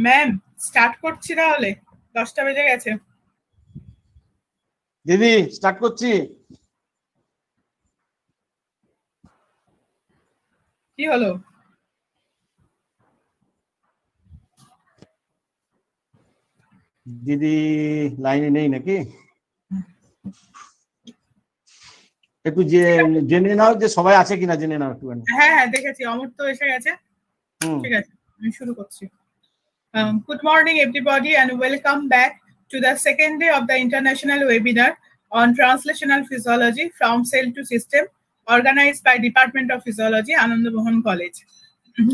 Ma'am start করছি তাহলে 10টা বেজে গেছে। দিদি স্টার্ট করছি। কি হলো? দিদি লাইনে নেই নাকি? একটু জেনে নাও যে সবাই আছে কিনা, জেনে নাও একটু। হ্যাঁ হ্যাঁ দেখেছি, অমর তো এসে গেছে। ঠিক আছে, আমি শুরু করছি। Good morning everybody and welcome back to the second day of the international webinar on translational physiology from cell to system, organized by Department of Physiology, Ananda Mohan College.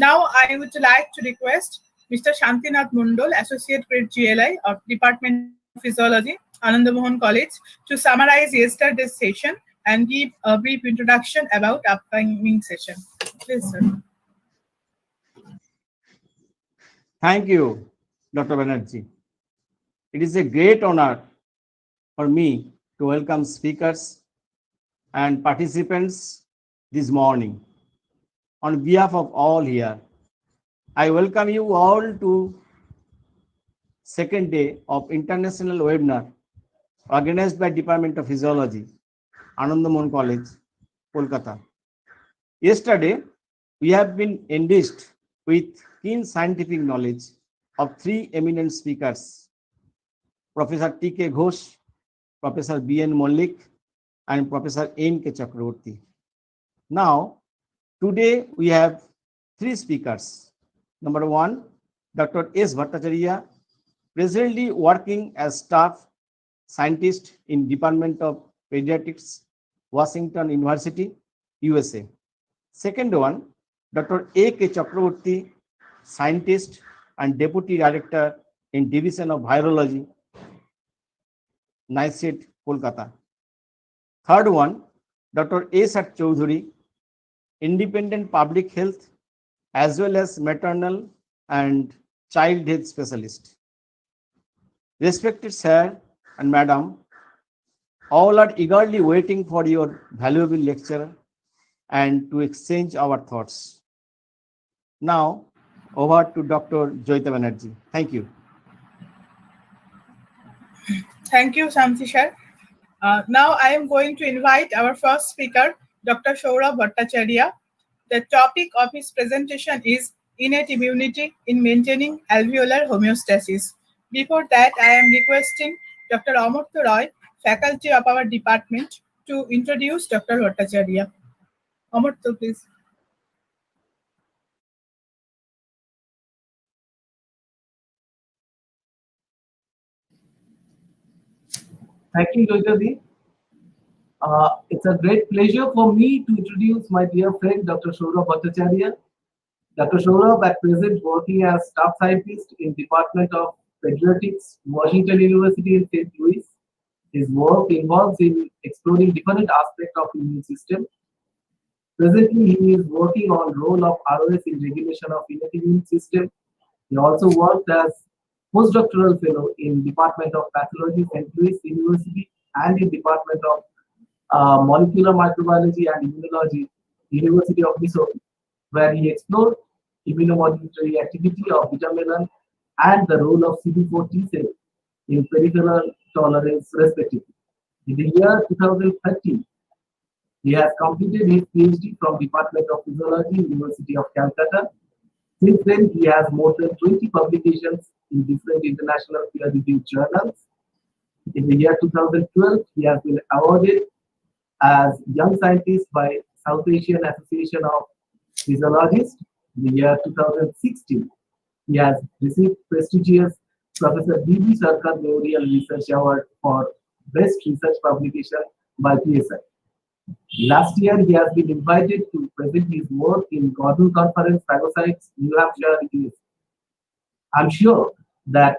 Now I would like to request Mr. Shantinath Mundol, Associate Grade GLI of Department of Physiology, Ananda Mohan College, to summarize yesterday's session and give a brief introduction about upcoming session. Please, sir. Thank you, Dr. Banerjee. It is a great honor for me to welcome speakers and participants this morning. On behalf of all here, I welcome you all to second day of international webinar organized by Department of Physiology, Ananda Mohan College, Kolkata. Yesterday, we have been enriched with keen scientific knowledge of three eminent speakers, Professor T.K. Ghosh, Professor B.N. Mollik, and Professor N.K. Chakraborty. Now, today we have three speakers. Number one, Dr. S. Bhattacharya, presently working as staff scientist in Department of Pediatrics, Washington University, USA. Second one, Dr. A.K. Chakraborty, scientist and Deputy Director in Division of Virology, NICET, Kolkata. Third one, Dr. A.S.R. Choudhury, independent public health as well as maternal and child health specialist. Respected sir and madam, all are eagerly waiting for your valuable lecture and to exchange our thoughts. Now, over to Dr. Joyita Banerjee. Thank you. Thank you, Shanti sir. Now I am going to invite our first speaker, Dr. Saurabh Bhattacharya. The topic of his presentation is innate immunity in maintaining alveolar homeostasis. Before that, I am requesting Dr. Amartya Roy, faculty of our department, to introduce Dr. Bhattacharya. Amartya, please. Thank you, Joyita. It's a great pleasure for me to introduce my dear friend, Dr. Saurabh Bhattacharya. Dr. Saurabh at present working as staff scientist in Department of Pediatrics, Washington University in St. Louis. His work involves in exploring different aspects of immune system. Presently, he is working on role of ROS in regulation of innate immune system. He also worked as postdoctoral fellow in Department of Pathology, St. Louis University, and in Department of Molecular Microbiology and Immunology, University of Missouri, where he explored immunomodulatory activity of beta melon and the role of CD4 T cell in peripheral tolerance, respectively. In the year 2013, he has completed his PhD from Department of Physiology, University of Calcutta. Since then, he has more than 20 publications in different international peer-reviewed journals. In the year 2012, he has been awarded as Young Scientist by South Asian Association of Physiologists. In the year 2016, he has received prestigious Professor B.B. Sarkar Memorial Research Award for Best Research Publication by PSI. Last year, he has been invited to present his work in Gordon Conference, Phagocytosis, New Hampshire, USA. I'm sure that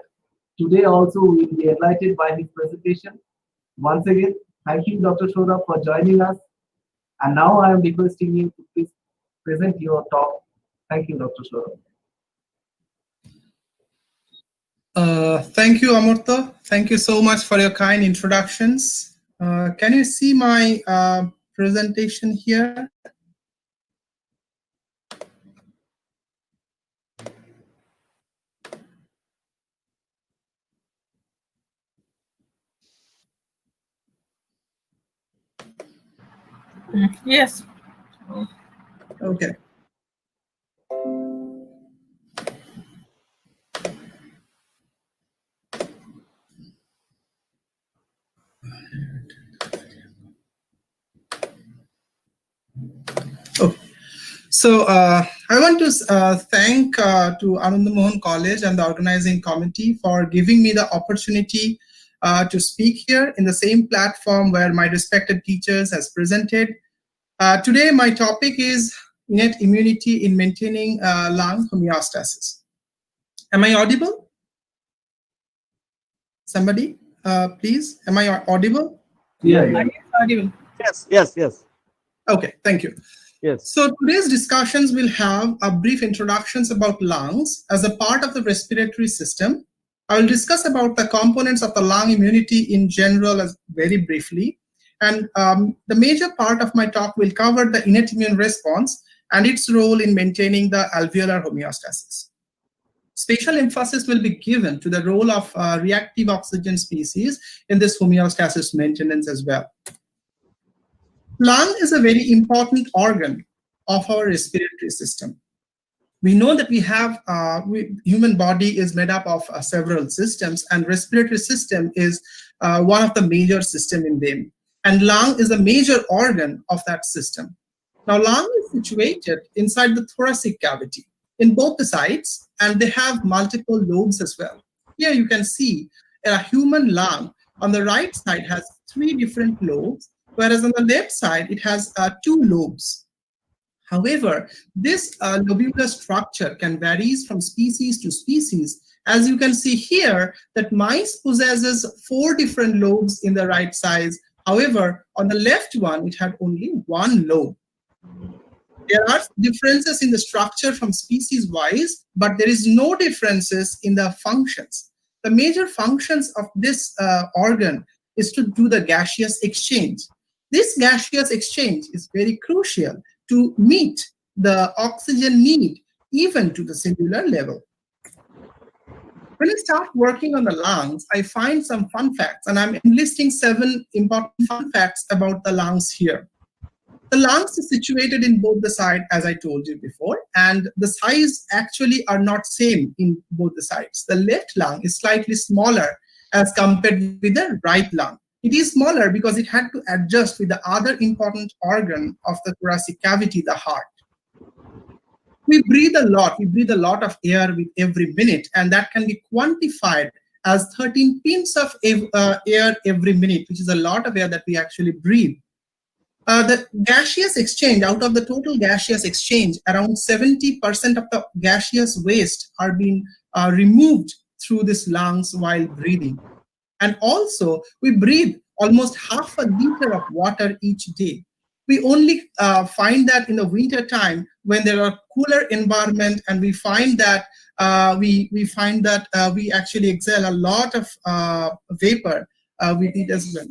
today also we will be enlightened by his presentation. Once again, thank you, Dr. Saurabh, for joining us. And now I am requesting you to please present your talk. Thank you, Dr. Saurabh. Thank you, Amartya. Thank you so much for your kind introductions. Can you see my presentation here? Yes. Okay. Okay. So I want to thank to Ananda Mohan College and the organizing committee for giving me the opportunity to speak here in the same platform where my respected teachers has presented. Today, my topic is innate immunity in maintaining lung homeostasis. Am I audible? Somebody, please, am I audible? Yeah. Audible. Yes. Okay, thank you. Yes. So today's discussions will have a brief introductions about lungs as a part of the respiratory system. I will discuss about the components of the lung immunity in general as very briefly. And the major part of my talk will cover the innate immune response and its role in maintaining the alveolar homeostasis. Special emphasis will be given to the role of reactive oxygen species in this homeostasis maintenance as well. Lung is a very important organ of our respiratory system. We know that we have, human body is made up of several systems, and respiratory system is one of the major system in them. And lung is a major organ of that system. Now, lung is situated inside the thoracic cavity in both the sides, and they have multiple lobes as well. Here you can see a human lung on the right side has 3 different lobes, whereas on the left side, it has 2 lobes. However, this lobular structure can vary from species to species. As you can see here, that mice possesses 4 different lobes in the right side. However, on the left one, it had only 1 lobe. There are differences in the structure from species wise, but there is no differences in the functions. The major functions of this organ is to do the gaseous exchange. This gaseous exchange is very crucial to meet the oxygen need even to the cellular level. When I start working on the lungs, I find some fun facts, and I'm enlisting 7 important fun facts about the lungs here. The lungs is situated in both the sides, as I told you before, and the size actually are not same in both the sides. The left lung is slightly smaller as compared with the right lung. It is smaller because it had to adjust with the other important organ of the thoracic cavity, the heart. We breathe a lot. We breathe a lot of air with every minute, and that can be quantified as 13 pints of air every minute, which is a lot of air that we actually breathe. The gaseous exchange, out of the total gaseous exchange, around 70% of the gaseous waste are being removed through these lungs while breathing. And also, we breathe almost half a liter of water each day. We only find that in the winter time when there are cooler environment, and we find that we actually exhale a lot of vapor with it as well.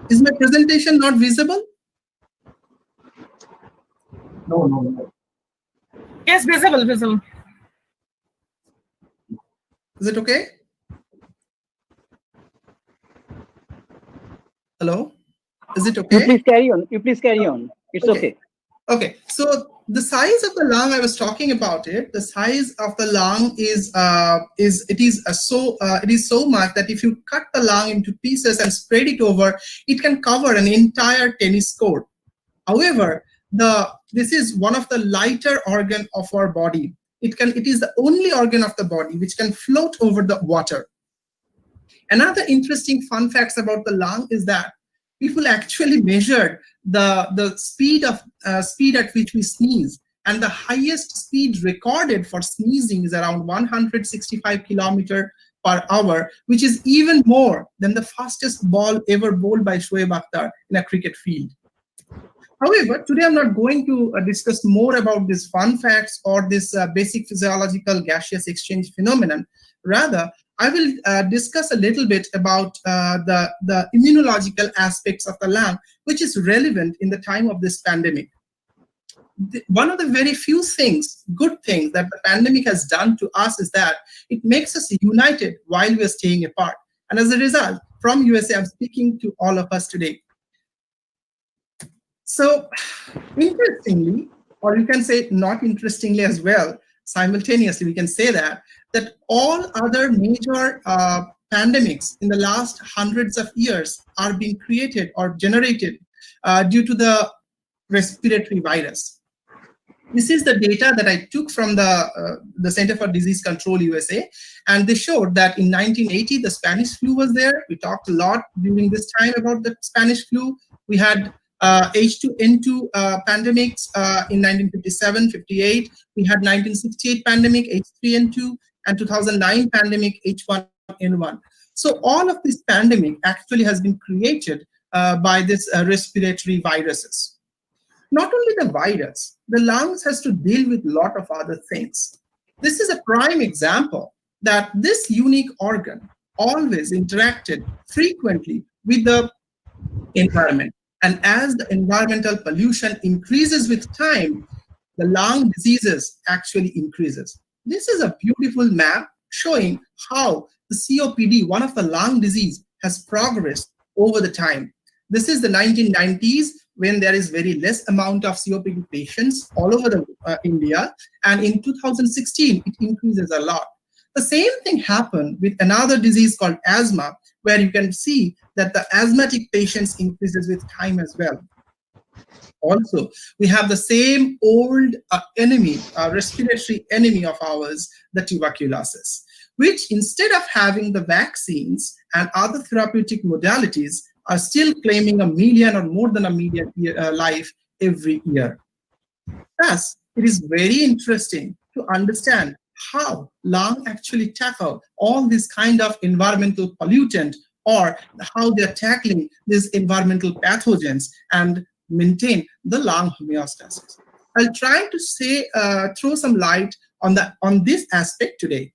Is my presentation not visible? No. Yes, visible. Is it okay? Hello? Is it okay? You please carry on. It's okay. Okay. So the size of the lung, I was talking about it. The size of the lung is so much that if you cut the lung into pieces and spread it over, it can cover an entire tennis court. However, this is one of the lighter organ of our body. It is the only organ of the body which can float over the water. Another interesting fun facts about the lung is that people actually measured the speed at which we sneeze, and the highest speed recorded for sneezing is around 165 km per hour, which is even more than the fastest ball ever bowled by Shoaib Akhtar in a cricket field. However, today I'm not going to discuss more about these fun facts or this basic physiological gaseous exchange phenomenon. Rather, I will discuss a little bit about the immunological aspects of the lung, which is relevant in the time of this pandemic. One of the very few good things that the pandemic has done to us is that it makes us united while we're staying apart. And as a result, from USA, I'm speaking to all of us today. So interestingly, or you can say not interestingly as well, simultaneously we can say that all other major pandemics in the last hundreds of years are being created or generated due to the respiratory virus. This is the data that I took from the Center for Disease Control USA, and they showed that in 1980 the Spanish flu was there. We talked a lot during this time about the Spanish flu. We had H2N2 pandemics in 1957, 58. We had 1968 pandemic H3N2 and 2009 pandemic H1N1. So all of this pandemic actually has been created by this respiratory viruses. Not only the virus, the lungs has to deal with a lot of other things. This is a prime example that this unique organ always interacted frequently with the environment. And as the environmental pollution increases with time, the lung diseases actually increases. This is a beautiful map showing how the COPD, one of the lung disease, has progressed over the time. This is the 1990s, when there is very less amount of COPD patients all over India, and in 2016 it increases a lot. The same thing happened with another disease called asthma, where you can see that the asthmatic patients increases with time as well. Also, we have the same old enemy, respiratory enemy of ours, the tuberculosis, which instead of having the vaccines and other therapeutic modalities, are still claiming 1 million or more than 1 million life every year. Thus, it is very interesting to understand how lung actually tackle all this kind of environmental pollutant, or how they're tackling these environmental pathogens and maintain the lung homeostasis. I'll try to say, throw some light on this aspect today.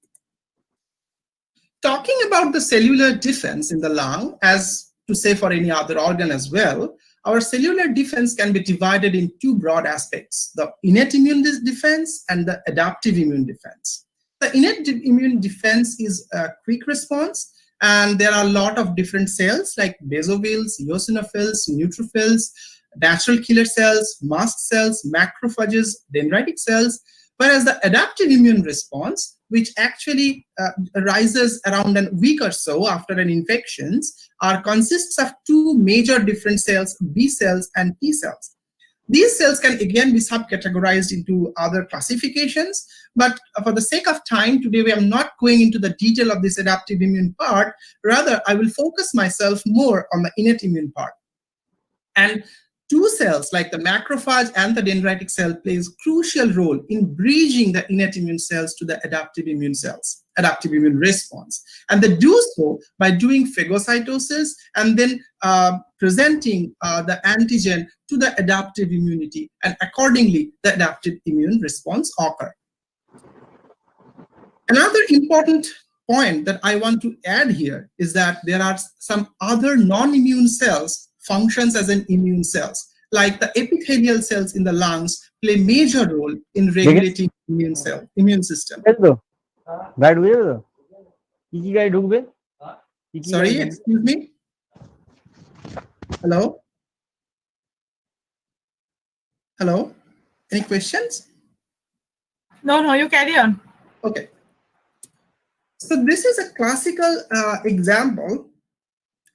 Talking about the cellular defense in the lung, as to say for any other organ as well, our cellular defense can be divided in two broad aspects: the innate immune defense and the adaptive immune defense. The innate immune defense is a quick response, and there are a lot of different cells like basophils, eosinophils, neutrophils, natural killer cells, mast cells, macrophages, dendritic cells. Whereas the adaptive immune response, which actually arises around a week or so after an infection, consists of two major different cells, B cells and T cells. These cells can again be subcategorized into other classifications, but for the sake of time today, we are not going into the detail of this adaptive immune part. Rather, I will focus myself more on the innate immune part. And two cells like the macrophage and the dendritic cell plays crucial role in bridging the innate immune cells to the adaptive immune cells, adaptive immune response. And they do so by doing phagocytosis and then presenting the antigen to the adaptive immunity, and accordingly the adaptive immune response occur. Another important point that I want to add here is that there are some other non-immune cells functions as an immune cells, like the epithelial cells in the lungs play major role in regulating immune system. Sorry, excuse me. Hello? Hello? Any questions? No, you carry on. Okay. So this is a classical example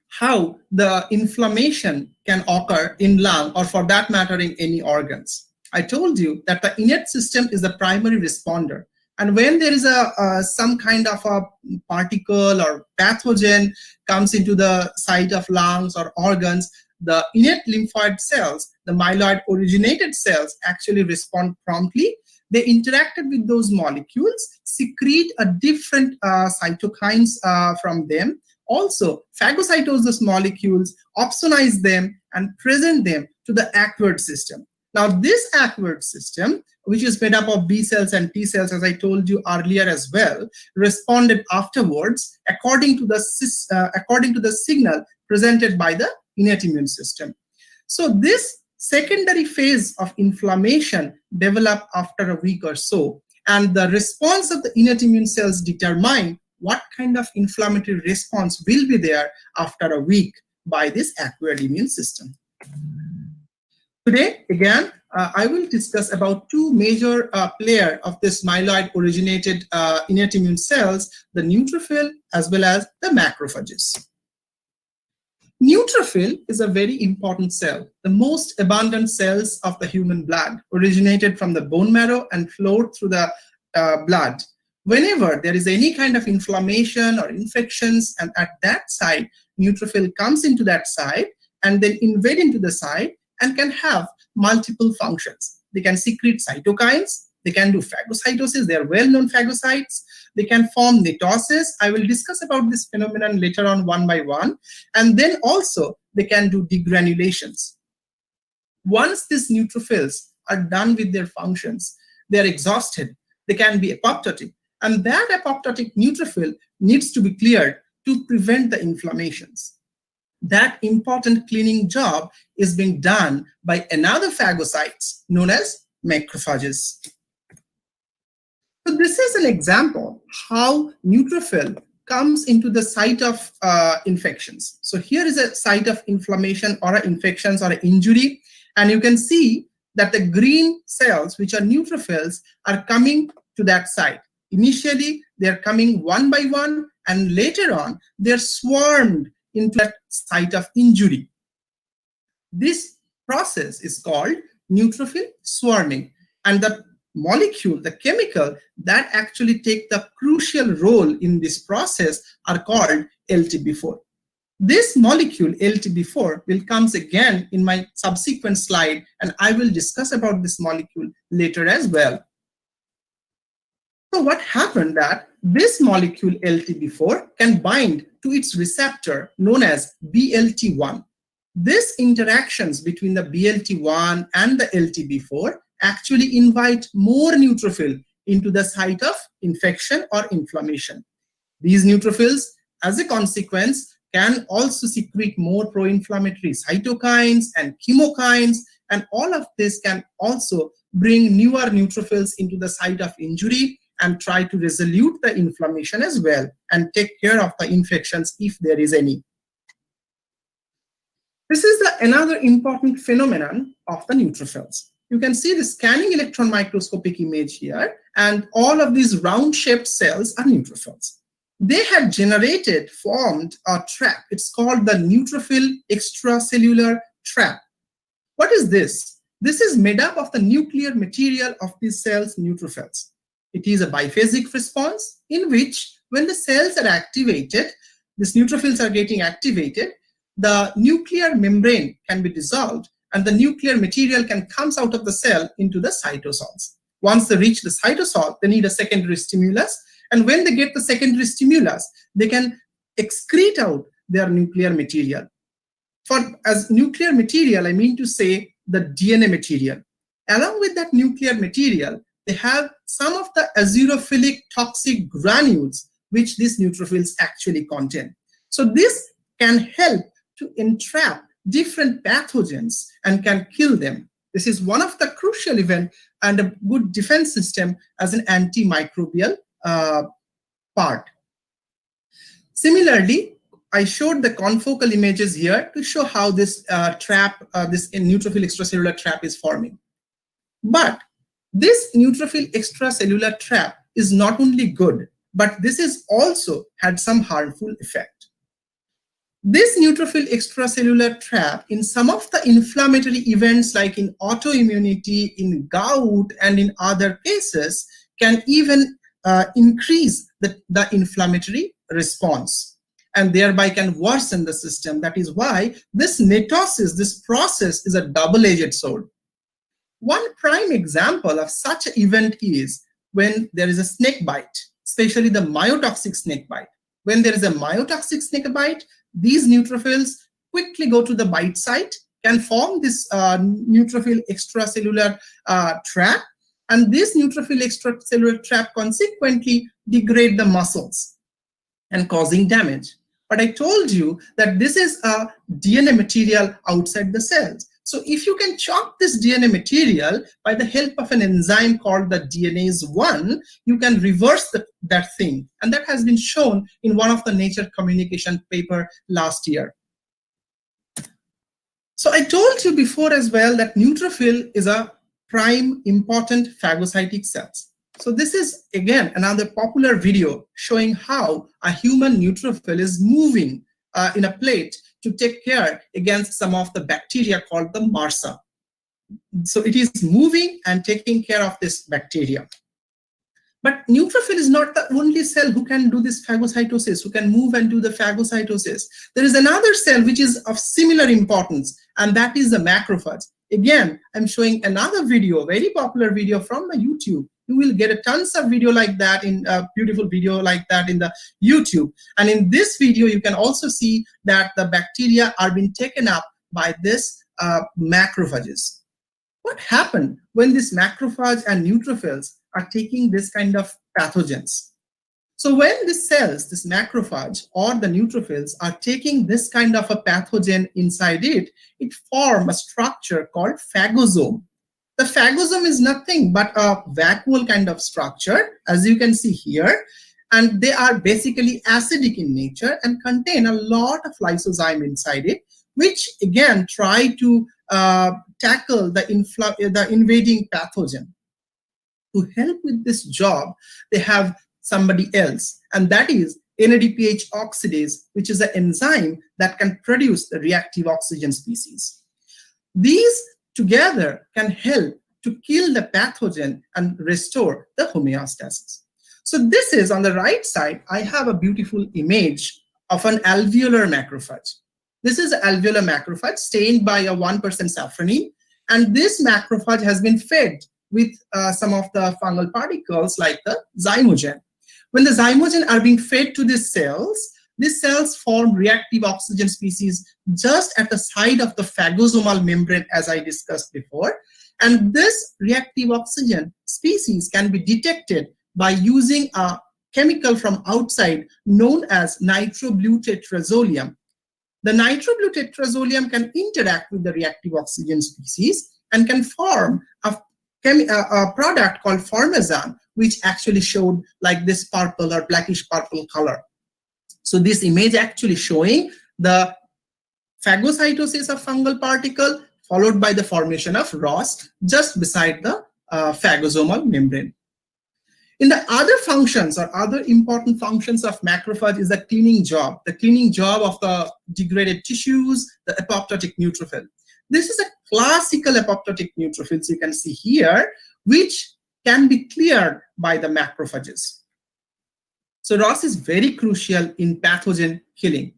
how the inflammation can occur in lung, or for that matter in any organs. I told you that the innate system is the primary responder, and when there is some kind of a particle or pathogen comes into the site of lungs or organs, the innate lymphoid cells, the myeloid originated cells, actually respond promptly. They interacted with those molecules, secrete a different cytokines from them, also phagocytose those molecules, opsonize them, and present them to the aqueous system. Now this aqueous system, which is made up of B cells and T cells, as I told you earlier as well, responded afterwards according to the signal presented by the innate immune system. So this secondary phase of inflammation developed after a week or so, and the response of the innate immune cells determine what kind of inflammatory response will be there after a week by this acquired immune system. Today, again, I will discuss about two major players of this myeloid-originated innate immune cells, the neutrophil as well as the macrophages. Neutrophil is a very important cell. The most abundant cells of the human blood originated from the bone marrow and flowed through the blood. Whenever there is any kind of inflammation or infections, and at that site, neutrophil comes into that site and then invade into the site and can have multiple functions. They can secrete cytokines, they can do phagocytosis, they are well-known phagocytes, they can form mitosis. I will discuss about this phenomenon later on one by one. And then also they can do degranulations. Once these neutrophils are done with their functions, they are exhausted, they can be apoptotic. And that apoptotic neutrophil needs to be cleared to prevent the inflammations. That important cleaning job is being done by another phagocytes known as macrophages. So this is an example how neutrophil comes into the site of infections. So here is a site of inflammation or infections or injury, and you can see that the green cells, which are neutrophils, are coming to that site. Initially, they're coming one by one, and later on, they're swarmed into that site of injury. This process is called neutrophil swarming, and the molecule, the chemical that actually take the crucial role in this process are called LTB4. This molecule, LTB4, will comes again in my subsequent slide, and I will discuss about this molecule later as well. So what happened that this molecule LTB4 can bind to its receptor known as BLT1. These interactions between the BLT1 and the LTB4 actually invite more neutrophil into the site of infection or inflammation. These neutrophils, as a consequence, can also secrete more pro-inflammatory cytokines and chemokines, and all of this can also bring newer neutrophils into the site of injury and try to resolve the inflammation as well and take care of the infections if there is any. This is another important phenomenon of the neutrophils. You can see the scanning electron microscopic image here, and all of these round-shaped cells are neutrophils. They have formed a trap. It's called the neutrophil extracellular trap. What is this? This is made up of the nuclear material of these cells, neutrophils. It is a biphasic response in which when the cells are activated, these neutrophils are getting activated, the nuclear membrane can be dissolved and the nuclear material can come out of the cell into the cytosols. Once they reach the cytosol, they need a secondary stimulus, and when they get the secondary stimulus, they can excrete out their nuclear material. As nuclear material, I mean to say the DNA material. Along with that nuclear material, they have some of the azurophilic toxic granules which these neutrophils actually contain. So this can help to entrap different pathogens and can kill them. This is one of the crucial events and a good defense system as an antimicrobial part. Similarly, I showed the confocal images here to show how this this neutrophil extracellular trap is forming. But this neutrophil extracellular trap is not only good, but this is also had some harmful effect. This neutrophil extracellular trap in some of the inflammatory events like in autoimmunity, in gout, and in other cases can even increase the inflammatory response and thereby can worsen the system. That is why this mitosis, this process, is a double-edged sword. One prime example of such an event is when there is a snake bite, especially the myotoxic snake bite. When there is a myotoxic snake bite, these neutrophils quickly go to the bite site, can form this neutrophil extracellular trap, and this neutrophil extracellular trap consequently degrade the muscles and causing damage. But I told you that this is a DNA material outside the cells. So if you can chop this DNA material by the help of an enzyme called the DNase 1, you can reverse that thing. And that has been shown in one of the Nature Communication paper last year. So I told you before as well that neutrophil is a prime important phagocytic cells. So this is again another popular video showing how a human neutrophil is moving in a plate to take care against some of the bacteria called the MRSA. So it is moving and taking care of this bacteria. But neutrophil is not the only cell who can do this phagocytosis, who can move and do the phagocytosis. There is another cell which is of similar importance, and that is the macrophage. Again, I'm showing another video, very popular video from the YouTube. You will get a tons of video like that, in a beautiful video like that in the YouTube. And in this video, you can also see that the bacteria are being taken up by this macrophages. What happened when this macrophage and neutrophils are taking this kind of pathogens? So when the cells, this macrophage or the neutrophils are taking this kind of a pathogen inside it, it forms a structure called phagosome. The phagosome is nothing but a vacuole kind of structure, as you can see here, and they are basically acidic in nature and contain a lot of lysozyme inside it, which again try to tackle the invading pathogen. To help with this job, they have somebody else, and that is NADPH oxidase, which is an enzyme that can produce the reactive oxygen species. These together can help to kill the pathogen and restore the homeostasis. So this is on the right side, I have a beautiful image of an alveolar macrophage. This is an alveolar macrophage stained by a 1% safranin, and this macrophage has been fed with some of the fungal particles like the zymogen. When the zymogen are being fed to these cells form reactive oxygen species just at the side of the phagosomal membrane, as I discussed before. And this reactive oxygen species can be detected by using a chemical from outside known as nitroblue tetrazolium. The nitroblue tetrazolium can interact with the reactive oxygen species and can form a product called formazan, which actually showed like this purple or blackish purple color. So this image actually showing the phagocytosis of fungal particle followed by the formation of ROS just beside the phagosomal membrane. In the other functions or other important functions of macrophage is the cleaning job of the degraded tissues, the apoptotic neutrophil. This is a classical apoptotic neutrophils you can see here, which can be cleared by the macrophages. So ROS is very crucial in pathogen killing.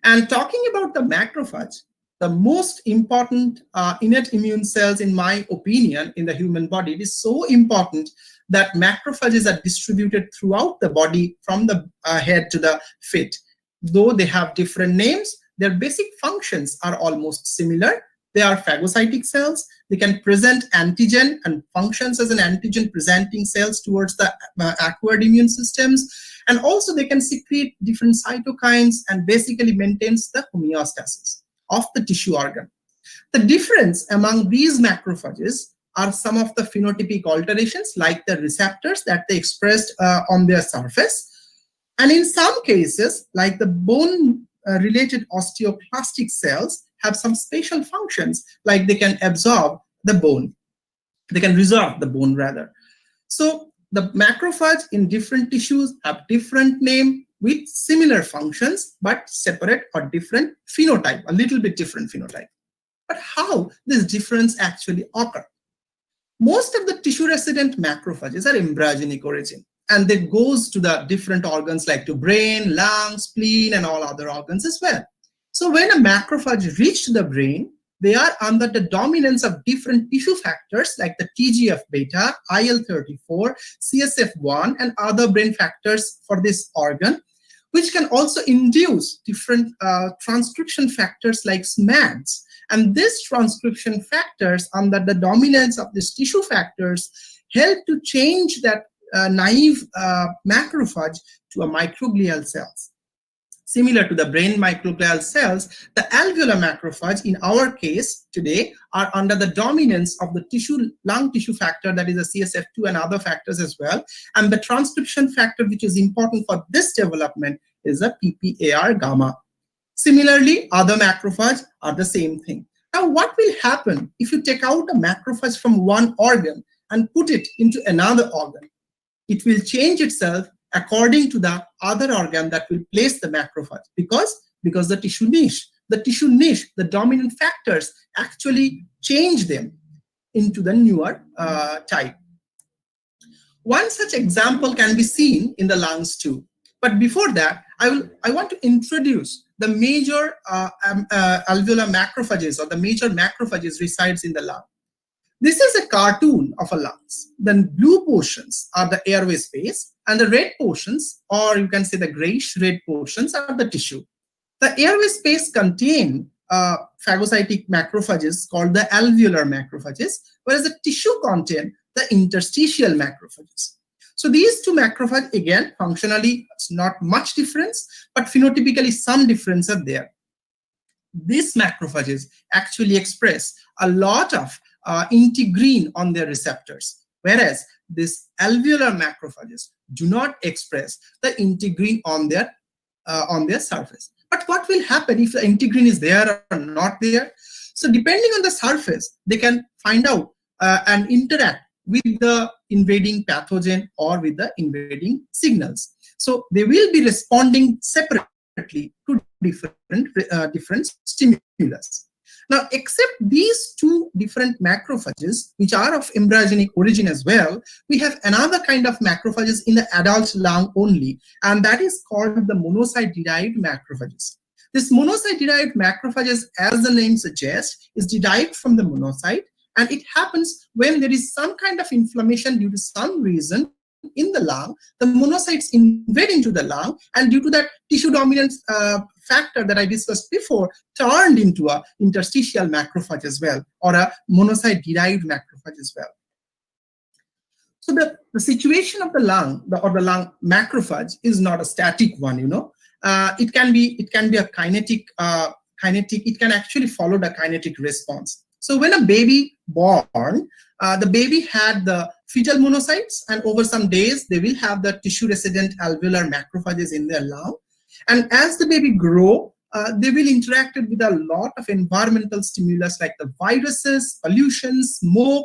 And talking about the macrophage, the most important innate immune cells, in my opinion, in the human body, it is so important that macrophages are distributed throughout the body from the head to the feet. Though they have different names, their basic functions are almost similar. They are phagocytic cells. They can present antigen and functions as an antigen presenting cells towards the acquired immune systems. And also they can secrete different cytokines and basically maintains the homeostasis of the tissue organ. The difference among these macrophages are some of the phenotypic alterations like the receptors that they expressed on their surface. And in some cases, like the bone related osteoclastic cells have some special functions, like they can absorb the bone. They can resorb the bone rather. So the macrophage in different tissues have different name with similar functions, but separate or different phenotype, a little bit different phenotype. But how this difference actually occur? Most of the tissue resident macrophages are embryogenic origin, and they goes to the different organs like to brain, lungs, spleen, and all other organs as well. So when a macrophage reached the brain, they are under the dominance of different tissue factors like the TGF-beta, IL-34, CSF1, and other brain factors for this organ, which can also induce different transcription factors like SMADs. And these transcription factors under the dominance of these tissue factors help to change that naive macrophage to a microglial cells. Similar to the brain microglial cells, the alveolar macrophage in our case today are under the dominance of the lung tissue factor, that is a CSF2 and other factors as well. And the transcription factor which is important for this development is a PPAR gamma. Similarly, other macrophages are the same thing. Now, what will happen if you take out a macrophage from one organ and put it into another organ? It will change itself according to the other organ that will place the macrophage, because the tissue niche, the dominant factors actually change them into the newer type. One such example can be seen in the lungs too. But before that, I want to introduce the major alveolar macrophages, or the major macrophages resides in the lung. This is a cartoon of a lungs. The blue portions are the airway space, and the red portions, or you can say the grayish red portions, are the tissue. The airway space contain phagocytic macrophages called the alveolar macrophages, whereas the tissue contain the interstitial macrophages. So these two macrophages, again, functionally, it's not much difference, but phenotypically some difference are there. These macrophages actually express a lot of integrin on their receptors, whereas these alveolar macrophages do not express the integrin on their surface. But what will happen if the integrin is there or not there? So depending on the surface, they can find out and interact with the invading pathogen or with the invading signals. So they will be responding separately to different stimulus. Now, except these two different macrophages, which are of embryogenic origin as well, we have another kind of macrophages in the adult lung only, and that is called the monocyte-derived macrophages. This monocyte-derived macrophages, as the name suggests, is derived from the monocyte, and it happens when there is some kind of inflammation due to some reason in the lung. The monocytes invade into the lung, and due to that tissue dominance factor that I discussed before, turned into a interstitial macrophage as well, or a monocyte-derived macrophage as well. So the situation of the lung, or the lung macrophage, is not a static one. It can be a kinetic. It can actually follow the kinetic response. So when a baby born, the baby had the fetal monocytes, and over some days they will have the tissue resident alveolar macrophages in their lung. And as the baby grow, they will interact with a lot of environmental stimulus like the viruses, pollution, smoke,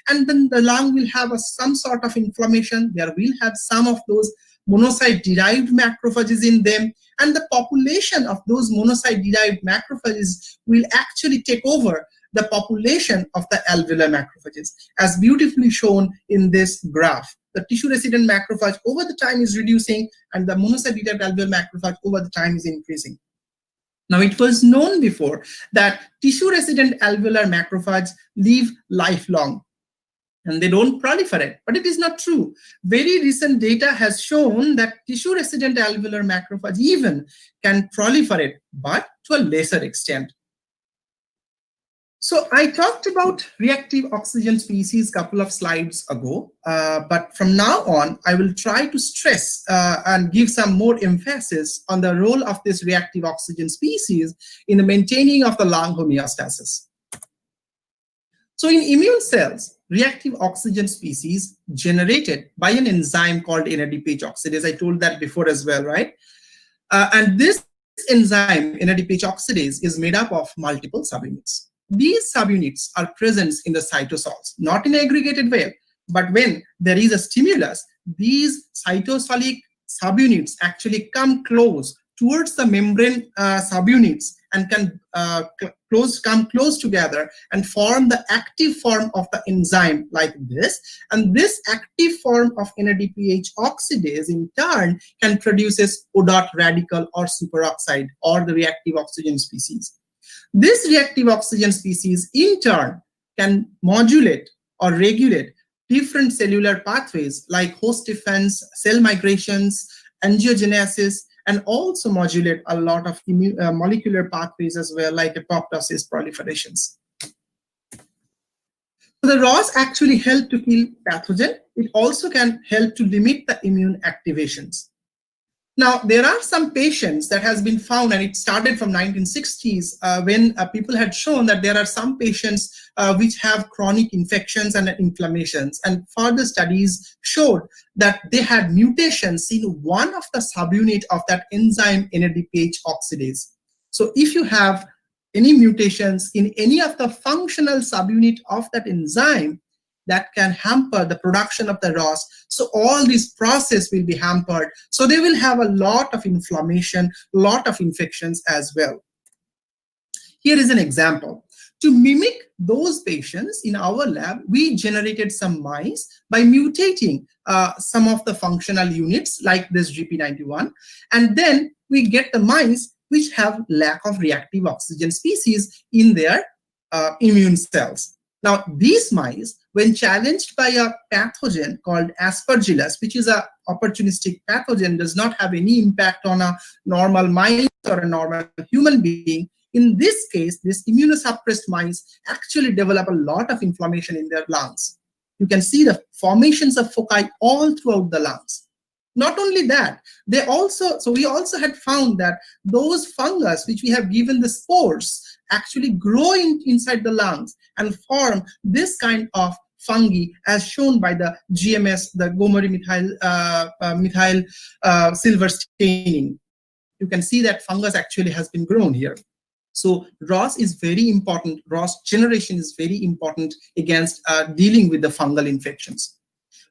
and then the lung will have some sort of inflammation. There will have some of those monocyte-derived macrophages in them, and the population of those monocyte-derived macrophages will actually take over the population of the alveolar macrophages, as beautifully shown in this graph. The tissue resident macrophage over the time is reducing, and the monocyte-derived alveolar macrophage over the time is increasing. Now, it was known before that tissue resident alveolar macrophages live lifelong and they don't proliferate, but it is not true. Very recent data has shown that tissue resident alveolar macrophage even can proliferate, but to a lesser extent. So I talked about reactive oxygen species a couple of slides ago, but from now on, I will try to stress and give some more emphasis on the role of this reactive oxygen species in the maintaining of the lung homeostasis. So in immune cells, reactive oxygen species generated by an enzyme called NADPH oxidase. I told that before as well, right? And this enzyme, NADPH oxidase, is made up of multiple subunits. These subunits are present in the cytosols, not in an aggregated way, but when there is a stimulus, these cytosolic subunits actually come close towards the membrane subunits and can come close together and form the active form of the enzyme like this. And this active form of NADPH oxidase in turn can produce O dot radical or superoxide, or the reactive oxygen species. This reactive oxygen species in turn can modulate or regulate different cellular pathways like host defense, cell migrations, angiogenesis, and also modulate a lot of molecular pathways as well, like apoptosis, proliferations. So the ROS actually help to kill pathogen. It also can help to limit the immune activations. Now, there are some patients that has been found, and it started from 1960s when people had shown that there are some patients which have chronic infections and inflammations, and further studies showed that they had mutations in one of the subunit of that enzyme NADPH oxidase. So if you have any mutations in any of the functional subunit of that enzyme, that can hamper the production of the ROS. So all this process will be hampered. So they will have a lot of inflammation, lot of infections as well. Here is an example. To mimic those patients in our lab, we generated some mice by mutating some of the functional units like this GP91, and then we get the mice which have lack of reactive oxygen species in their immune cells. Now, these mice, when challenged by a pathogen called Aspergillus, which is an opportunistic pathogen, does not have any impact on a normal mice or a normal human being. In this case, this immunosuppressed mice actually develop a lot of inflammation in their lungs. You can see the formations of foci all throughout the lungs. Not only that, we also had found that those fungus which we have given the spores actually grow inside the lungs and form this kind of fungi as shown by the GMS, the gomeri methyl silver staining. You can see that fungus actually has been grown here. So ROS is very important. ROS generation is very important against dealing with the fungal infections.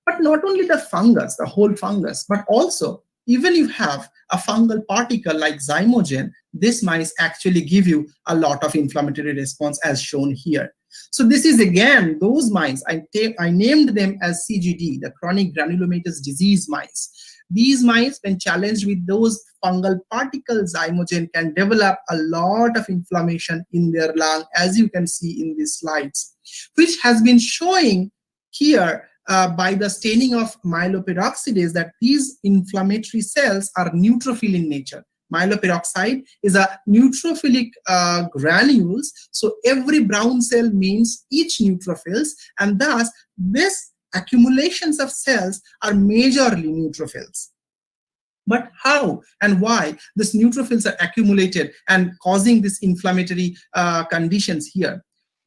But not only the fungus, the whole fungus, but also even you have a fungal particle like zymogen, this mice actually give you a lot of inflammatory response as shown here. So this is again those mice, I named them as CGD, the chronic granulomatous disease mice. These mice, when challenged with those fungal particles, zymogen, can develop a lot of inflammation in their lung, as you can see in these slides, which has been showing here by the staining of myeloperoxidase that these inflammatory cells are neutrophil in nature. Myeloperoxide is a neutrophilic granules, so every brown cell means each neutrophils, and thus this accumulations of cells are majorly neutrophils. But how and why these neutrophils are accumulated and causing this inflammatory conditions here?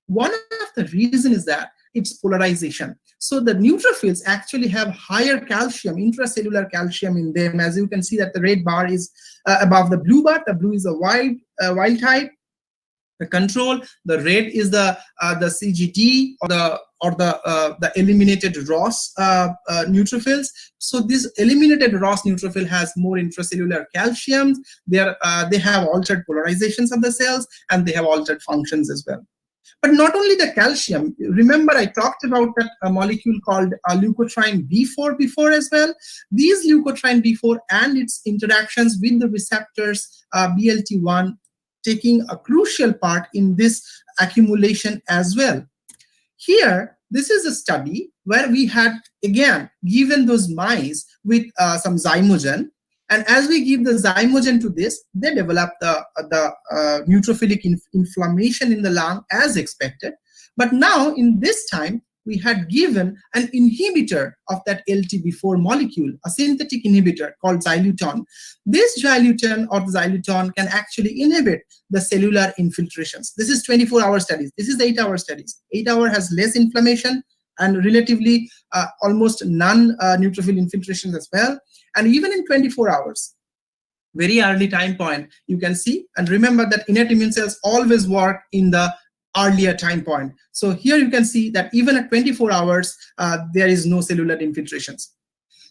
One of the reasons is that it's polarization. So the neutrophils actually have higher calcium, intracellular calcium in them. As you can see that the red bar is above the blue bar. The blue is a wild type. The control, the red is the CGD or the eliminated ROS neutrophils. So this eliminated ROS neutrophil has more intracellular calcium. They have altered polarizations of the cells and they have altered functions as well. But not only the calcium, remember I talked about that molecule called leukotriene B4 before as well. These leukotriene B4 and its interactions with the receptors BLT1 taking a crucial part in this accumulation as well. Here, this is a study where we had again given those mice with some zymogen, and as we give the zymogen to this, they develop the neutrophilic inflammation in the lung as expected. But now in this time, we had given an inhibitor of that LTB4 molecule, a synthetic inhibitor called xylitol. This xylitol or the xylitol can actually inhibit the cellular infiltrations. This is 24-hour studies. This is 8-hour studies. 8-hour has less inflammation and relatively almost none neutrophil infiltration as well. And even in 24 hours, very early time point, you can see, and remember that innate immune cells always work in the earlier time point. So here you can see that even at 24 hours, there is no cellular infiltrations.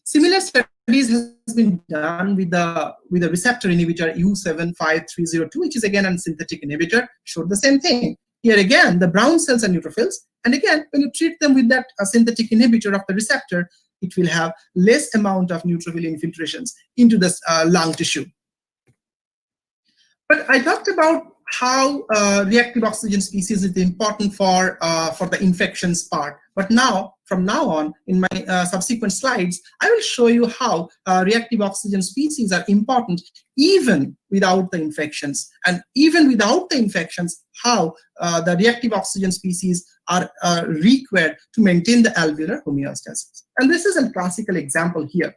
Similar studies has been done with the receptor inhibitor U75302, which is again a synthetic inhibitor, showed the same thing. Here again, the brown cells are neutrophils, and again, when you treat them with that synthetic inhibitor of the receptor, it will have less amount of neutrophil infiltrations into the lung tissue. But I talked about how reactive oxygen species is important for the infections part. But now, from now on, in my subsequent slides, I will show you how reactive oxygen species are important even without the infections. And even without the infections, how the reactive oxygen species are required to maintain the alveolar homeostasis. And this is a classical example here.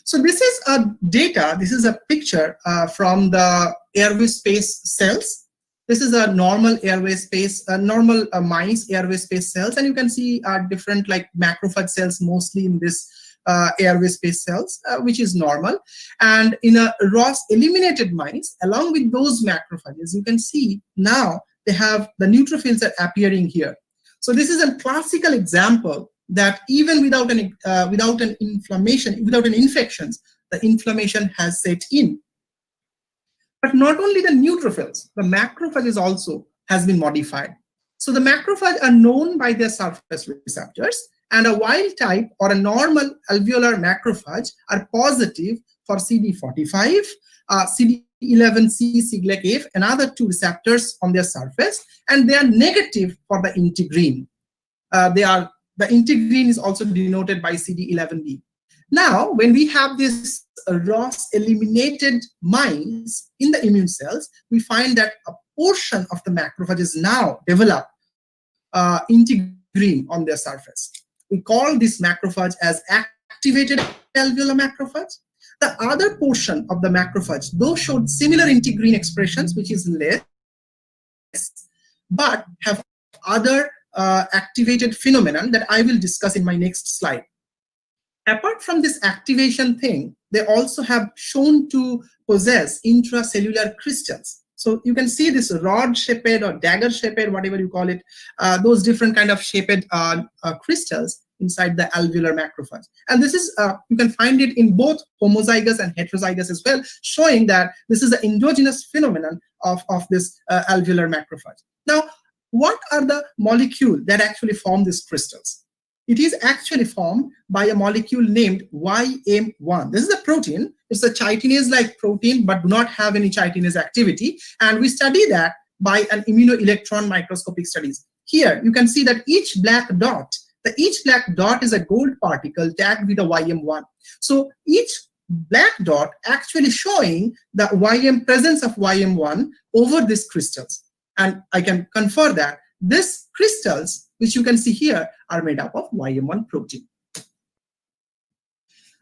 So this is a data, this is a picture from the airway space cells. This is a normal airway space, normal mice airway space cells, and you can see different like macrophage cells mostly in this airway space cells, which is normal. And in a ROS eliminated mice, along with those macrophages, you can see now they have the neutrophils are appearing here. So this is a classical example that even without an inflammation, without an infections, the inflammation has set in. But not only the neutrophils, the macrophages also has been modified. So the macrophages are known by their surface receptors, and a wild type or a normal alveolar macrophage are positive for CD45, CD11C, Siglec-F, and other 2 receptors on their surface, and they are negative for the integrin. The integrin is also denoted by CD11B. Now, when we have this ROS eliminated mice in the immune cells, we find that a portion of the macrophages now develop integrin on their surface. We call this macrophage as activated alveolar macrophage. The other portion of the macrophage, though showed similar integrin expressions, which is less, but have other activated phenomenon that I will discuss in my next slide. Apart from this activation thing, they also have shown to possess intracellular crystals. So you can see this rod-shaped or dagger-shaped, whatever you call it, those different kind of shaped crystals inside the alveolar macrophage. And this is, you can find it in both homozygous and heterozygous as well, showing that this is an endogenous phenomenon of this alveolar macrophage. Now, what are the molecules that actually form these crystals? It is actually formed by a molecule named YM1. This is a protein. It's a chitinase-like protein, but do not have any chitinase activity. And we study that by an immunoelectron microscopic studies. Here, you can see that each black dot is a gold particle tagged with a YM1. So each black dot actually showing the presence of YM1 over these crystals. And I can confer that these crystals, which you can see here, are made up of YM1 protein.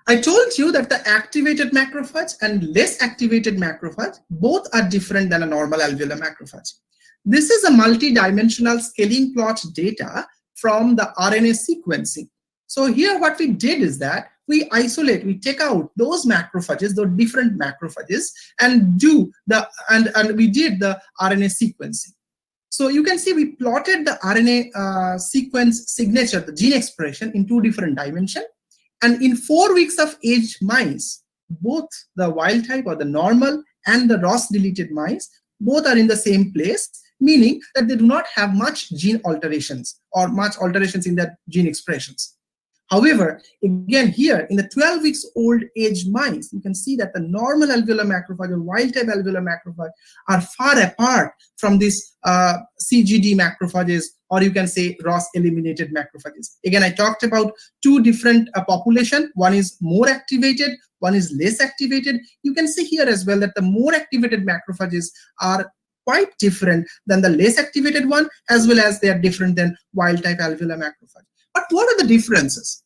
I told you that the activated macrophage and less activated macrophage both are different than a normal alveolar macrophage. This is a multi-dimensional scaling plot data from the RNA sequencing. So here what we did is that we take out those macrophages, those different macrophages, and we did the RNA sequencing. So you can see we plotted the RNA sequence signature, the gene expression, in 2 different dimensions. And in 4 weeks of age mice, both the wild type or the normal and the ROS deleted mice, both are in the same place, meaning that they do not have much gene alterations or much alterations in their gene expressions. However, again here in the 12 weeks old age mice, you can see that the normal alveolar macrophage or wild type alveolar macrophage are far apart from these CGD macrophages, or you can say ROS eliminated macrophages. Again, I talked about 2 different population. One is more activated, one is less activated. You can see here as well that the more activated macrophages are quite different than the less activated one, as well as they are different than wild type alveolar macrophage. But what are the differences?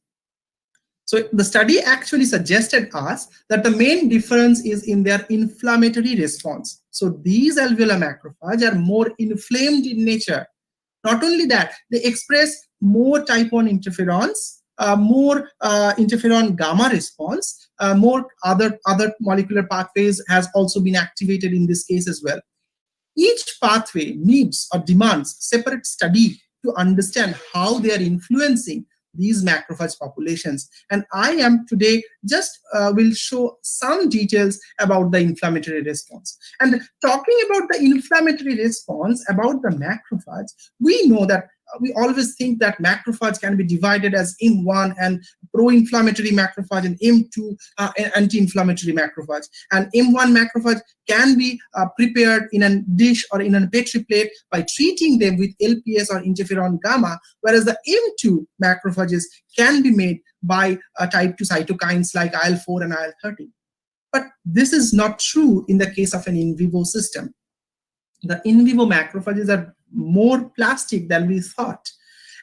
So the study actually suggested us that the main difference is in their inflammatory response. So these alveolar macrophages are more inflamed in nature. Not only that, they express more type 1 interferons, more interferon gamma response, more other molecular pathways has also been activated in this case as well. Each pathway needs or demands separate study to understand how they are influencing these macrophage populations. And I am today just will show some details about the inflammatory response. And talking about the inflammatory response about the macrophage, we know that we always think that macrophage can be divided as M1 and pro-inflammatory macrophage and M2 anti-inflammatory macrophage. And M1 macrophage can be prepared in a dish or in a petri plate by treating them with LPS or interferon gamma, whereas the M2 macrophages can be made by type 2 cytokines like IL-4 and IL-13. But this is not true in the case of an in vivo system. The in vivo macrophages are more plastic than we thought.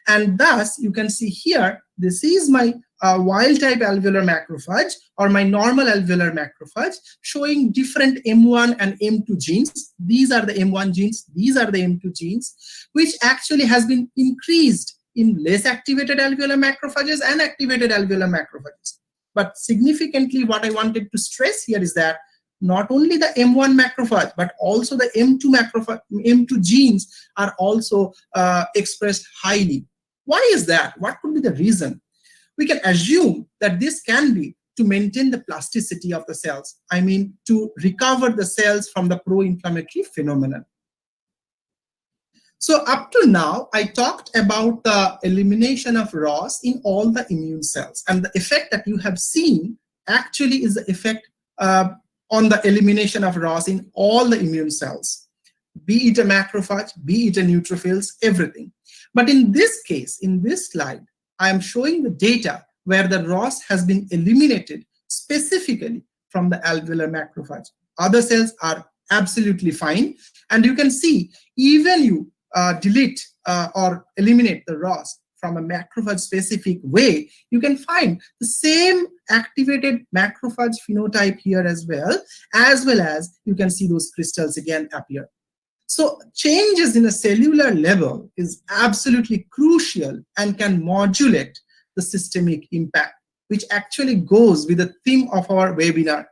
And thus, you can see here, this is my wild type alveolar macrophage or my normal alveolar macrophage showing different M1 and M2 genes. These are the M1 genes, these are the M2 genes, which actually has been increased in less activated alveolar macrophages and activated alveolar macrophages. But significantly, what I wanted to stress here is that not only the M1 macrophage, but also the M2 genes are also expressed highly. Why is that? What could be the reason? We can assume that this can be to maintain the plasticity of the cells. I mean, to recover the cells from the pro-inflammatory phenomenon. So up to now, I talked about the elimination of ROS in all the immune cells. And the effect that you have seen actually is the effect on the elimination of ROS in all the immune cells, be it a macrophage, be it a neutrophils, everything. But in this case, in this slide, I am showing the data where the ROS has been eliminated specifically from the alveolar macrophage. Other cells are absolutely fine. And you can see, even you delete or eliminate the ROS from a macrophage specific way, you can find the same activated macrophage phenotype here as well as you can see those crystals again appear. So changes in a cellular level is absolutely crucial and can modulate the systemic impact, which actually goes with the theme of our webinar.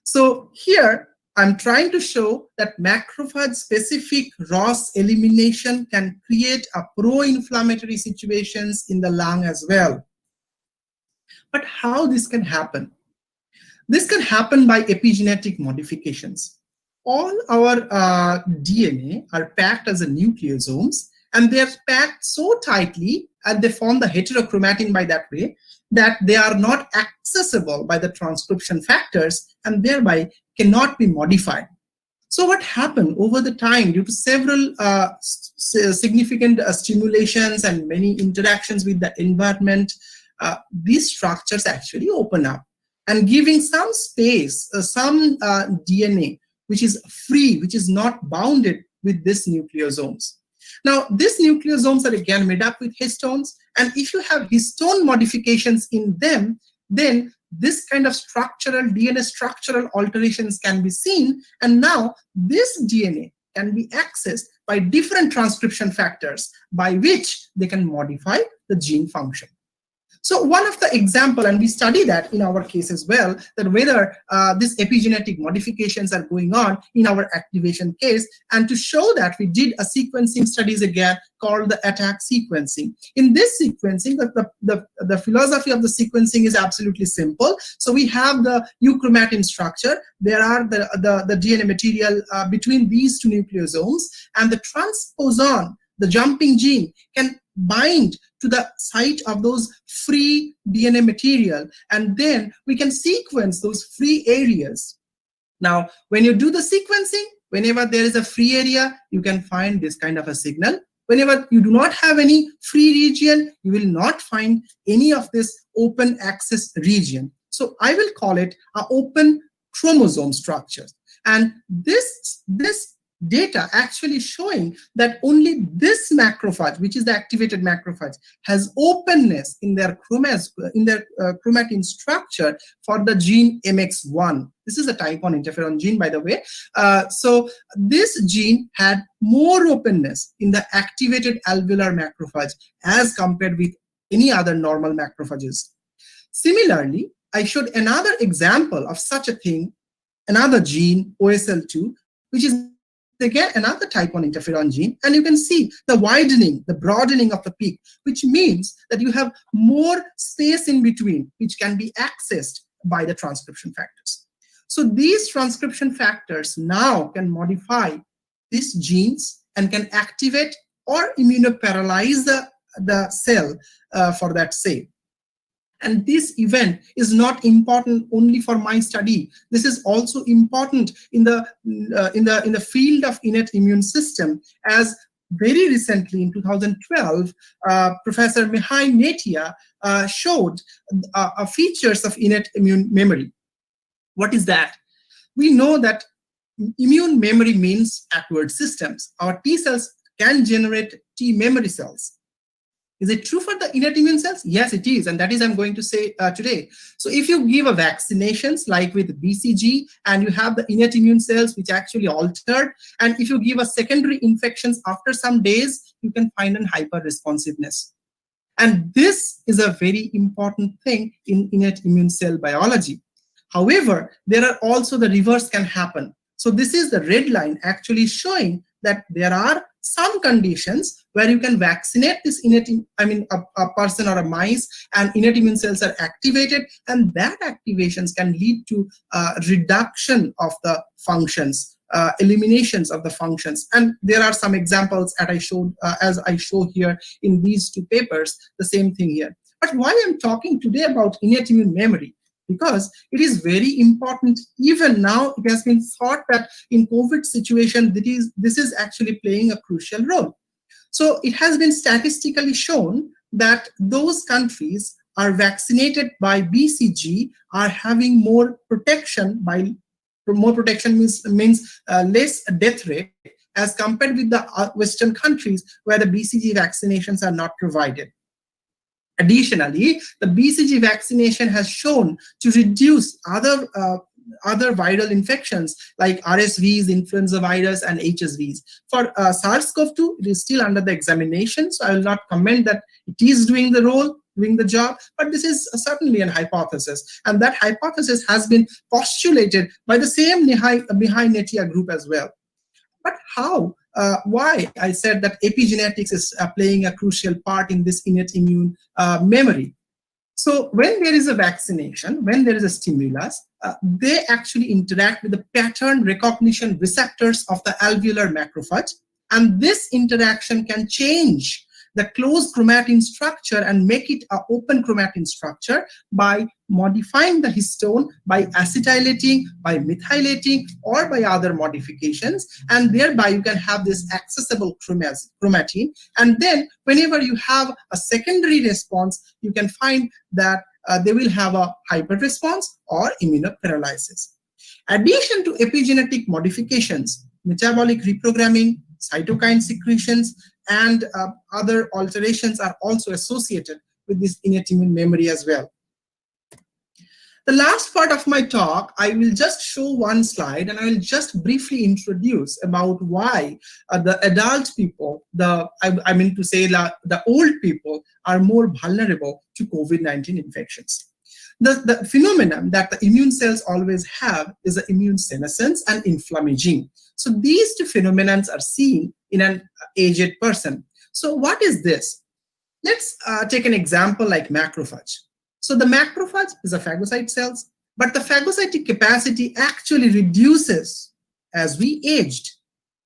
So here, I'm trying to show that macrophage-specific ROS elimination can create a pro-inflammatory situations in the lung as well. But how this can happen? This can happen by epigenetic modifications. All our DNA are packed as a nucleosomes, and they're packed so tightly and they form the heterochromatin by that way that they are not accessible by the transcription factors and thereby cannot be modified. So what happened over the time due to several significant stimulations and many interactions with the environment, these structures actually open up and giving some space, some DNA which is free, which is not bounded with these nucleosomes. Now, these nucleosomes are again made up with histones, and if you have histone modifications in them, then this kind of DNA structural alterations can be seen, and now this DNA can be accessed by different transcription factors by which they can modify the gene function. So one of the example, and we study that in our case as well, that whether these epigenetic modifications are going on in our activation case, and to show that we did a sequencing studies again called the attack sequencing. In this sequencing, the philosophy of the sequencing is absolutely simple. So we have the euchromatin structure. There are the DNA material between these two nucleosomes, and the transposon, the jumping gene, can bind to the site of those free DNA material, and then we can sequence those free areas. Now, when you do the sequencing, whenever there is a free area, you can find this kind of a signal. Whenever you do not have any free region, you will not find any of this open access region. So I will call it an open chromosome structure. And this data actually showing that only this macrophage, which is the activated macrophage, has openness in their chromatin structure for the gene MX1. This is a type 1 interferon gene, by the way. So this gene had more openness in the activated alveolar macrophage as compared with any other normal macrophages. Similarly, I showed another example of such a thing, another gene, OSL2, which is again another type 1 interferon gene, and you can see the widening, the broadening of the peak, which means that you have more space in between, which can be accessed by the transcription factors. So these transcription factors now can modify these genes and can activate or immunoparalyze the cell for that sake. And this event is not important only for my study. This is also important in the field of innate immune system, as very recently in 2012, Professor Mihai Netia showed features of innate immune memory. What is that? We know that immune memory means backward systems. Our T cells can generate T memory cells. Is it true for the innate immune cells? Yes, it is, and that is I'm going to say today. So if you give a vaccinations like with BCG, and you have the innate immune cells which actually altered, and if you give a secondary infections after some days, you can find an hyper responsiveness. And this is a very important thing in innate immune cell biology. However, there are also the reverse can happen. So this is the red line actually showing that there are some conditions where you can vaccinate this innate, a person or a mice, and innate immune cells are activated, and that activations can lead to reduction of the functions, eliminations of the functions. And there are some examples as I show here in these two papers, the same thing here. But why I'm talking today about innate immune memory? Because it is very important. Even now, it has been thought that in COVID situation, this is actually playing a crucial role. So it has been statistically shown that those countries are vaccinated by BCG are having more protection. By more protection means less death rate as compared with the Western countries where the BCG vaccinations are not provided. Additionally, the BCG vaccination has shown to reduce other viral infections like RSVs, influenza virus, and HSVs. For SARS-CoV-2, it is still under the examination, so I will not comment that it is doing the job, but this is certainly an hypothesis, and that hypothesis has been postulated by the same Mihai Netia group as well. But how? Why I said that epigenetics is playing a crucial part in this innate immune memory. So when there is a vaccination, when there is a stimulus, they actually interact with the pattern recognition receptors of the alveolar macrophage, and this interaction can change the closed chromatin structure and make it an open chromatin structure by modifying the histone, by acetylating, by methylating, or by other modifications, and thereby you can have this accessible chromatin. And then whenever you have a secondary response, you can find that they will have a hyper response or immunoparalysis. Addition to epigenetic modifications, metabolic reprogramming, cytokine secretions, and other alterations are also associated with this innate immune memory as well. The last part of my talk, I will just show one slide, and I will just briefly introduce about why the adult people, the old people, are more vulnerable to COVID-19 infections. The phenomenon that the immune cells always have is the immune senescence and inflammaging. So these two phenomena are seen in an aged person. So what is this? Let's take an example like macrophage. So the macrophage is a phagocyte cells, but the phagocytic capacity actually reduces as we aged.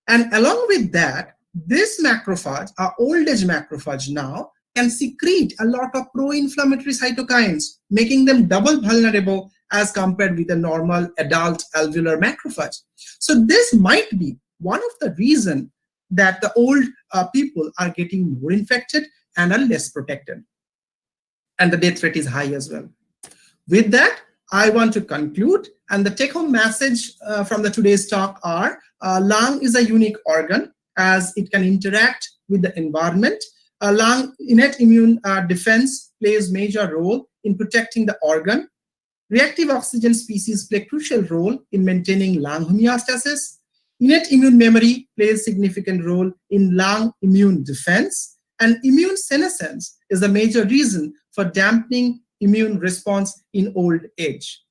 And along with that, this macrophage, our old age macrophage now, can secrete a lot of pro-inflammatory cytokines, making them double vulnerable as compared with a normal adult alveolar macrophage. So this might be one of the reasons that the old people are getting more infected and are less protected. And the death rate is high as well. With that, I want to conclude, and the take-home message from the today's talk are, lung is a unique organ as it can interact with the environment. Lung innate immune defense plays major role in protecting the organ. Reactive oxygen species play crucial role in maintaining lung homeostasis. Innate immune memory plays significant role in lung immune defense. And immune senescence is a major reason for dampening immune response in old age.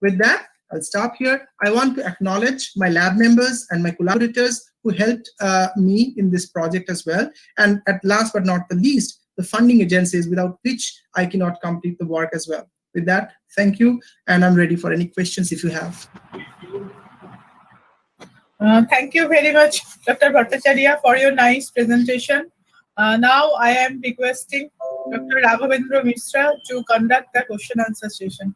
With that, I'll stop here. I want to acknowledge my lab members and my collaborators who helped me in this project as well. And at last but not the least, the funding agencies without which I cannot complete the work as well. With that, thank you, and I'm ready for any questions if you have. Thank you very much, Dr. Bhattacharya, for your nice presentation. Now I am requesting Dr. Raghavendra Mishra to conduct the question answer session.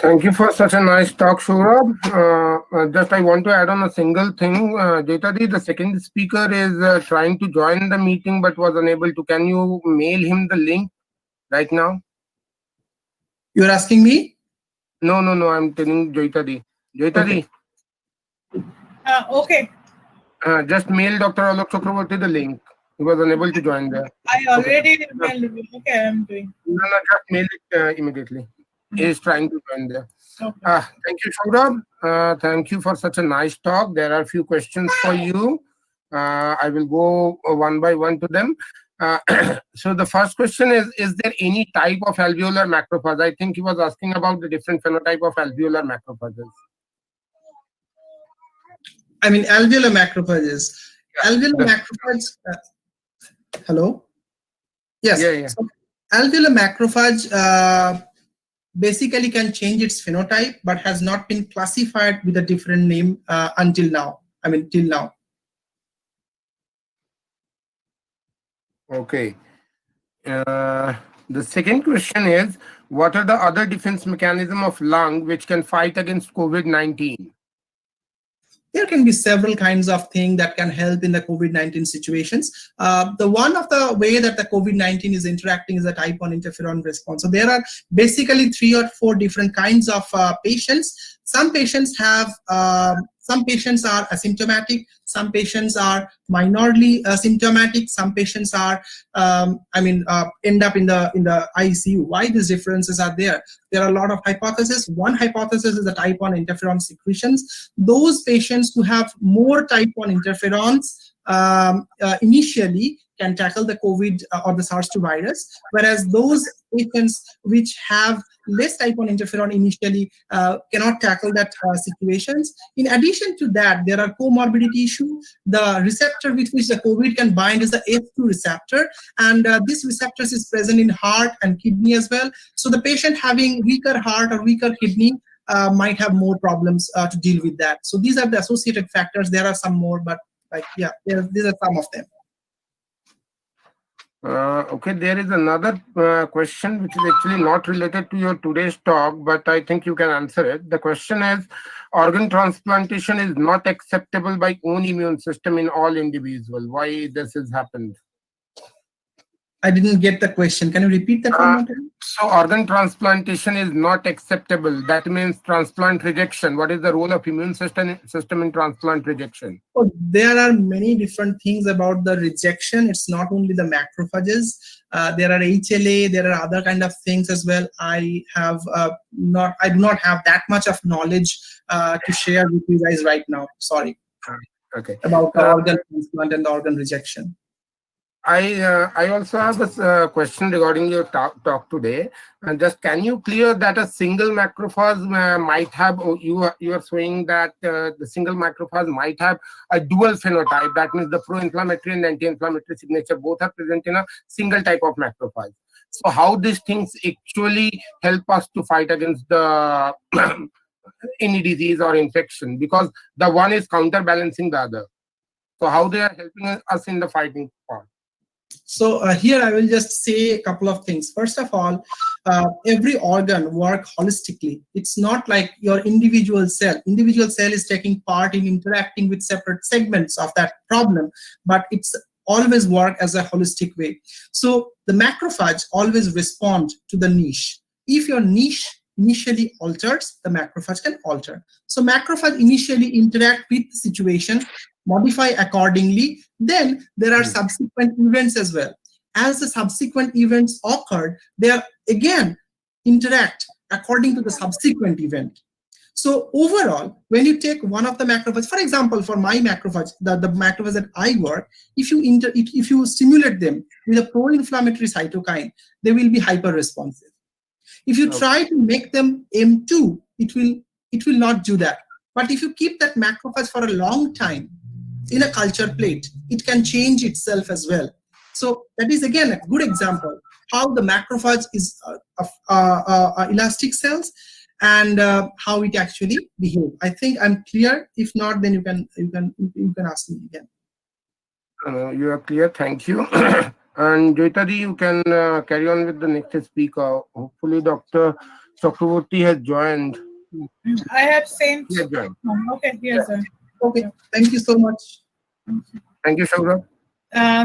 Thank you for such a nice talk, Saurabh. Just I want to add on a single thing. Jetadi, the second speaker, is trying to join the meeting but was unable to. Can you mail him the link right now? You're asking me? No, I'm telling Jetadi. Jetadi. Okay. Just mail Dr. Alok Chakraborty the link. He was unable to join there. I already mailed you. Okay, I'm doing. No, just mail it immediately. He is trying to join there. Okay. Thank you, Saurabh. Thank you for such a nice talk. There are a few questions for you. I will go one by one to them. So the first question is there any type of alveolar macrophage? I think he was asking about the different phenotype of alveolar macrophages. I mean, alveolar macrophages. Yeah, Alveolar macrophage. Hello? Yes. Yeah. So, alveolar macrophage basically can change its phenotype, but has not been classified with a different name until now. I mean, till now. Okay. The second question is, what are the other defense mechanism of lung which can fight against COVID-19? There can be several kinds of things that can help in the COVID-19 situations. The one of the way that the COVID-19 is interacting is a type 1 interferon response. So there are basically 3 or 4 different kinds of patients. Some patients have, some patients are asymptomatic, some patients are minorly symptomatic, some patients are, end up in the ICU. Why these differences are there? There are a lot of hypotheses. One hypothesis is the type 1 interferon secretions. Those patients who have more type 1 interferons initially can tackle the COVID or the SARS-2 virus, whereas those patients which have less type 1 interferon initially cannot tackle that situations. In addition to that, there are comorbidity issues. The receptor with which the COVID can bind is the F2 receptor, and this receptor is present in heart and kidney as well. So the patient having weaker heart or weaker kidney might have more problems to deal with that. So these are the associated factors. There are some more, but these are some of them. Okay, there is another question which is actually not related to your today's talk, but I think you can answer it. The question is, organ transplantation is not acceptable by own immune system in all individuals. Why this has happened? I didn't get the question. Can you repeat that one more time? So organ transplantation is not acceptable. That means transplant rejection. What is the role of immune system in transplant rejection? Oh, there are many different things about the rejection. It's not only the macrophages. There are HLA. There are other kind of things as well. I do not have that much of knowledge to share with you guys right now. Sorry. Okay. About the organ transplant and the organ rejection. I also have a question regarding your talk today. And just can you clear that a single macrophage might have, you are saying that the single macrophage might have a dual phenotype. That means the pro-inflammatory and anti-inflammatory signature both are present in a single type of macrophage. So how these things actually help us to fight against the any disease or infection, because the one is counterbalancing the other. So how they are helping us in the fighting part? So here I will just say a couple of things. First of all, every organ works holistically. It's not like your individual cell. Individual cell is taking part in interacting with separate segments of that problem, but it's always work as a holistic way. So the macrophage always respond to the niche. If your niche initially alters, the macrophage can alter. So macrophage initially interact with the situation, modify accordingly. Then there are subsequent events as well. As the subsequent events occurred, they are again interact according to the subsequent event. So overall, when you take one of the macrophages, for example, for my macrophage, the macrophage that I work, if you stimulate them with a pro-inflammatory cytokine, they will be hyper-responsive. If you try to make them M2, it will not do that. But if you keep that macrophage for a long time in a culture plate, it can change itself as well. So that is again a good example how the macrophage is elastic cells and how it actually behaves. I think I'm clear. If not, then you can ask me again. You are clear. Thank you. And Joitadi, you can carry on with the next speaker. Hopefully, Dr. Chakraborty has joined. I have sent. He has joined. Okay, yes, sir. Okay, thank you so much. Thank you, Saurabh.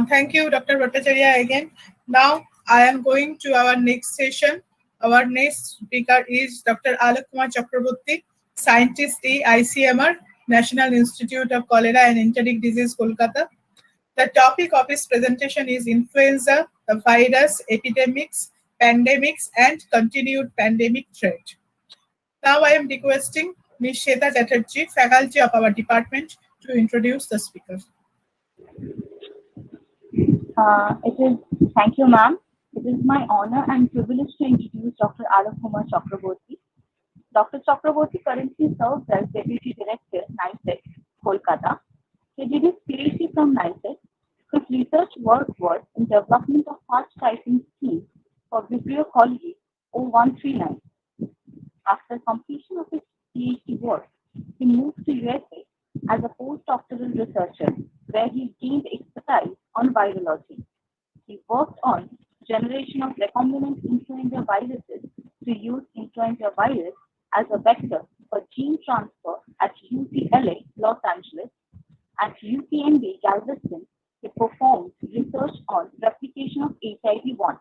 Thank you, Dr. Bhattacharya again. Now, I am going to our next session. Our next speaker is Dr. Alok Kumar Chakraborty, Scientist A, ICMR, National Institute of Cholera and Enteric Disease, Kolkata. The topic of his presentation is influenza, the virus, epidemics, pandemics, and continued pandemic threat. Now I am requesting Ms. Shweta Chatterjee, faculty of our department, to introduce the speaker. Thank you, ma'am. It is my honor and privilege to introduce Dr. Alok Kumar Chakraborty. Dr. Chakraborty currently serves as Deputy Director, NICET, Kolkata. He did his PhD from NICET. His research work was in development of fast typing schemes for Vibrio colli 0139. After completion of his PhD work, he moved to USA as a postdoctoral researcher, where he gained expertise on virology. He worked on generation of recombinant influenza viruses to use influenza virus as a vector for gene transfer at UCLA, Los Angeles. At UCMB, Galveston, he performed research on replication of HIV-1.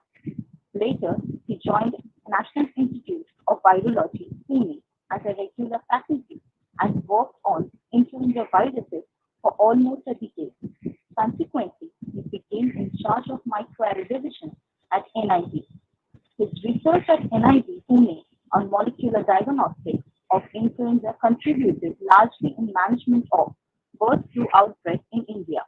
Later, he joined National Institute of Virology, Pune, as a regular faculty and worked on influenza viruses for almost a decade. Consequently, he became in charge of microarray division at NID. His research at NID, Pune, on molecular diagnostics of influenza contributed largely in management of bird flu outbreak in India.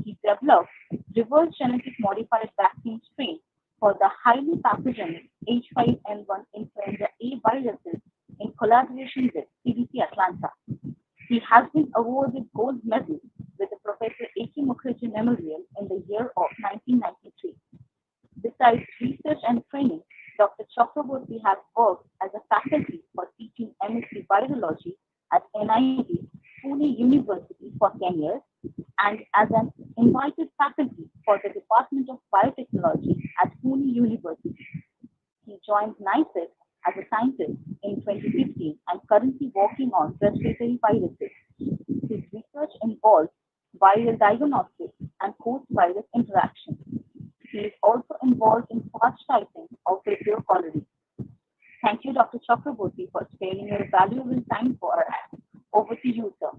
He developed reverse genetic modified vaccine strain for the highly pathogenic H5N1 influenza A viruses in collaboration with CDC Atlanta. He has been awarded gold medal with the Professor A.K. Mukherjee Memorial in the year of 1993. Besides research and training, Dr. Chakraborty has worked as a faculty for teaching MSc Virology at NID, Pune University for 10 years, and as an invited faculty for the Department of Biotechnology at Pune University. He joined NICET as a scientist in 2015 and currently working on respiratory viruses. His research involves viral diagnostics and host-virus interaction. He is also involved in fast typing of Vibrio colli. Thank you, Dr. Chakraborty, for sparing your valuable time for us. Over to you, sir.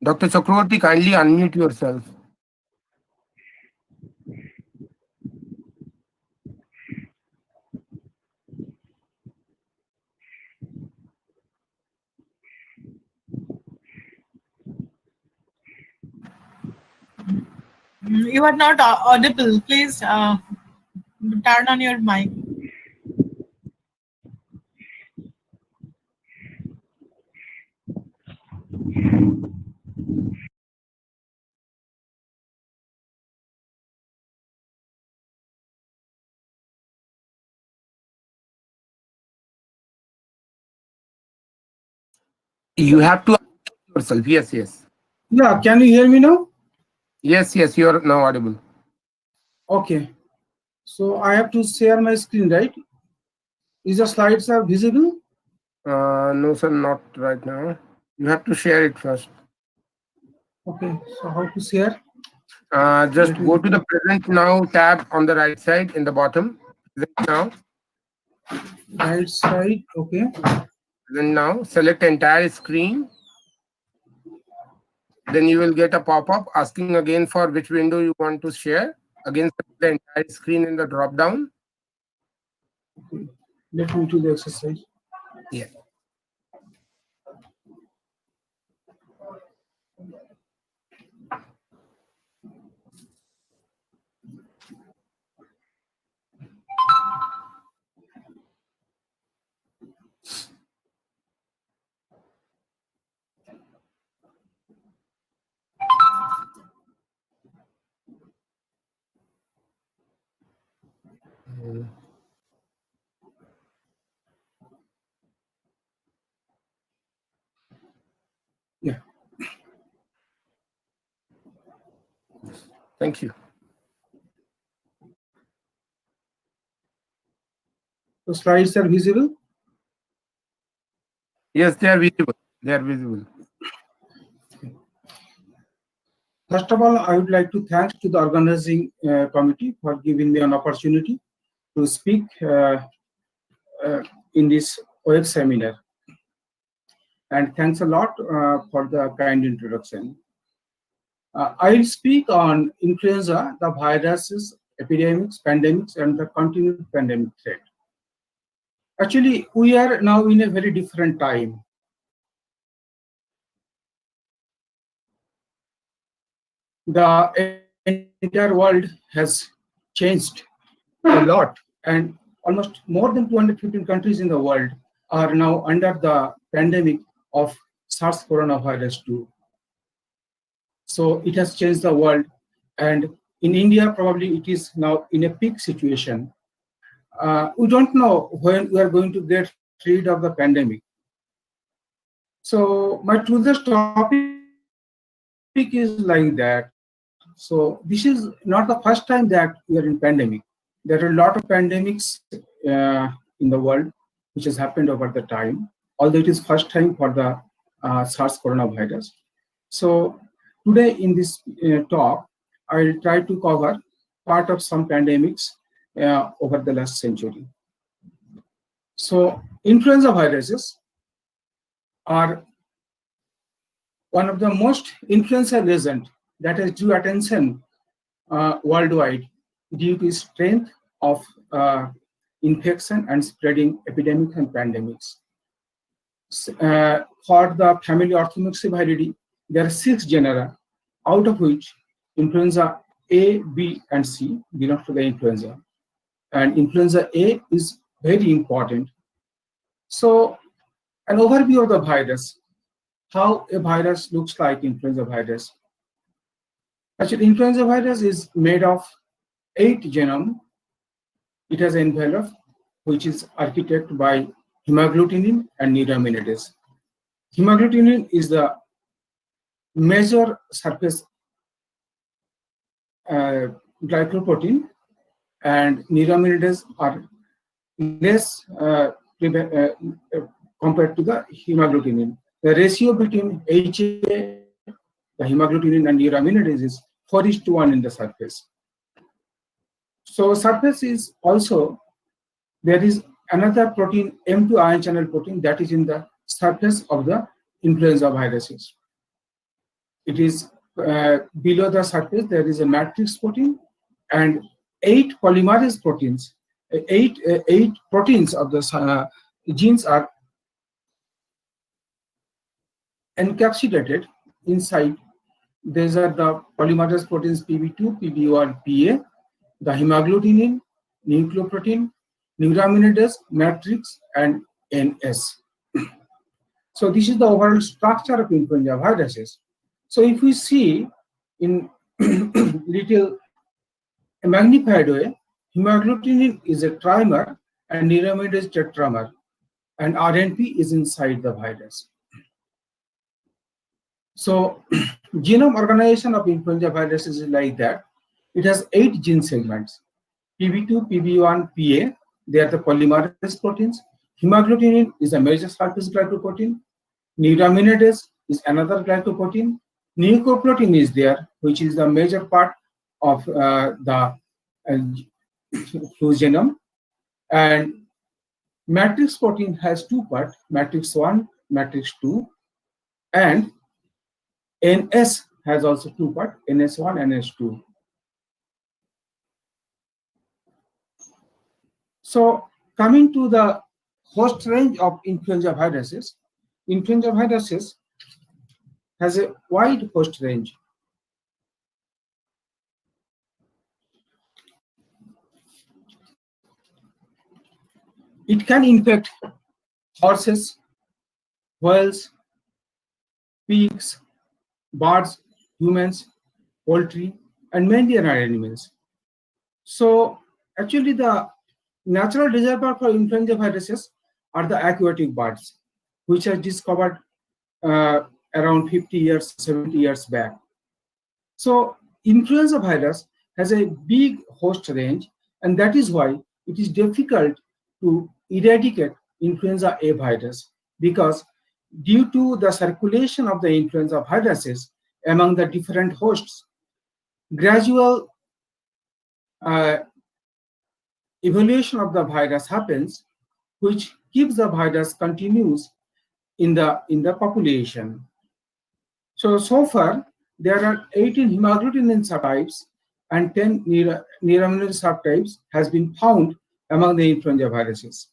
Dr. Chakraborty, kindly unmute yourself. You are not audible. Please turn on your mic. You have to unmute yourself. Yes, yes. Yeah, can you hear me now? Yes, yes, you are now audible. Okay. So I have to share my screen, right? Is the slides are visible? No, sir, not right now. You have to share it first. Okay. So how to share? Just go to the Present Now tab on the right side in the bottom. Present Now. Right side. Okay. Present Now. Select entire screen. Then you will get a pop-up asking again for which window you want to share. Again, select the entire screen in the drop-down. Okay. Let me do the exercise. Yeah. Yeah. Thank you. The slides are visible. Yes, they are visible. They are visible. First of all, I would like to thank to the organizing committee for giving me an opportunity to speak in this web seminar. And thanks a lot for the kind introduction. I will speak on influenza, the viruses, epidemics, pandemics, and the continued pandemic threat. Actually, we are now in a very different time. The entire world has changed a lot, and almost more than 215 countries in the world are now under the pandemic of SARS coronavirus 2. So it has changed the world, and in India, probably it is now in a peak situation. We don't know when we are going to get rid of the pandemic. So my today's topic is like that. So this is not the first time that we are in pandemic. There are a lot of pandemics in the world which has happened over the time, although it is first time for the SARS coronavirus. So today in this talk, I will try to cover part of some pandemics over the last century. So influenza viruses are one of the most influential agents that has drew attention worldwide due to its strength of infection and spreading epidemics and pandemics. For the family Orthomyxiviridae, there are 6 genera, out of which influenza A, B, and C belong to the influenza. And influenza A is very important. So, an overview of the virus, how a virus looks like influenza virus. Actually, influenza virus is made of 8 genome. It has an envelope which is architected by hemagglutinin and neuraminidase. Hemagglutinin is the major surface glycoprotein, and neuraminidase are less compared to the hemagglutinin. The ratio between HA, the hemagglutinin, and neuraminidase is 4:1 in the surface. So surface is also, there is another protein, M2 ion channel protein, that is in the surface of the influenza viruses. It is below the surface, there is a matrix protein, and 8 polymerase proteins, 8 proteins of the genes are encapsulated inside. These are the polymerase proteins PB2, PB1, PA, the hemagglutinin, nucleoprotein, neuraminidase, matrix, and NS. So this is the overall structure of influenza viruses. So if we see in little magnified way, hemagglutinin is a trimer and neuraminidase tetramer, and RNP is inside the virus. So genome organization of influenza viruses is like that. It has 8 gene segments, PB2, PB1, PA. They are the polymerase proteins. Hemagglutinin is a major surface glycoprotein. Neuraminidase is another glycoprotein. Nucleoprotein is there, which is the major part of the flu genome. And matrix protein has 2 parts, matrix 1, matrix 2, and NS has also 2 parts, NS1 and NS2. So coming to the host range of influenza viruses has a wide host range. It can infect horses, whales, pigs, birds, humans, poultry, and many other animals. So actually the natural reservoir for influenza viruses are the aquatic birds, which are discovered around 50 years, 70 years back. So influenza virus has a big host range, and that is why it is difficult to eradicate influenza A virus, because due to the circulation of the influenza viruses among the different hosts, gradual evolution of the virus happens, which keeps the virus continuous in the population. So far, there are 18 hemagglutinin subtypes and 10 neuraminidase subtypes has been found among the influenza viruses.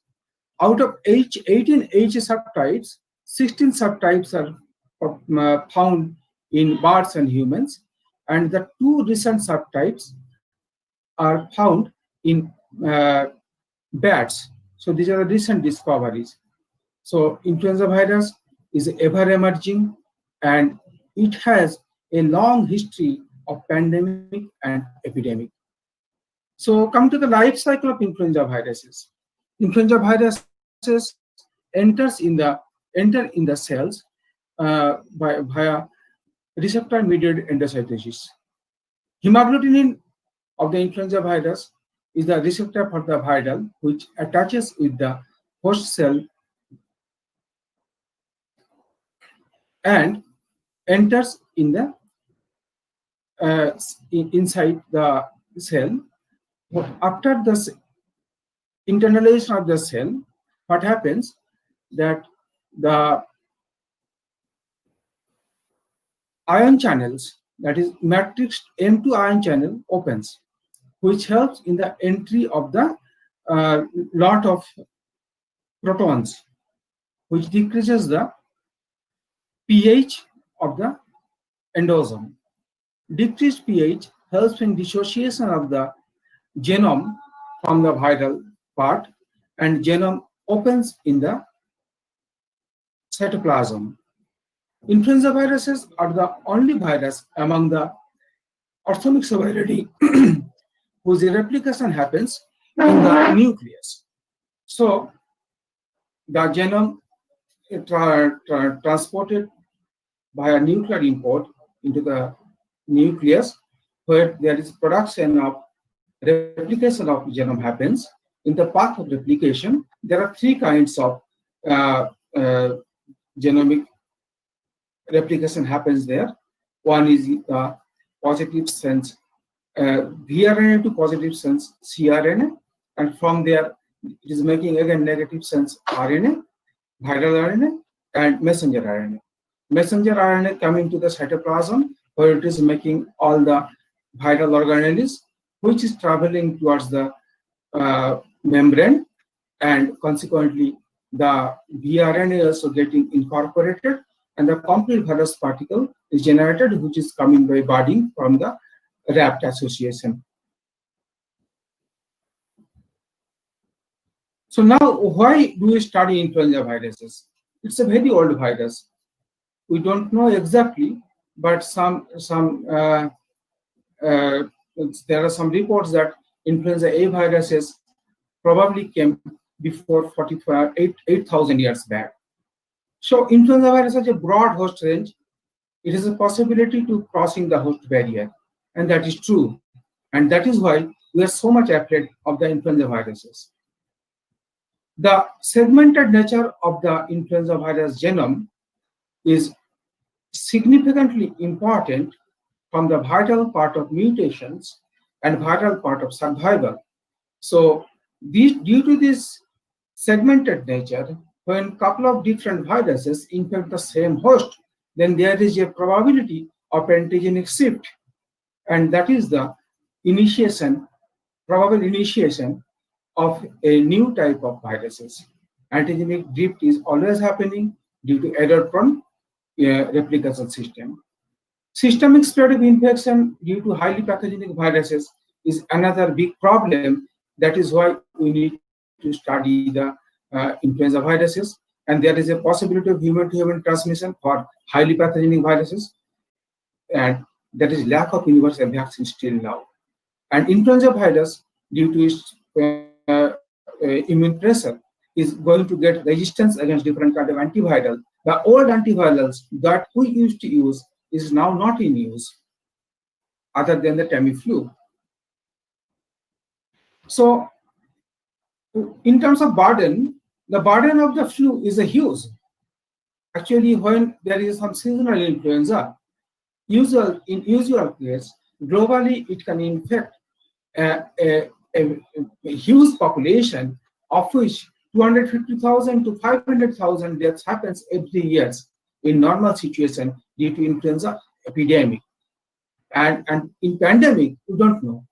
Out of 18 H subtypes, 16 subtypes are found in birds and humans, and the 2 recent subtypes are found in bats. So these are the recent discoveries. So influenza virus is ever emerging, and it has a long history of pandemic and epidemic. So come to the life cycle of influenza viruses. Influenza viruses enter in the cells via receptor-mediated endocytosis. Hemagglutinin of the influenza virus is the receptor for the viral, which attaches with the host cell and enters in the inside the cell. After the internalization of the cell, what happens that the ion channels, that is matrix M2 ion channel opens, which helps in the entry of the lot of protons, which decreases the pH of the endosome. Decreased pH helps in dissociation of the genome from the viral part, and genome opens in the cytoplasm. Influenza viruses are the only virus among the orthomic severity whose replication happens in the nucleus. So the genome transported by a nuclear import into the nucleus, where there is production of replication of genome happens. In the path of replication, there are 3 kinds of genomic replication happens there. One is positive sense vRNA to positive sense cRNA, and from there it is making again negative sense RNA, viral RNA, and messenger RNA. Messenger RNA coming to the cytoplasm, where it is making all the viral organelles, which is traveling towards the membrane, and consequently the vRNA also getting incorporated, and the complete virus particle is generated, which is coming by budding from the wrapped association. So now, why do we study influenza viruses? It's a very old virus. We don't know exactly, but there are some reports that influenza A viruses probably came before 8,000 years back. So influenza virus has a broad host range. It is a possibility to crossing the host barrier, and that is true. And that is why we are so much afraid of the influenza viruses. The segmented nature of the influenza virus genome is significantly important from the vital part of mutations and vital part of survival. So due to this segmented nature, when a couple of different viruses infect the same host, then there is a probability of antigenic shift, and that is the probable initiation of a new type of viruses. Antigenic drift is always happening due to error-prone replication system. Systemic spread of infection due to highly pathogenic viruses is another big problem. That is why we need to study the influenza viruses, and there is a possibility of human-to-human transmission for highly pathogenic viruses, and there is lack of universal vaccine still now. And influenza virus, due to its immune pressure, is going to get resistance against different kind of antiviral. The old antivirals that we used to use is now not in use, other than the Tamiflu. So in terms of burden, the burden of the flu is a huge. Actually, when there is some seasonal influenza, in usual case, globally it can infect a huge population, of which 250,000 to 500,000 deaths happens every year in normal situation due to influenza epidemic. And in pandemic, we don't know.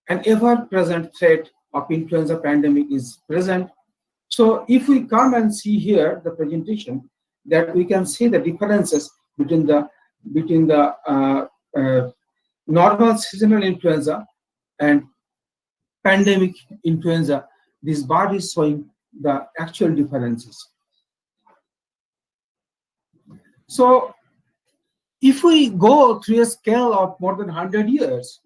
An ever-present threat of influenza pandemic is present. So if we come and see here the presentation, that we can see the differences between the normal seasonal influenza and pandemic influenza. This bar is showing the actual differences. So if we go through a scale of more than 100 years,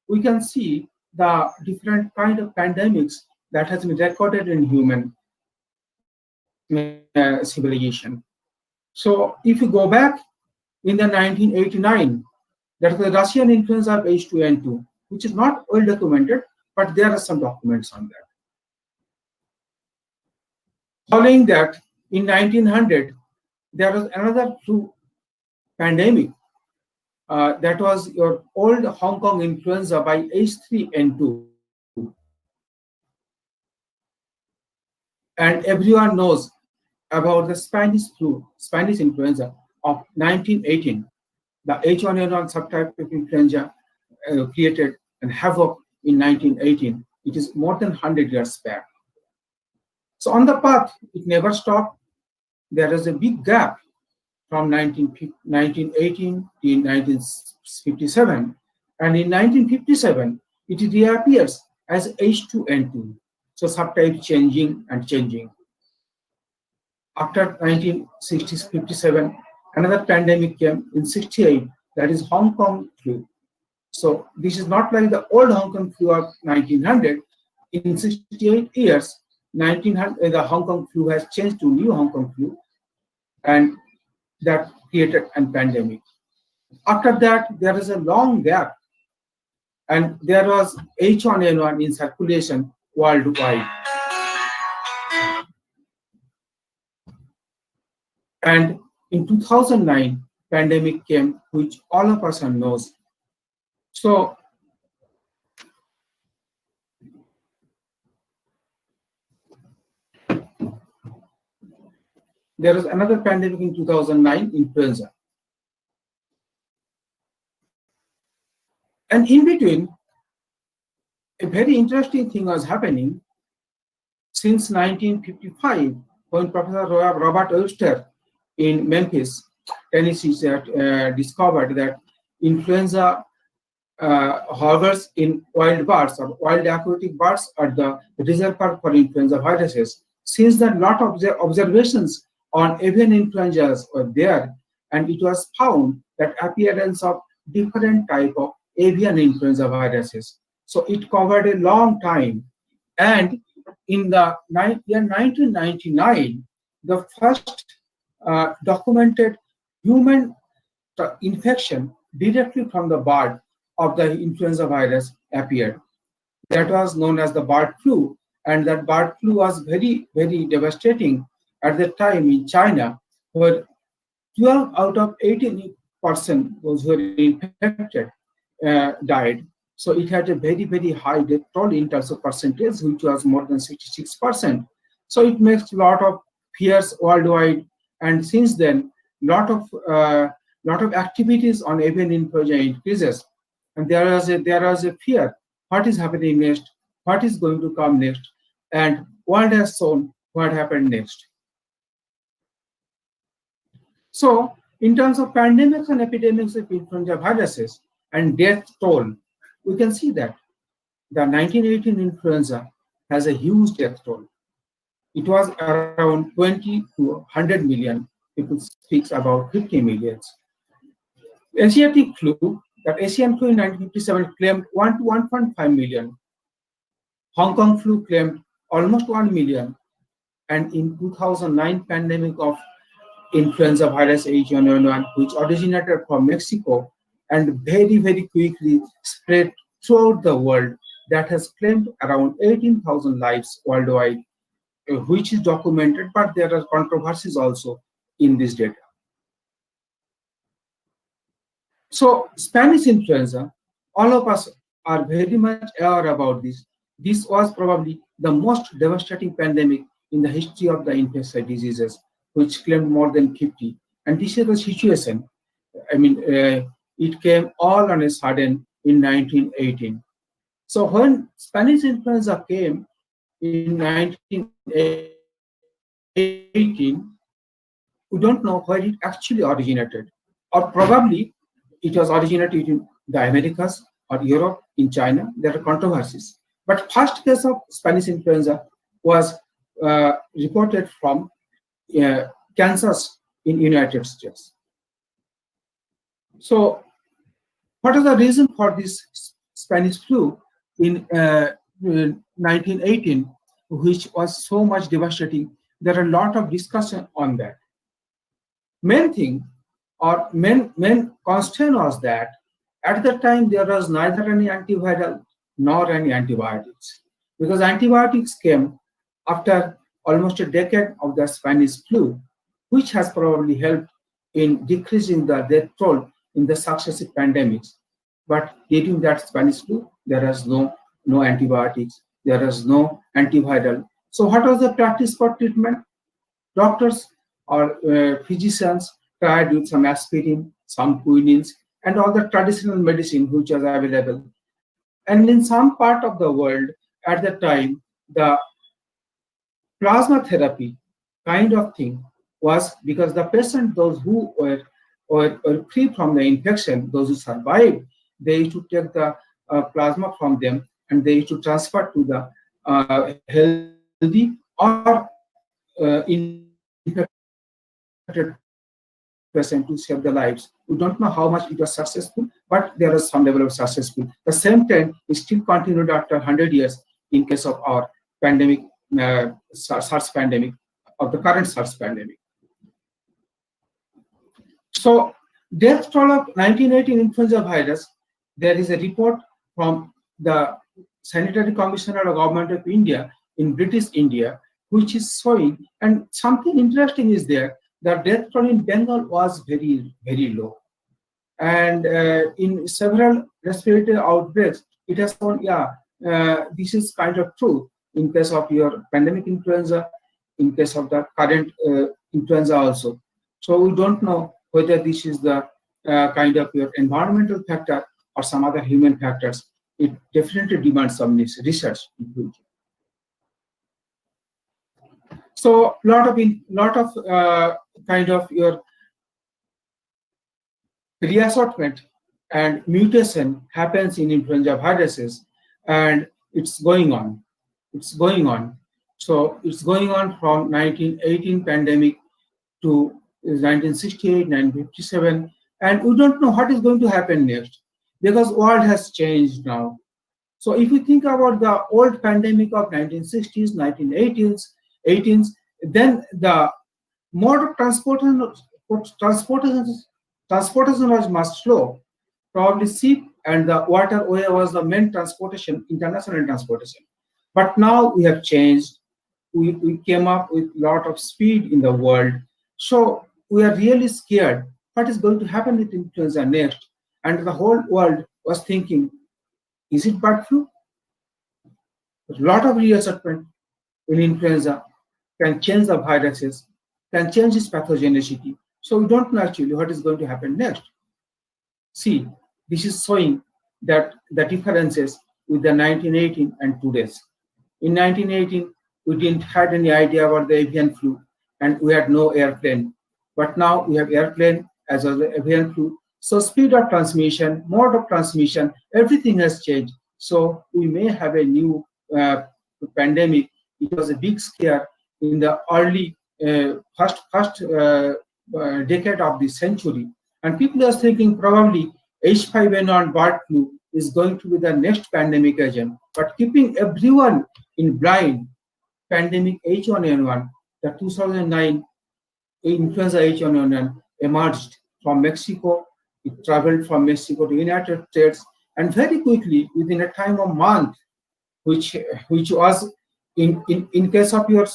we can see the different kind of pandemics that has been recorded in human civilization. So if you go back in the 1989, that was the Russian influenza of H2N2, which is not well documented, but there are some documents on that. Following that, in 1900, there was another flu pandemic. That was your old Hong Kong influenza by H3N2. And everyone knows about the Spanish flu, Spanish influenza of 1918. The H1N1 subtype of influenza created and havoc in 1918. It is more than 100 years back. So on the path, it never stopped. There is a big gap from 1918 to 1957. And in 1957, it reappears as H2N2. So subtype changing and changing. After 1957, another pandemic came in 68, that is Hong Kong flu. So this is not like the old Hong Kong flu of 1900. In 68 years, 1900, the Hong Kong flu has changed to new Hong Kong flu, and that created a pandemic. After that, there is a long gap, and there was H1N1 in circulation worldwide. And in 2009, pandemic came, which all of us knows. So there was another pandemic in 2009, influenza. And in between, a very interesting thing was happening since 1955, when Professor Robert Webster in Memphis, Tennessee, discovered that influenza hovers in wild birds, or wild aquatic birds are the reservoir for influenza viruses. Since then, a lot of observations on avian influenzas were there, and it was found that appearance of different type of avian influenza viruses. So it covered a long time. And in the year 1999, the first documented human infection directly from the bird of the influenza virus appeared. That was known as the bird flu, and that bird flu was very, very devastating at the time in China, where 12 out of 18% those who were infected died. So it had a very, very high death toll in terms of percentage, which was more than 66%. So it makes a lot of fears worldwide, and since then, lot of activities on avian influenza increases, and there is a fear: what is happening next? What is going to come next? And world has shown what happened next. So, in terms of pandemics and epidemics of influenza viruses and death toll, we can see that the 1918 influenza has a huge death toll. It was around 20 to 100 million. People speak about 50 millions. Asiatic flu, that Asian flu in 1957 claimed 1 to 1.5 million. Hong Kong flu claimed almost 1 million. And in 2009 pandemic of influenza virus H1N1, which originated from Mexico and very, very quickly spread throughout the world, that has claimed around 18,000 lives worldwide, which is documented, but there are controversies also in this data. So Spanish influenza, all of us are very much aware about this. This was probably the most devastating pandemic in the history of the infectious diseases, which claimed more than 50. And this is the situation. I mean, it came all on a sudden in 1918. So when Spanish influenza came in 1918, 1918, we don't know where it actually originated, or probably it was originated in the Americas or Europe, in China. There are controversies. But first case of Spanish influenza was reported from Kansas in United States. So what is the reason for this Spanish flu in 1918, which was so much devastating? There are a lot of discussion on that. Main thing or main constraint was that at the time there was neither any antiviral nor any antibiotics, because antibiotics came after almost a decade of the Spanish flu, which has probably helped in decreasing the death toll in the successive pandemics. But during that Spanish flu, there was no antibiotics, there was no antiviral. So what was the practice for treatment? Doctors or physicians tried with some aspirin, some quinines, and all the traditional medicine which was available. And in some part of the world at the time, the plasma therapy kind of thing was, because the patient, those who were free from the infection, those who survived, they used to take the plasma from them and they used to transfer to the healthy or infected patient to save their lives. We don't know how much it was successful, but there was some level of successful. The same trend is still continued after 100 years in case of our pandemic, SARS pandemic, of the current SARS pandemic. So, death toll of 1918 influenza virus, there is a report from the Sanitary Commissioner of Government of India in British India, which is showing, and something interesting is there, the death toll in Bengal was very, very low. And in several respiratory outbreaks, it has shown, this is kind of true in case of your pandemic influenza, in case of the current influenza also. So we don't know whether this is the kind of your environmental factor or some other human factors. It definitely demands some research in future. So lot of kind of your reassortment and mutation happens in influenza viruses, and it's going on. It's going on. So it's going on from 1918 pandemic to 1968, 1957, and we don't know what is going to happen next, because world has changed now. So if you think about the old pandemic of 1960s, 1980s, 18s, then the mode of transportation was much slow. Probably ship and the waterway was the main transportation, international transportation. But now we have changed. We came up with a lot of speed in the world. So we are really scared what is going to happen with influenza next. And the whole world was thinking, is it bird flu? A lot of reassortment in influenza can change the viruses, can change its pathogenicity. So we don't know actually what is going to happen next. See, this is showing that the differences with the 1918 and today's. In 1918, we didn't have any idea about the avian flu, and we had no airplane. But now we have airplane as well as avian flu. So speed of transmission, mode of transmission, everything has changed. So we may have a new pandemic. It was a big scare in the early first decade of the century. And people are thinking probably H5N1 bird flu is going to be the next pandemic agent. But keeping everyone in blind, pandemic H1N1, the 2009 influenza H1N1 emerged from Mexico. It traveled from Mexico to United States, and very quickly, within a time of a month, which was in case of your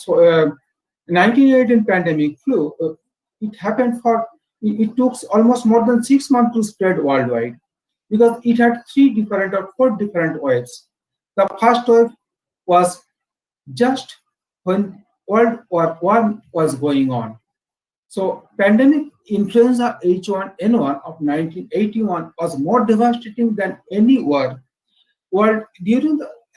1918 pandemic flu, it took almost more than 6 months to spread worldwide, because it had 3 different or 4 different waves. The first wave was just when World War I was going on. So pandemic influenza H1N1 of 1981 was more devastating than any war.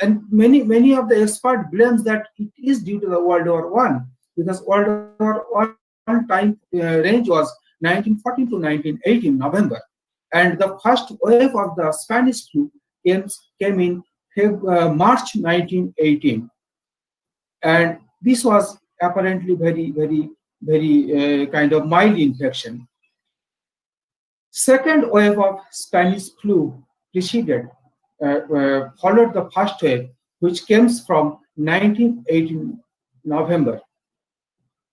And many of the experts blames that it is due to the World War I, because World War I time range was 1914 to 1918 November, and the first wave of the Spanish flu came in March 1918, and this was apparently very kind of mild infection. Second wave of Spanish flu preceded, followed the first wave, which came from 1918 November.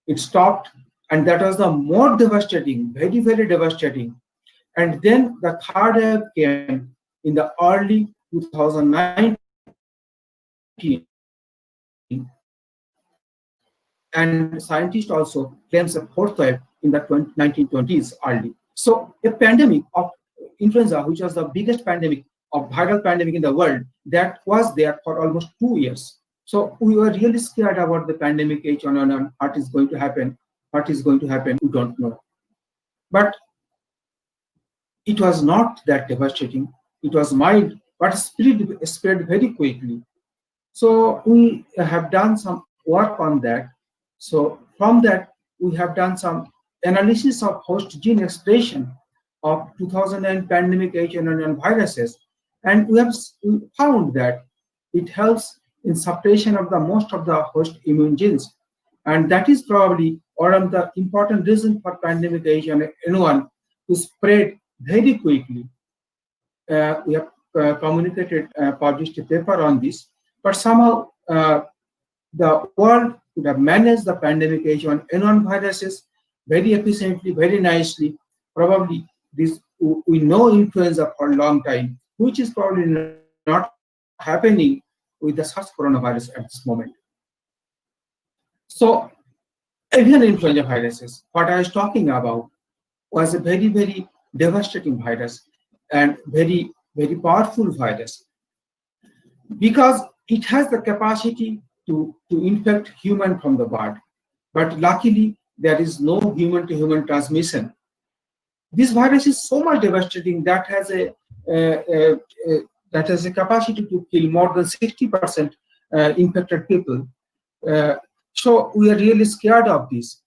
It stopped, and that was the more devastating, very devastating. And then the third wave came in the early 2019, and scientists also claims a fourth wave in the 1920s early. So a pandemic of influenza, which was the biggest pandemic of viral pandemic in the world, that was there for almost 2 years. So we were really scared about the pandemic H1N1, what is going to happen, we don't know. But it was not that devastating. It was mild, but spread very quickly. So we have done some work on that. So from that, we have done some analysis of host gene expression of 2009 pandemic H1N1 viruses, and we found that it helps in suppression of the most of the host immune genes, and that is probably one of the important reasons for pandemic H1N1 to spread very quickly. We have published a paper on this, but somehow the world could have managed the pandemic H1N1 viruses very efficiently, very nicely. Probably this we know influenza for a long time, which is probably not happening with the SARS coronavirus at this moment. So avian influenza viruses, what I was talking about, was a very devastating virus and very powerful virus, because it has the capacity to infect human from the bird, but luckily there is no human to human transmission. This virus is so much devastating that has a capacity to kill more than 60% infected people. So we are really scared of this.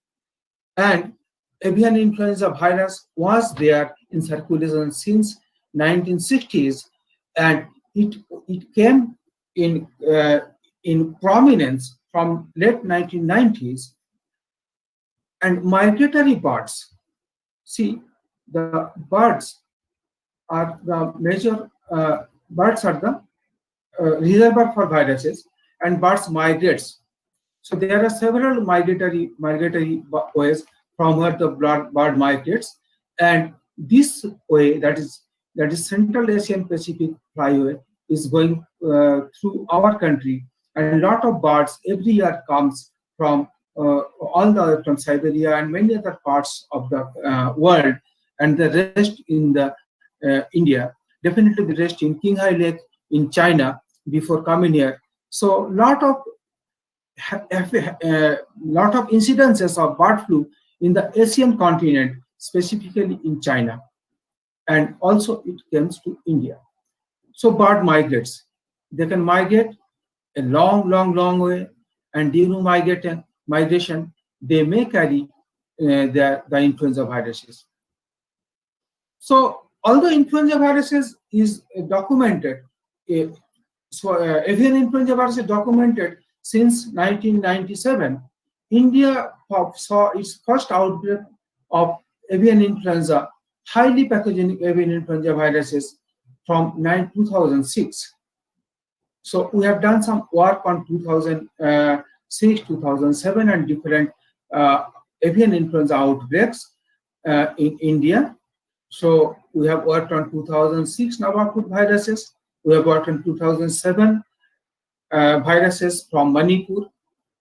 And avian influenza virus was there in circulation since 1960s, and it came in prominence from late 1990s. And migratory birds, see, the birds are the major, birds are the reservoir for viruses, and birds migrates. So there are several migratory ways from where the bird migrates, and this way, that is Central Asian Pacific Flyway, is going through our country, and a lot of birds every year comes from all the way from Siberia and many other parts of the world, and the rest in the India, definitely the rest in Qinghai Lake in China before coming here. So lot of incidences of bird flu in the Asian continent, specifically in China, and also it comes to India. So bird migrates. They can migrate a long way, and during migration, they may carry the influenza viruses. So although influenza viruses is documented, avian influenza virus is documented since 1997, India saw its first outbreak of avian influenza, highly pathogenic avian influenza viruses, from 2006. So we have done some work on 2006, 2007, and different avian influenza outbreaks in India. So we have worked on 2006 Navapur viruses. We have worked on 2007 viruses from Manipur.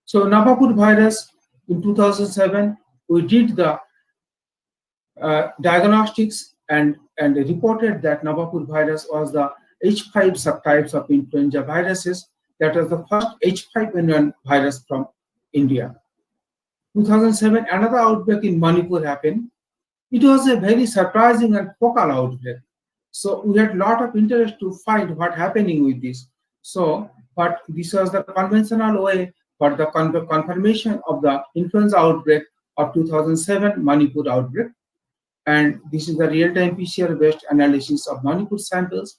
So Navapur virus in 2007, we did the diagnostics and reported that Navapur virus was the H5 subtypes of influenza viruses. That was the first H5N1 virus from India. 2007, another outbreak in Manipur happened. It was a very surprising and focal outbreak. So we had a lot of interest to find what happening with this. So, but this was the conventional way for the confirmation of the influenza outbreak of 2007 Manipur outbreak. And this is the real-time PCR-based analysis of Manipur samples.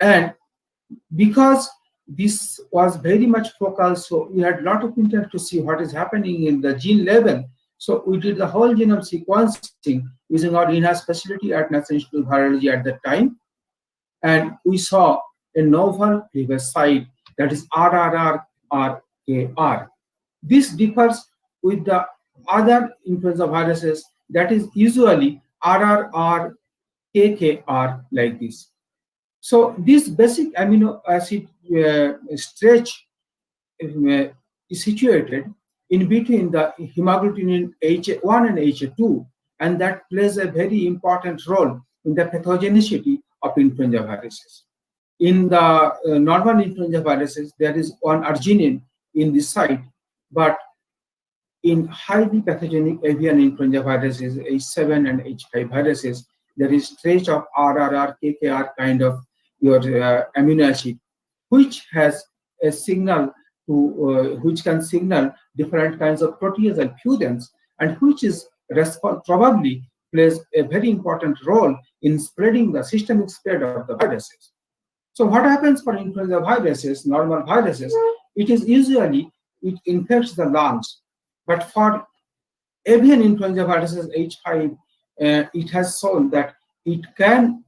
And because this was very much focal, so we had a lot of interest to see what is happening in the gene level. So we did the whole genome sequencing using our in-house facility at National Institute of Virology at that time. And we saw a novel reverse site, that is RRR-RKR. This differs with the other influenza viruses, that is usually RRR-KKR like this. So this basic amino acid stretch is situated in between the hemagglutinin HA1 and HA2, and that plays a very important role in the pathogenicity of influenza viruses. In the normal influenza viruses, there is one arginine in this site, but in highly pathogenic avian influenza viruses, H7 and H5 viruses, there is stretch of RRR, KKR kind of your amino acid, which has a signal to which can signal different kinds of proteases and fusions, and which is probably plays a very important role in spreading the systemic spread of the viruses. So what happens for influenza viruses, normal viruses, it is usually it infects the lungs, but for avian influenza viruses H5, it has shown that it can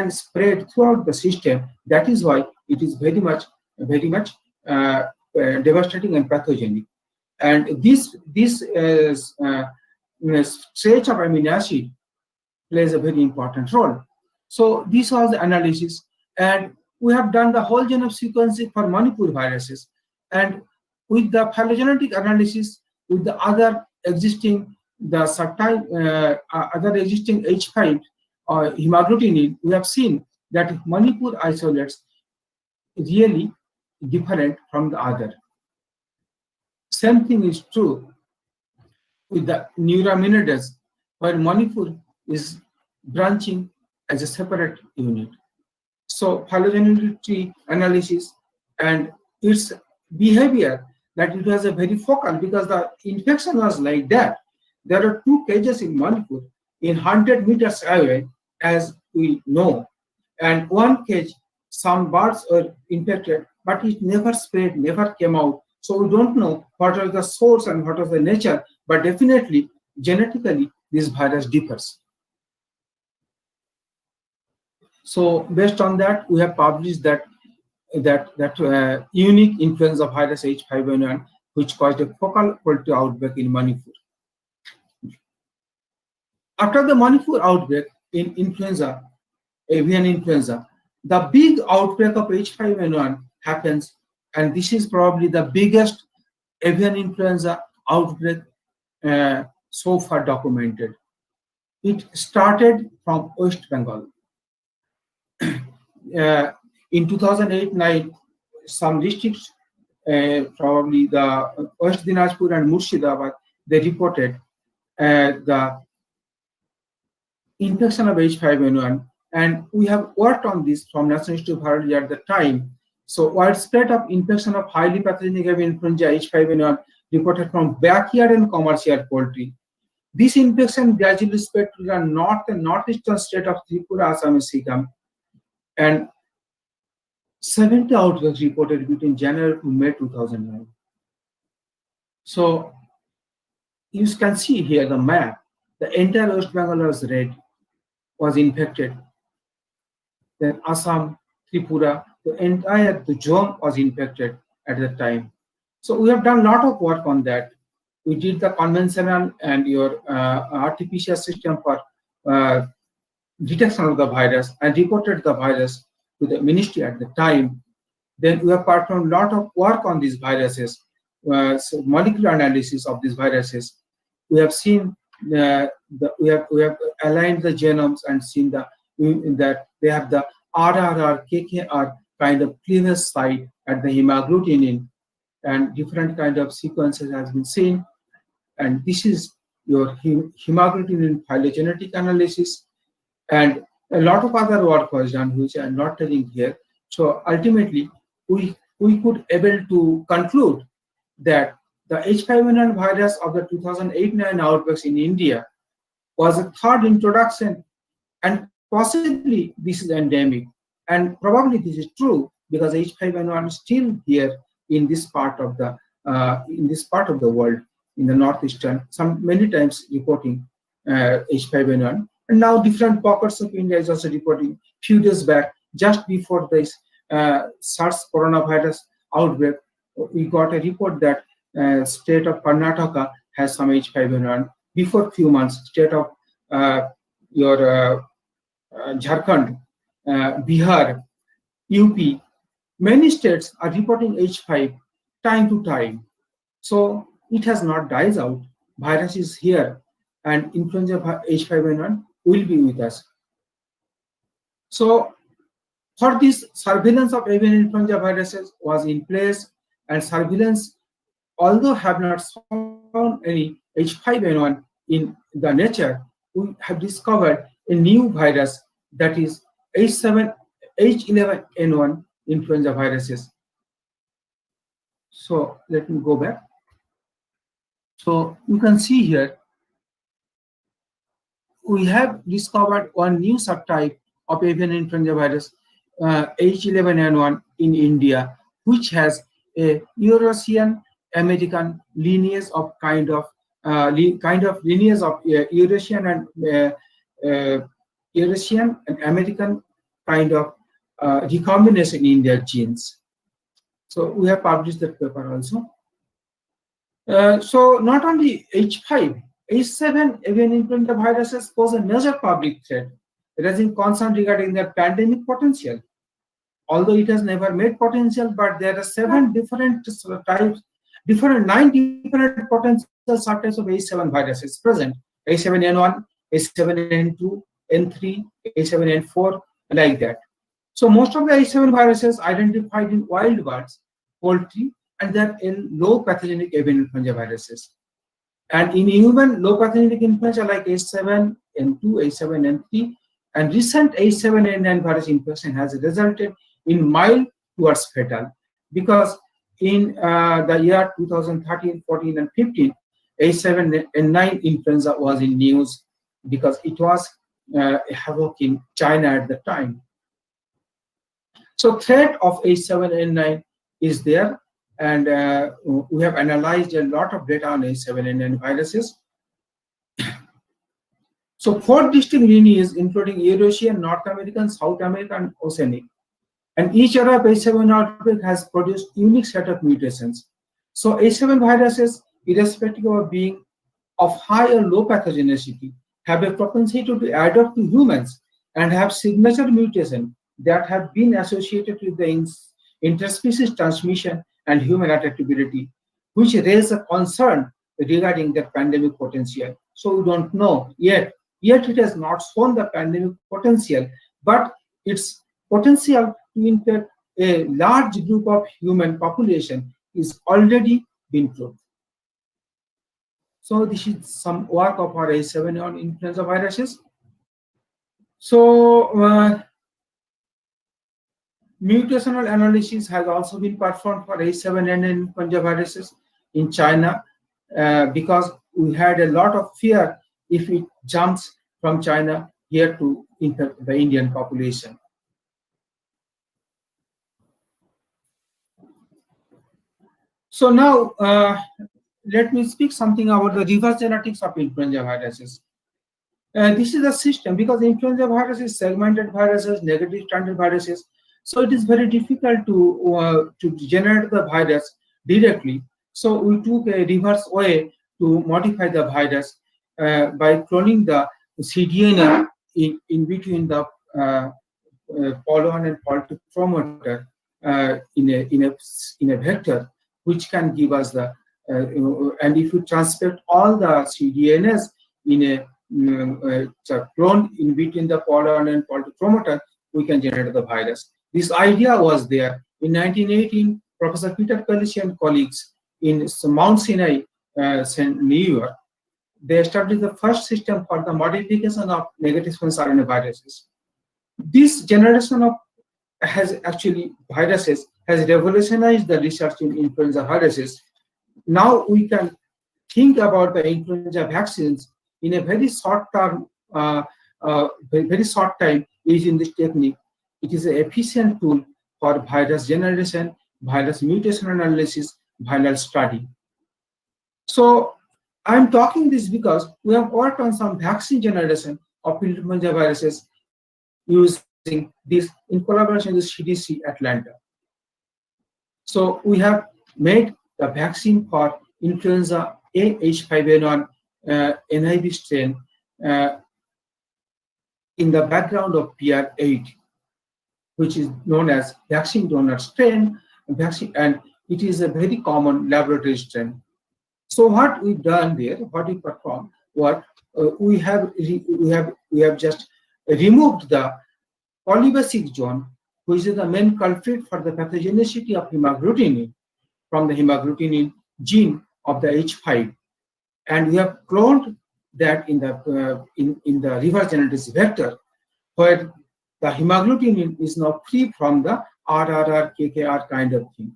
spread throughout the system. That is why it is very much devastating and pathogenic. And this stretch of amino acid plays a very important role. So this was the analysis, and we have done the whole genome sequencing for Manipur viruses, and with the phylogenetic analysis with the other existing other existing H5 or hemagglutinin, we have seen that Manipur isolates really different from the other. Same thing is true with the neuraminidase, where Manipur is branching as a separate unit. So phylogenetic analysis and its behavior, that it was a very focal, because the infection was like that. There are two cages in Manipur in 100 meters away, as we know, and one cage, some birds were infected, but it never spread, never came out. So we don't know what are the source and what is the nature, but definitely genetically this virus differs. So based on that, we have published that unique influenza virus H5N1, which caused a focal poultry outbreak in Manipur. After the Manipur outbreak in influenza, avian influenza, the big outbreak of H5N1 happens, and this is probably the biggest avian influenza outbreak so far documented. It started from West Bengal. In 2008-9, some districts, probably the West Dinajpur and Murshidabad, they reported the infection of H5N1, and we have worked on this from National Institute of Virology at the time. So widespread of infection of highly pathogenic avian influenza H5N1 reported from backyard and commercial poultry. This infection gradually spread to the north and northeastern state of Tripura, Assam, and Sikkim, and 70 outbreaks reported between January to May 2009. So you can see here the map. The entire West Bengal was red, was infected. Then Assam, Tripura, the entire zone was infected at the time. So we have done a lot of work on that. We did the conventional and your artificial system for detection of the virus and reported the virus to the ministry at the time. Then we have performed a lot of work on these viruses, so molecular analysis of these viruses. We have seen we have aligned the genomes and seen that they have the RRR, KKR kind of cleavage site at the hemagglutinin, and different kind of sequences has been seen. And this is your hemagglutinin phylogenetic analysis, and a lot of other work was done, which I'm not telling here. So ultimately, we we could able to conclude that the H5N1 virus of the 2008-9 outbreaks in India was a third introduction, and possibly this is endemic. And probably this is true because H5N1 is still here in this part of the world, in the northeastern, many times reporting H5N1. And now different pockets of India is also reporting. Few days back, just before this SARS coronavirus outbreak, we got a report that state of Karnataka has some H5N1. Before few months, state of Jharkhand, Bihar, UP, many states are reporting H5 time to time. So it has not died out. Virus is here, and influenza H5N1 will be with us. So for this, surveillance of avian influenza viruses was in place, and surveillance, although have not found any H5N1 in the nature, we have discovered a new virus, that is H11N1 influenza viruses. So let me go back. So you can see here, we have discovered one new subtype of avian influenza virus, H11N1 in India, which has a Eurasian American lineage of lineage of Eurasian and American kind of recombination in their genes. So we have published that paper also. So not only H5, H7 avian influenza viruses pose a major public threat, raising concern regarding their pandemic potential. Although it has never made potential, but there are 7 different types, 9 different potential subtypes of H7 viruses present: H7N1, H7N2, N3, H7N4, like that. So most of the H7 viruses identified in wild birds, poultry, and they're in low pathogenic avian influenza viruses. And in human, low pathogenic influenza like H7N2, H7N3, and recent H7N9 virus infection has resulted in mild towards fatal, because in the year 2013, 14, and 15, H7N9 influenza was in news because it was havoc in China at the time. So threat of H7N9 is there, and we have analyzed a lot of data on H7N9 viruses. So 4 distinct lineages, including Eurasian, North American, South American, and Oceanic. And each era of H7 outbreak has produced unique set of mutations. So H7 viruses, irrespective of being of high or low pathogenicity, have a propensity to adapt to humans and have signature mutation that have been associated with the interspecies transmission and human adaptability, which raise a concern regarding their pandemic potential. So we don't know yet. Yet it has not shown the pandemic potential, but its potential to infect a large group of human population is already been proved. So this is some work of our H7N1 influenza viruses. So mutational analysis has also been performed for H7N1 influenza viruses in China because we had a lot of fear if it jumps from China here to infect the Indian population. So now let me speak something about the reverse genetics of influenza viruses. This is a system because influenza virus is segmented viruses, negative stranded viruses. So it is very difficult to generate the virus directly. So we took a reverse way to modify the virus by cloning the cDNA in between the pollen and poultry promoter in a vector, which can give us the and if you transfer all the cDNAs in a clone in between the pollen and poultry promoter, we can generate the virus. This idea was there in 1918. Professor Peter Pellicci and colleagues in Mount Sinai, New York, they established the first system for the modification of negative sequence RNA viruses. This generation of has actually viruses has revolutionized the research in influenza viruses. Now we can think about the influenza vaccines in a very short term, very short time using this technique. It is an efficient tool for virus generation, virus mutation analysis, viral study. So I'm talking this because we have worked on some vaccine generation of influenza viruses using this in collaboration with CDC Atlanta. So we have made the vaccine for influenza A H5N1 NIV strain in the background of PR8, which is known as vaccine donor strain, and it is a very common laboratory strain. So what we've done there, what we performed, we have just removed the polybasic zone, which is the main culprit for the pathogenicity of hemagglutinin from the hemagglutinin gene of the H5, and we have cloned that in the reverse genetic vector, where the hemagglutinin is now free from the RRR, KKR kind of thing.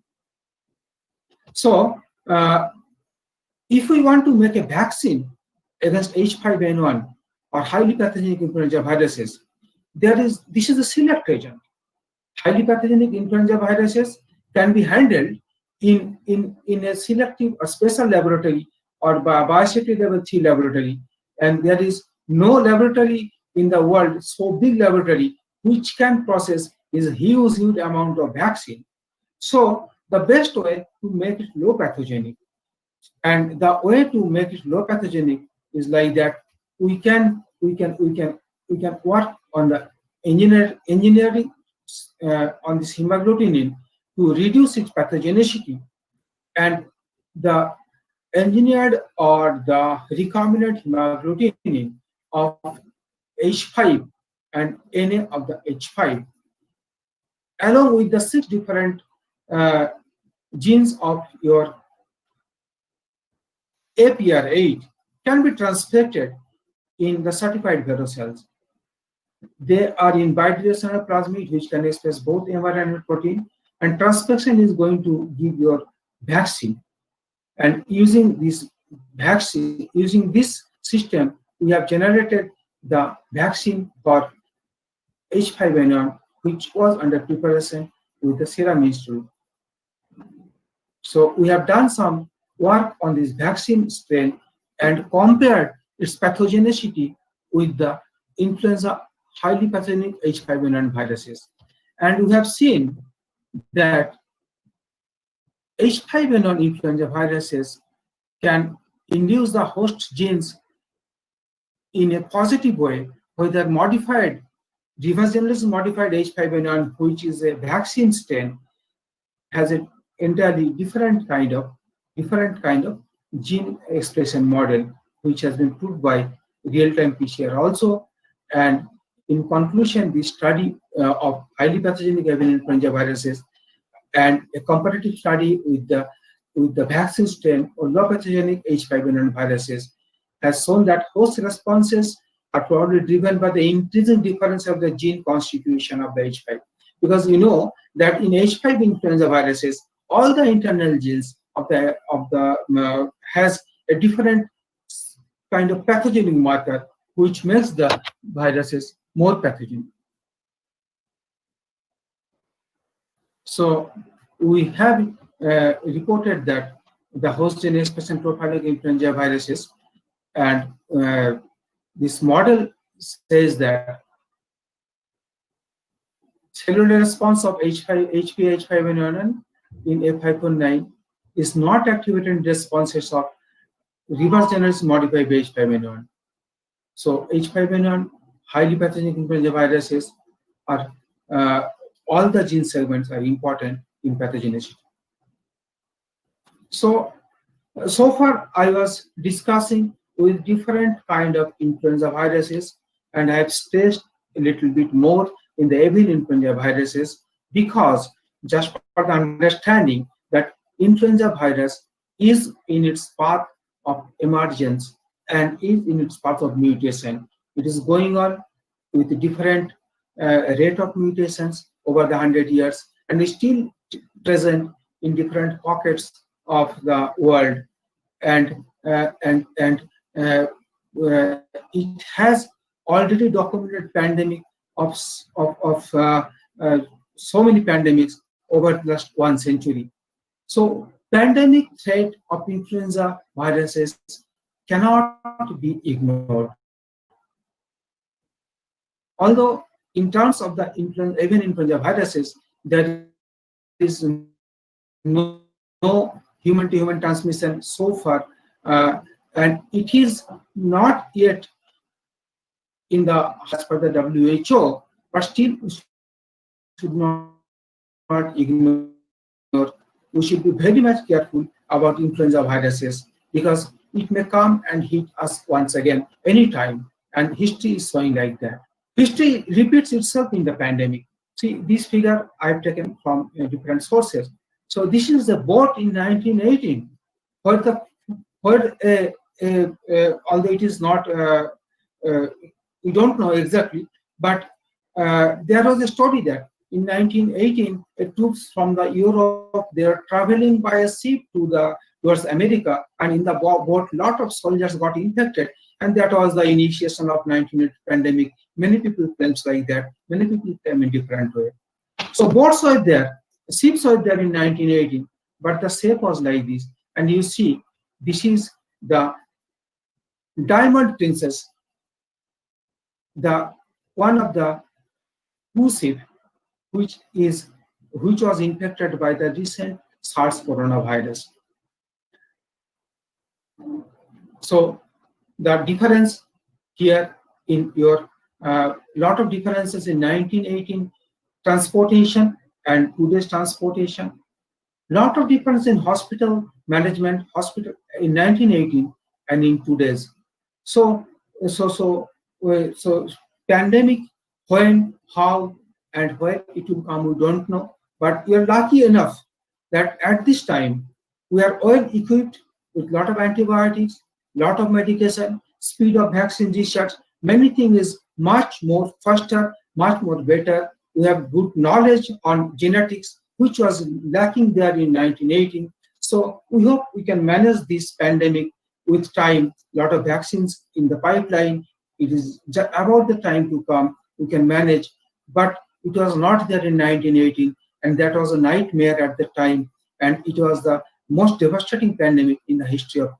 So if we want to make a vaccine against H5N1 or highly pathogenic influenza viruses, this is a select agent. Highly pathogenic influenza viruses can be handled in a selective or special laboratory or biosafety level 3 laboratory, and there is no laboratory in the world, so big laboratory, which can process this huge amount of vaccine. So the best way to make it low pathogenic, and the way to make it low pathogenic is like that we can work on the engineering on this hemagglutinin to reduce its pathogenicity, and the engineered or the recombinant hemagglutinin of H5 and Na of the H5, along with the 6 different genes of your APR8, can be transfected in the certified Vero cells. They are in bidirectional plasmid, which can express both mRNA and protein, and transfection is going to give your vaccine. And using this vaccine, using this system, we have generated the vaccine for H5N1, which was under preparation with the Serum Institute. So we have done some work on this vaccine strain and compared its pathogenicity with the influenza highly pathogenic H5N1 viruses. And we have seen that H5N1 influenza viruses can induce the host genes in a positive way, whether modified, reverse generation modified H5N1, which is a vaccine strain, has an entirely different kind of gene expression model, which has been proved by real-time PCR also. And in conclusion, this study of highly pathogenic avian influenza viruses and a comparative study with the vaccine strain or low pathogenic H5N1 viruses has shown that host responses are probably driven by the increasing difference of the gene constitution of the H5. Because you know that in H5 influenza viruses, all the internal genes of the has a different kind of pathogenic marker, which makes the viruses more pathogenic. So we have reported that the host gene expression profile of influenza viruses, and this model says that cellular response of HPH5N1 in F5.9 is not activated in responses of reverse generation modified H5N1. So H5N1 highly pathogenic influenza viruses are all the gene segments are important in pathogenicity. So far I was discussing with different kind of influenza viruses, and I have stressed a little bit more in the avian influenza viruses, because just for the understanding that influenza virus is in its path of emergence and is in its path of mutation. It is going on with different rate of mutations over the 100 years, and is still present in different pockets of the world, and it has already documented pandemic of so many pandemics over the last 1 century. So pandemic threat of influenza viruses cannot be ignored. Although in terms of the even influenza viruses, there is no human-to-human transmission so far, and it is not yet in the, as per the WHO, but still we should not ignore. We should be very much careful about influenza viruses, because it may come and hit us once again anytime, and history is showing like that. History repeats itself in the pandemic. See, this figure I've taken from different sources. So this is the boat in 1918, although it is not, we don't know exactly, but there was a story that in 1918, troops from the Europe, they are traveling by a ship towards America, and in the boat, lot of soldiers got infected, and that was the initiation of 1918 pandemic. Many people claim like that. Many people claim in different way. So boats were there, ships were there in 1918, but the shape was like this. And you see, this is the Diamond Princess, the one of the cruise ship which was infected by the recent SARS coronavirus. So the difference here in your lot of differences in 1918 transportation and today's transportation. Lot of difference in hospital management, hospital in 1918 and in today's. So pandemic, when, how, and where it will come, we don't know. But we are lucky enough that at this time we are well equipped with lot of antibiotics, lot of medication, speed of vaccine research. Many things is much more faster, much more better. We have good knowledge on genetics, which was lacking there in 1918. So we hope we can manage this pandemic with time. Lot of vaccines in the pipeline. It is just about the time to come. We can manage, but it was not there in 1918, and that was a nightmare at the time, and it was the most devastating pandemic in the history of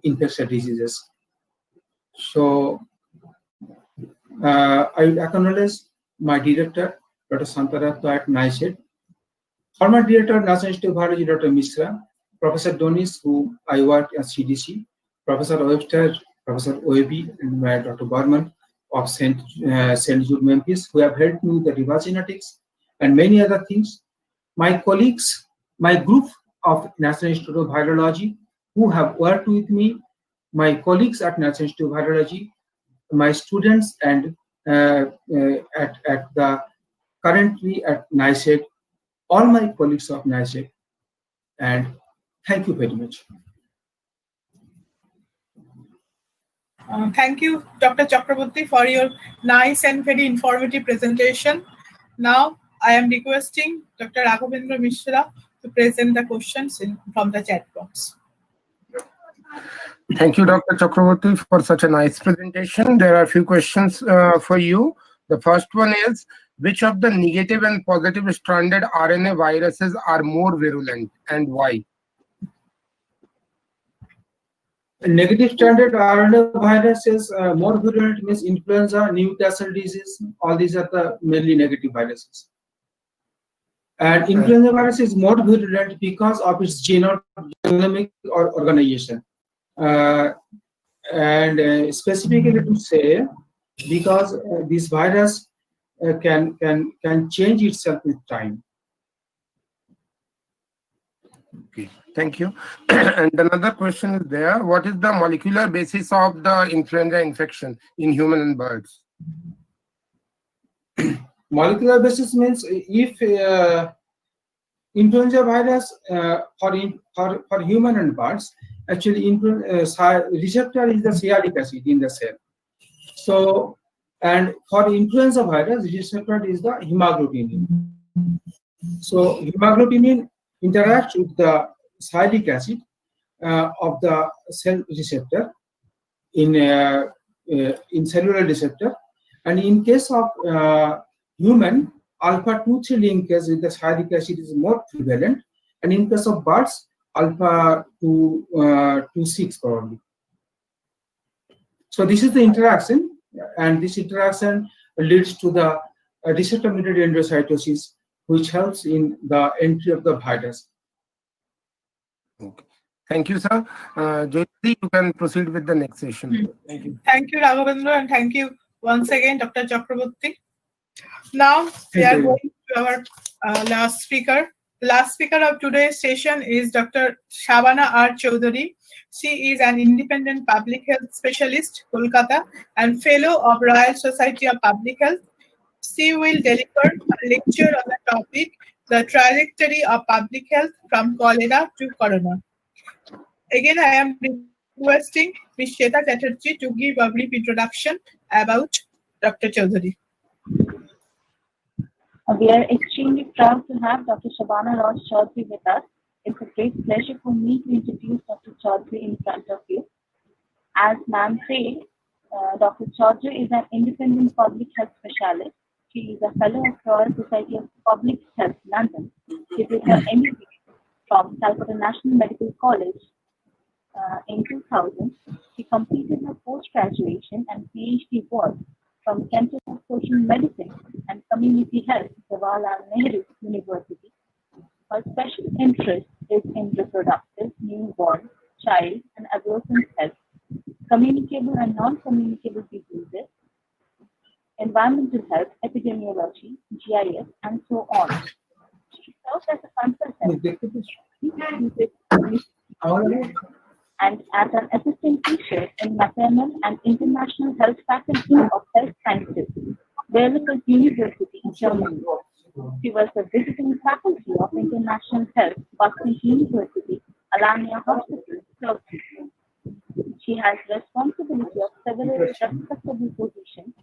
infectious diseases. So I will acknowledge my director, Dr. Santaratto at NICET, former director of National Institute of Virology, Dr. Mishra, Professor Donis, who I worked at CDC, Professor Webster, Professor Oebi, and Dr. Berman of St. Jude, Memphis, who have helped me with the reverse genetics and many other things. My colleagues, my group of National Institute of Virology, who have worked with me, my colleagues at National Institute of Virology, my students, and currently at NICET, all my colleagues of NICET, and thank you very much. Thank you, Dr. Chakraborty, for your nice and very informative presentation. Now, I am requesting Dr. Raghavendra Mishra to present the questions from the chat box. Thank you, Dr. Chakraborty, for such a nice presentation. There are a few questions for you. The first one is, which of the negative and positive stranded RNA viruses are more virulent, and why? Negative stranded RNA virus is more virulent, means influenza, Newcastle disease, all these are the mainly negative viruses. And influenza virus is more virulent because of its genomic organization. And specifically to say, because this virus can change itself with time. Okay, thank you. And another question is there. What is the molecular basis of the influenza infection in human and birds? Molecular basis means if influenza virus for human and birds, actually receptor is the stearic acid in the cell. So, and for influenza virus, receptor is the hemoglobin. So hemagglutinin interacts with the sialic acid of the cell receptor in cellular receptor, and in case of human, alpha 2,3 linkage with the sialic acid is more prevalent, and in case of birds, alpha 2,6 probably. So this is the interaction, and this interaction leads to the receptor-mediated endocytosis, which helps in the entry of the virus. Okay. Thank you, sir. Jyoti, you can proceed with the next session. Thank you. Thank you, Raghavendra, and thank you once again, Dr. Chakraborty. Now we are going to our last speaker. The last speaker of today's session is Dr. Shabana R. Chowdhury. She is an independent public health specialist, Kolkata, and fellow of Royal Society of Public Health. She will deliver a lecture on the topic, the trajectory of public health from cholera to corona. Again, I am requesting Ms. Shweta Chatterjee to give a brief introduction about Dr. Chowdhury. We are extremely proud to have Dr. Shabana Raj Chaudhary with us. It's a great pleasure for me to introduce Dr. Chaudhary in front of you. As ma'am said, Dr. Chaudhary is an independent public health specialist. She is a fellow of Royal Society of Public Health, London. She did her MBA from Calcutta National Medical College in 2000. She completed her post-graduation and PhD work from Center for Social Medicine and Community Health, Jawaharlal Nehru University. Her special interest is in reproductive, newborn, child, and adolescent health, communicable and non-communicable diseases, environmental health, epidemiology, GIS, and so on. She serves as a consultant and as an assistant teacher in maternal and international health faculty of health sciences, Bielefeld University in Germany. She was the visiting faculty of international health, Boston University, Alanya Hospital, Turkey. She has responsibility of several respectable positions.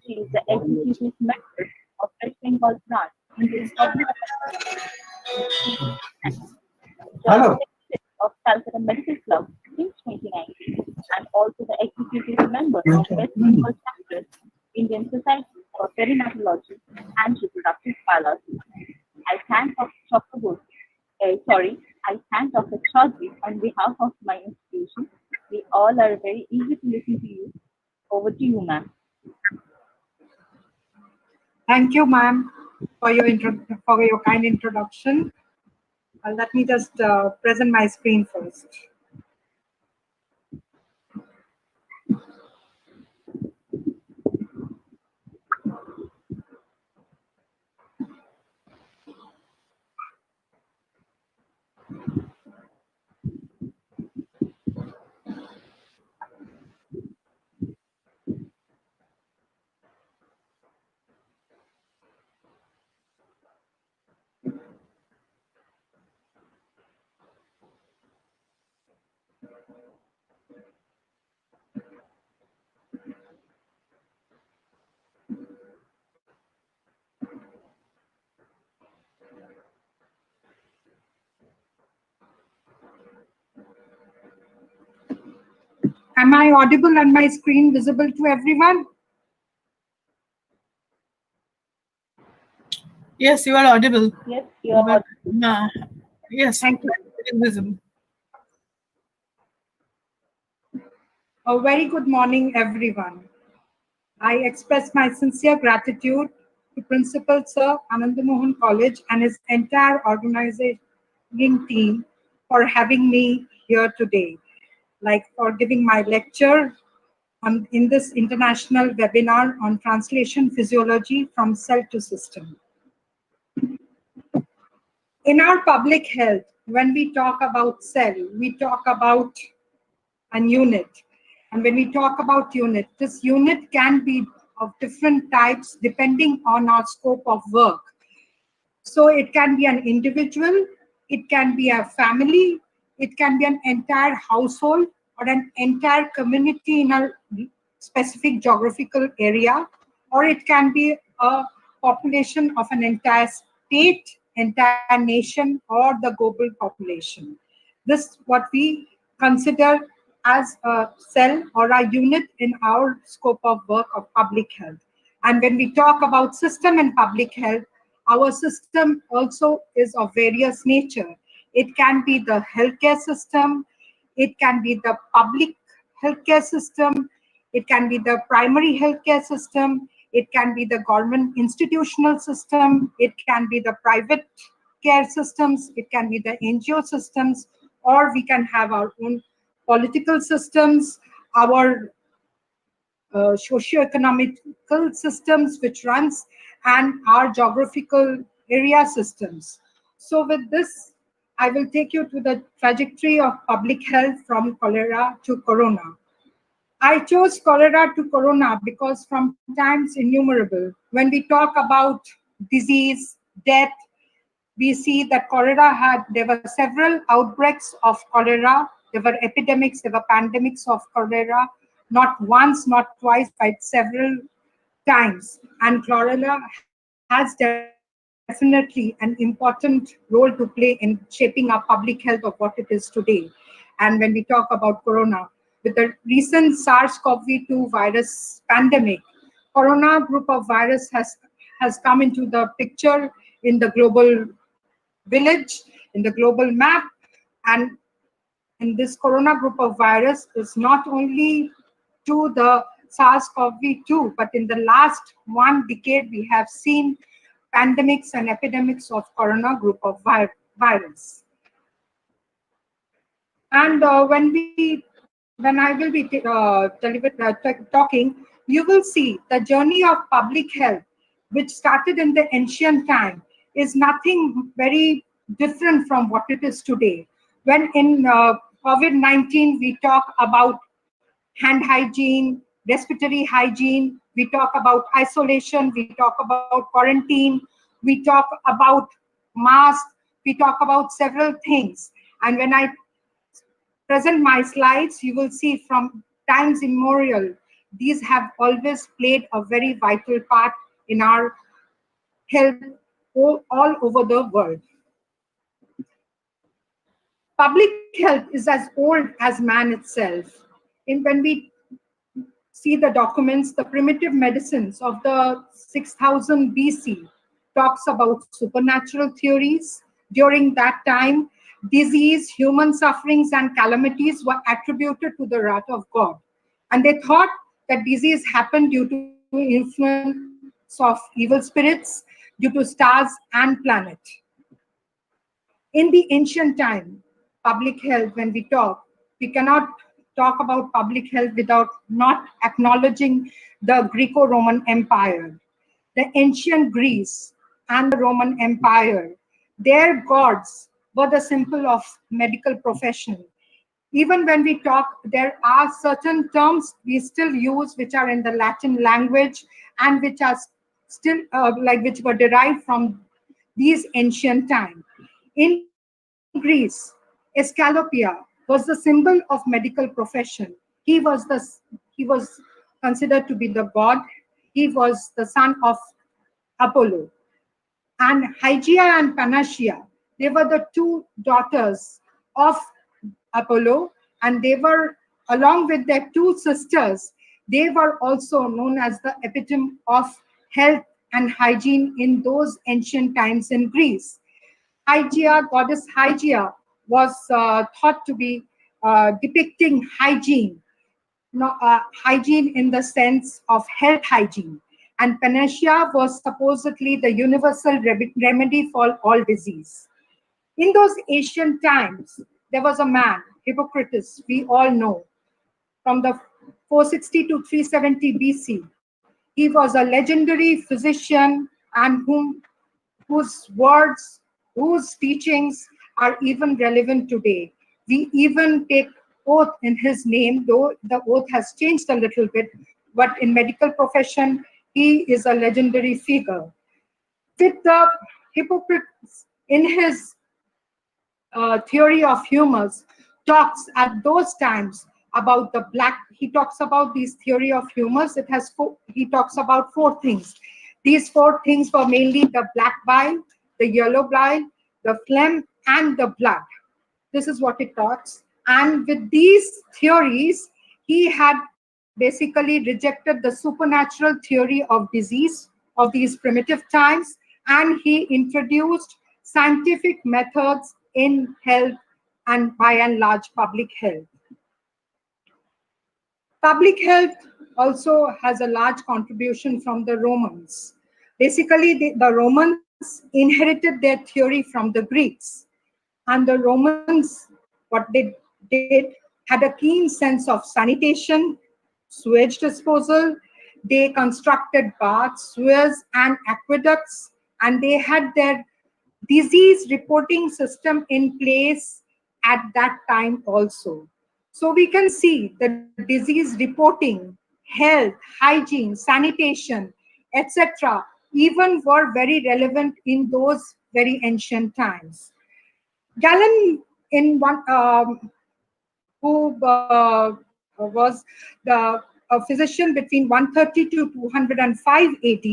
She is the executive member of West Bengal branch in the public of Calcutta Medical Club since 2019, and also the executive member of West Bengal chapter, Indian Society for Perinatology and Reproductive Biology. I thank Dr. Chaudhary on behalf of my institution. We all are very eager to listen to you. Over to you, ma'am. Thank you, ma'am, for your kind introduction. Let me just present my screen first. Am I audible and my screen visible to everyone? Yes, you are audible. Yes, you are audible. Yes, thank you. It is visible. A very good morning, everyone. I express my sincere gratitude to Principal Sir Anandamohan College and his entire organizing team for having me here today, like for giving my lecture in this international webinar on translation physiology from cell to system. In our public health, when we talk about cell, we talk about a unit. And when we talk about unit, this unit can be of different types depending on our scope of work. So it can be an individual, it can be a family, it can be an entire household or an entire community in a specific geographical area, or it can be a population of an entire state, entire nation, or the global population. This what we consider as a cell or a unit in our scope of work of public health. And when we talk about system and public health, our system also is of various nature. It can be the healthcare system, it can be the public healthcare system, it can be the primary healthcare system, it can be the government institutional system, it can be the private care systems, it can be the NGO systems, or we can have our own political systems, our socio-economical systems which runs, and our geographical area systems. So with this, I will take you to the trajectory of public health from cholera to corona. I chose cholera to corona because from times innumerable, when we talk about disease, death, we see that there were several outbreaks of cholera, there were epidemics, there were pandemics of cholera, not once, not twice, but several times. And cholera has definitely an important role to play in shaping our public health of what it is today. And when we talk about corona, with the recent SARS-CoV-2 virus pandemic, corona group of virus has come into the picture in the global village, in the global map. And this corona group of virus is not only to the SARS-CoV-2, but in the last 1 decade, we have seen pandemics and epidemics of corona group of virus. And when I will be talking, you will see the journey of public health, which started in the ancient time, is nothing very different from what it is today. When in COVID-19, we talk about hand hygiene, respiratory hygiene, we talk about isolation, we talk about quarantine, we talk about mask, we talk about several things. And when I present my slides, you will see from times immemorial, these have always played a very vital part in our health all over the world. Public health is as old as man itself. When we see the documents, the primitive medicines of the 6000 BC talks about supernatural theories. During that time, disease, human sufferings, and calamities were attributed to the wrath of God. And they thought that disease happened due to influence of evil spirits, due to stars and planet. In the ancient time, public health, when we talk, we cannot talk about public health without not acknowledging the Greco-Roman Empire. The ancient Greece and the Roman Empire, their gods were the symbol of medical profession. Even when we talk, there are certain terms we still use which are in the Latin language and which are still which were derived from these ancient times. In Greece, Escalopia was the symbol of medical profession. He was considered to be the god. He was the son of Apollo. And Hygeia and Panacea, they were the two daughters of Apollo, and they were, along with their two sisters, they were also known as the epitome of health and hygiene in those ancient times in Greece. Hygeia, goddess Hygeia, was thought to be depicting hygiene, hygiene in the sense of health hygiene. And Panacea was supposedly the universal remedy for all disease. In those ancient times, there was a man, Hippocrates, we all know, from the 460 to 370 BC. He was a legendary physician and whose words, whose teachings are even relevant today. We even take oath in his name, though the oath has changed a little bit, but in medical profession, he is a legendary figure. With the Hippocrates, in his theory of humors, talks at those times about the black, he talks about this theory of humors, he talks about 4 things. These 4 things were mainly the black bile, the yellow bile, the phlegm, and the blood. This is what it talks. And with these theories, he had basically rejected the supernatural theory of disease of these primitive times, and he introduced scientific methods in health and by and large public health. Public health also has a large contribution from the Romans. Basically, the Romans inherited their theory from the Greeks. And the Romans, what they did, had a keen sense of sanitation, sewage disposal. They constructed baths, sewers, and aqueducts, and they had their disease reporting system in place at that time also. So we can see the disease reporting, health, hygiene, sanitation, etc., even were very relevant in those very ancient times. Galen, in one, who was a physician between 130 to 205 AD,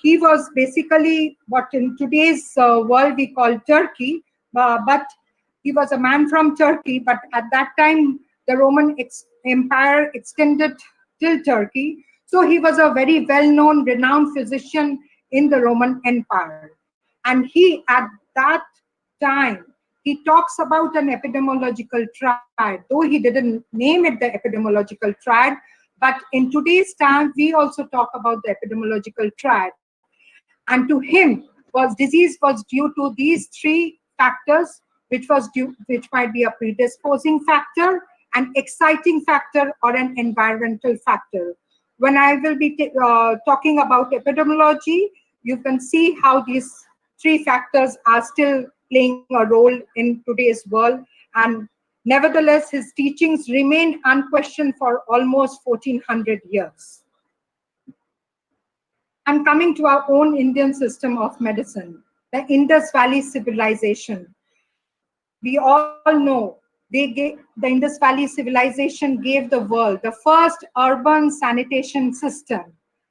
he was basically what in today's world we call Turkey, but he was a man from Turkey, but at that time the Roman Empire extended till Turkey. So he was a very well-known, renowned physician in the Roman Empire. And he, at that time, he talks about an epidemiological triad, though he didn't name it the epidemiological triad, but in today's time, we also talk about the epidemiological triad. And to him, disease was due to these three factors, which might be a predisposing factor, an exciting factor, or an environmental factor. When I will be talking about epidemiology, you can see how these three factors are still playing a role in today's world, and nevertheless, his teachings remain unquestioned for almost 1400 years. And coming to our own Indian system of medicine, the Indus Valley civilization. We all know the Indus Valley civilization gave the world the first urban sanitation system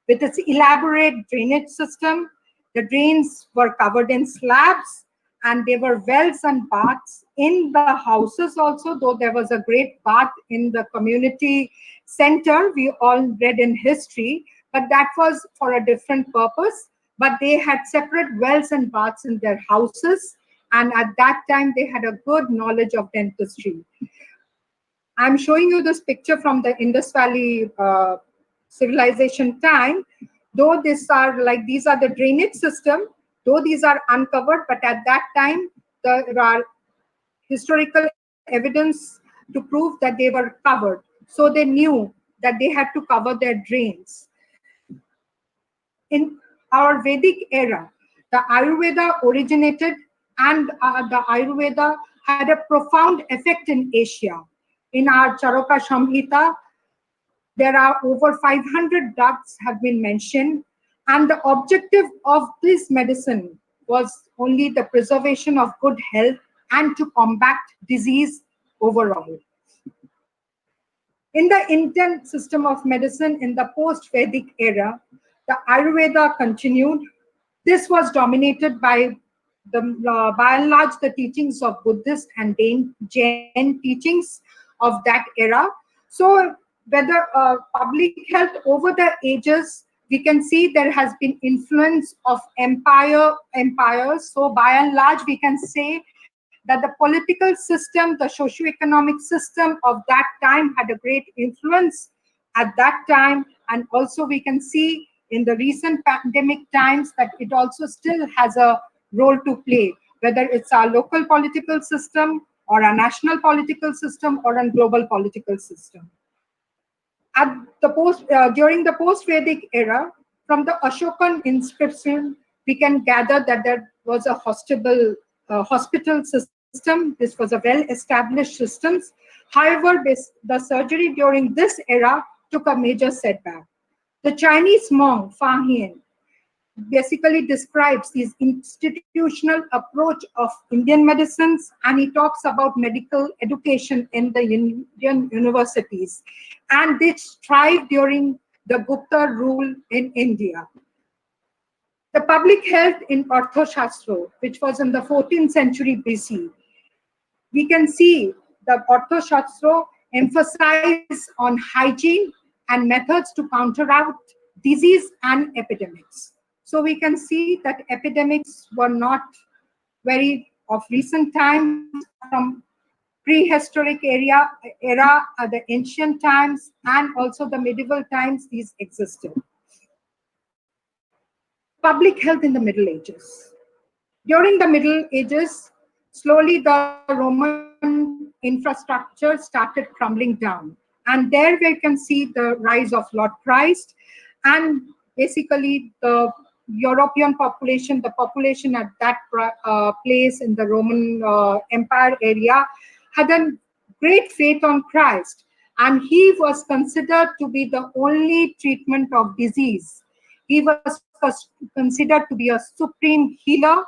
with its elaborate drainage system. The drains were covered in slabs, and there were wells and baths in the houses also, though there was a great bath in the community center, we all read in history, but that was for a different purpose. But they had separate wells and baths in their houses, and at that time they had a good knowledge of dentistry. I'm showing you this picture from the Indus Valley civilization time. Though these are the drainage system, though these are uncovered, but at that time there are historical evidence to prove that they were covered. So they knew that they had to cover their drains. In our Vedic era, the Ayurveda originated, and the Ayurveda had a profound effect in Asia. In our Charaka Samhita, there are over 500 drugs have been mentioned, and the objective of this medicine was only the preservation of good health and to combat disease overall. In the Indian system of medicine in the post-Vedic era, the Ayurveda continued. This was dominated by and large the teachings of Buddhist and Jain teachings of that era. So whether public health over the ages, we can see there has been influence of empires. So by and large, we can say that the political system, the socio-economic system of that time had a great influence at that time. And also we can see in the recent pandemic times that it also still has a role to play, whether it's our local political system or a national political system or a global political system. At the during the post-Vedic era, from the Ashokan inscription, we can gather that there was a hospital system. This was a well-established system. However, the surgery during this era took a major setback. The Chinese monk Fa Hien basically describes this institutional approach of Indian medicines, and he talks about medical education in the Indian universities, and this thrived during the Gupta rule in India. The public health in Arthashastra, which was in the 14th century BC, we can see the Arthashastra emphasize on hygiene and methods to counteract disease and epidemics. So we can see that epidemics were not very of recent times, from prehistoric era, the ancient times, and also the medieval times, these existed. Public health in the Middle Ages. During the Middle Ages, slowly the Roman infrastructure started crumbling down. And there we can see the rise of Lord Christ, and basically the European population, the population at that place in the Roman Empire area, had a great faith on Christ. And he was considered to be the only treatment of disease. He was considered to be a supreme healer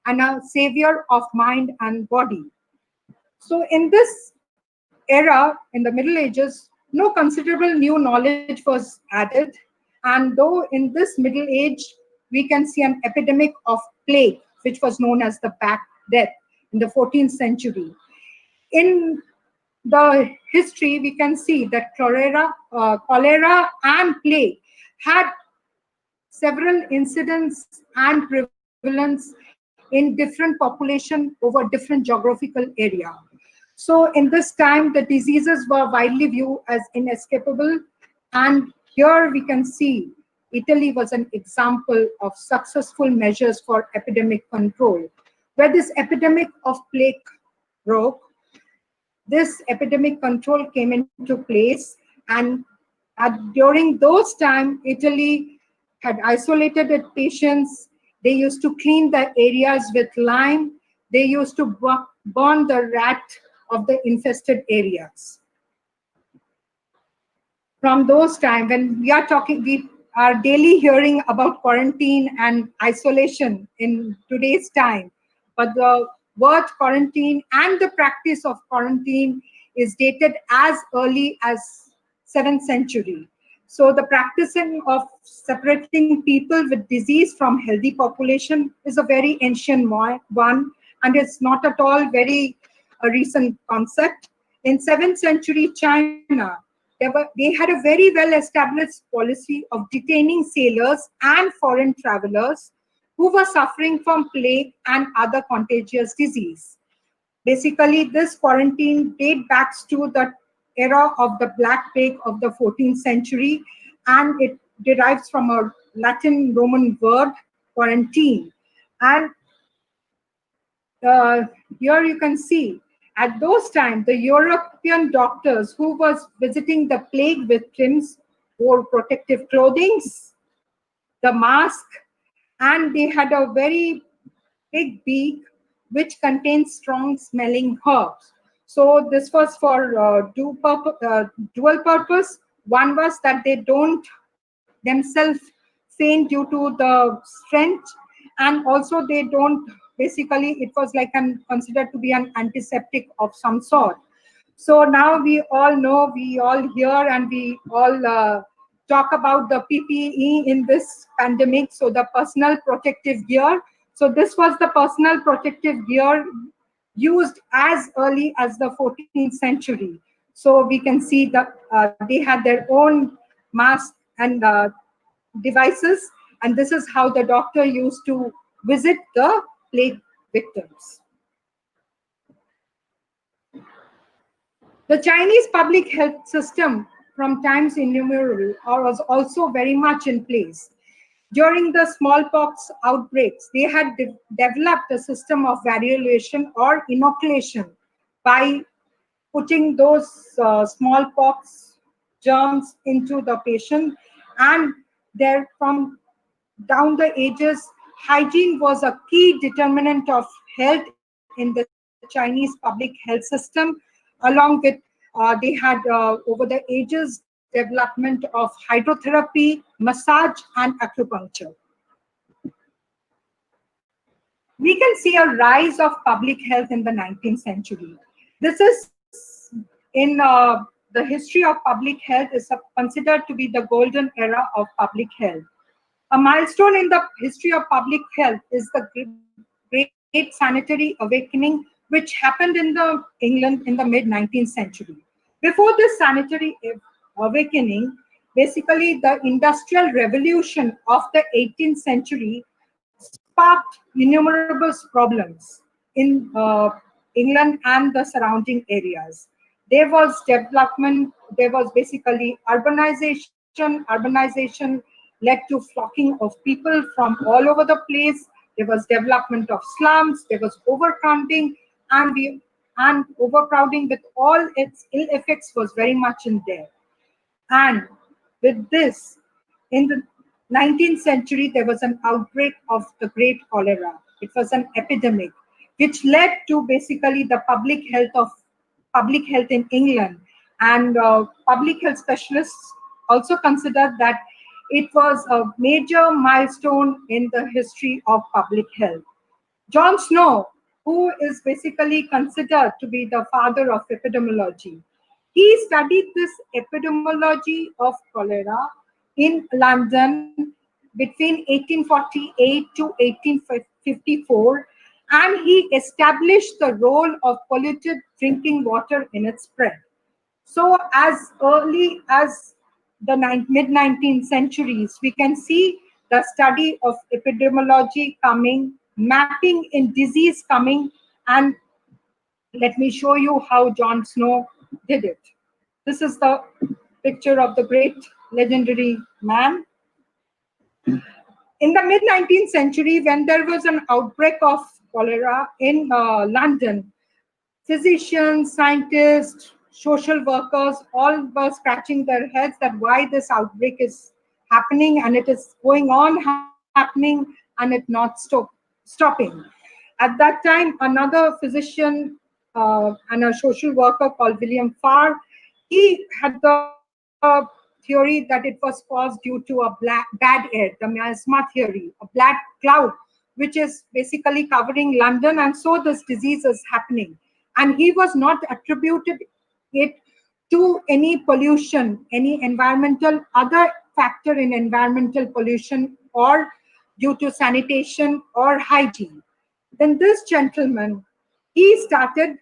and a savior of mind and body. So in this era, in the Middle Ages, no considerable new knowledge was added. And though in this Middle Age, we can see an epidemic of plague, which was known as the Black Death in the 14th century. In the history, we can see that cholera and plague had several incidents and prevalence in different population over different geographical area. So in this time, the diseases were widely viewed as inescapable. And here we can see Italy was an example of successful measures for epidemic control, where this epidemic of plague broke. This epidemic control came into place, and during those times, Italy had isolated its patients. They used to clean the areas with lime. They used to burn the rat of the infested areas. From those times, when we are talking, we are daily hearing about quarantine and isolation in today's time. But the word quarantine and the practice of quarantine is dated as early as 7th century. So the practicing of separating people with disease from healthy population is a very ancient one, and it's not at all very recent concept. In 7th century China, they had a very well-established policy of detaining sailors and foreign travelers who were suffering from plague and other contagious disease. Basically, this quarantine dates back to the era of the Black Plague of the 14th century, and it derives from a Latin Roman word, quarantine. And here you can see, at those times, the European doctors who was visiting the plague victims wore protective clothing, the mask, and they had a very big beak which contains strong smelling herbs. So this was for dual purpose. One was that they don't themselves faint due to the strength, and also they don't, basically it was like considered to be an antiseptic of some sort. So now we all know, we all hear, and we all talk about the PPE in this pandemic, so the personal protective gear. So this was the personal protective gear used as early as the 14th century. So we can see that they had their own mask and devices, and this is how the doctor used to visit the plague victims. The Chinese public health system from times immemorial was also very much in place. During the smallpox outbreaks, they had developed a system of variolation or inoculation by putting those smallpox germs into the patient, and there from down the ages, hygiene was a key determinant of health in the Chinese public health system. Along with, they had over the ages development of hydrotherapy, massage, and acupuncture. We can see a rise of public health in the 19th century. This is in the history of public health is considered to be the golden era of public health. A milestone in the history of public health is the Great Sanitary Awakening, which happened in England in the mid-19th century. Before this sanitary awakening, basically the Industrial Revolution of the 18th century sparked innumerable problems in England and the surrounding areas. There was development, there was basically urbanization. Urbanization led to flocking of people from all over the place. There was development of slums, there was overcrowding, and overcrowding with all its ill effects was very much in there. And with this, in the 19th century, there was an outbreak of the Great Cholera. It was an epidemic, which led to basically the public health in England. And public health specialists also considered that it was a major milestone in the history of public health. John Snow, who is basically considered to be the father of epidemiology, he studied this epidemiology of cholera in London between 1848 to 1854, and he established the role of polluted drinking water in its spread. So as early as the mid-19th centuries, we can see the study of epidemiology coming, mapping in disease coming, and let me show you how John Snow did it. This is the picture of the great legendary man. In the mid-19th century, when there was an outbreak of cholera in London, physicians, scientists, social workers, all were scratching their heads that why this outbreak is happening, and it is going on happening and it not stopping. At that time, another physician and a social worker called William Farr, he had the theory that it was caused due to a bad air, the miasma theory, a black cloud, which is basically covering London, and so this disease is happening. And he was not attributed it to any pollution, any environmental, other factor in environmental pollution or due to sanitation or hygiene. Then this gentleman, he started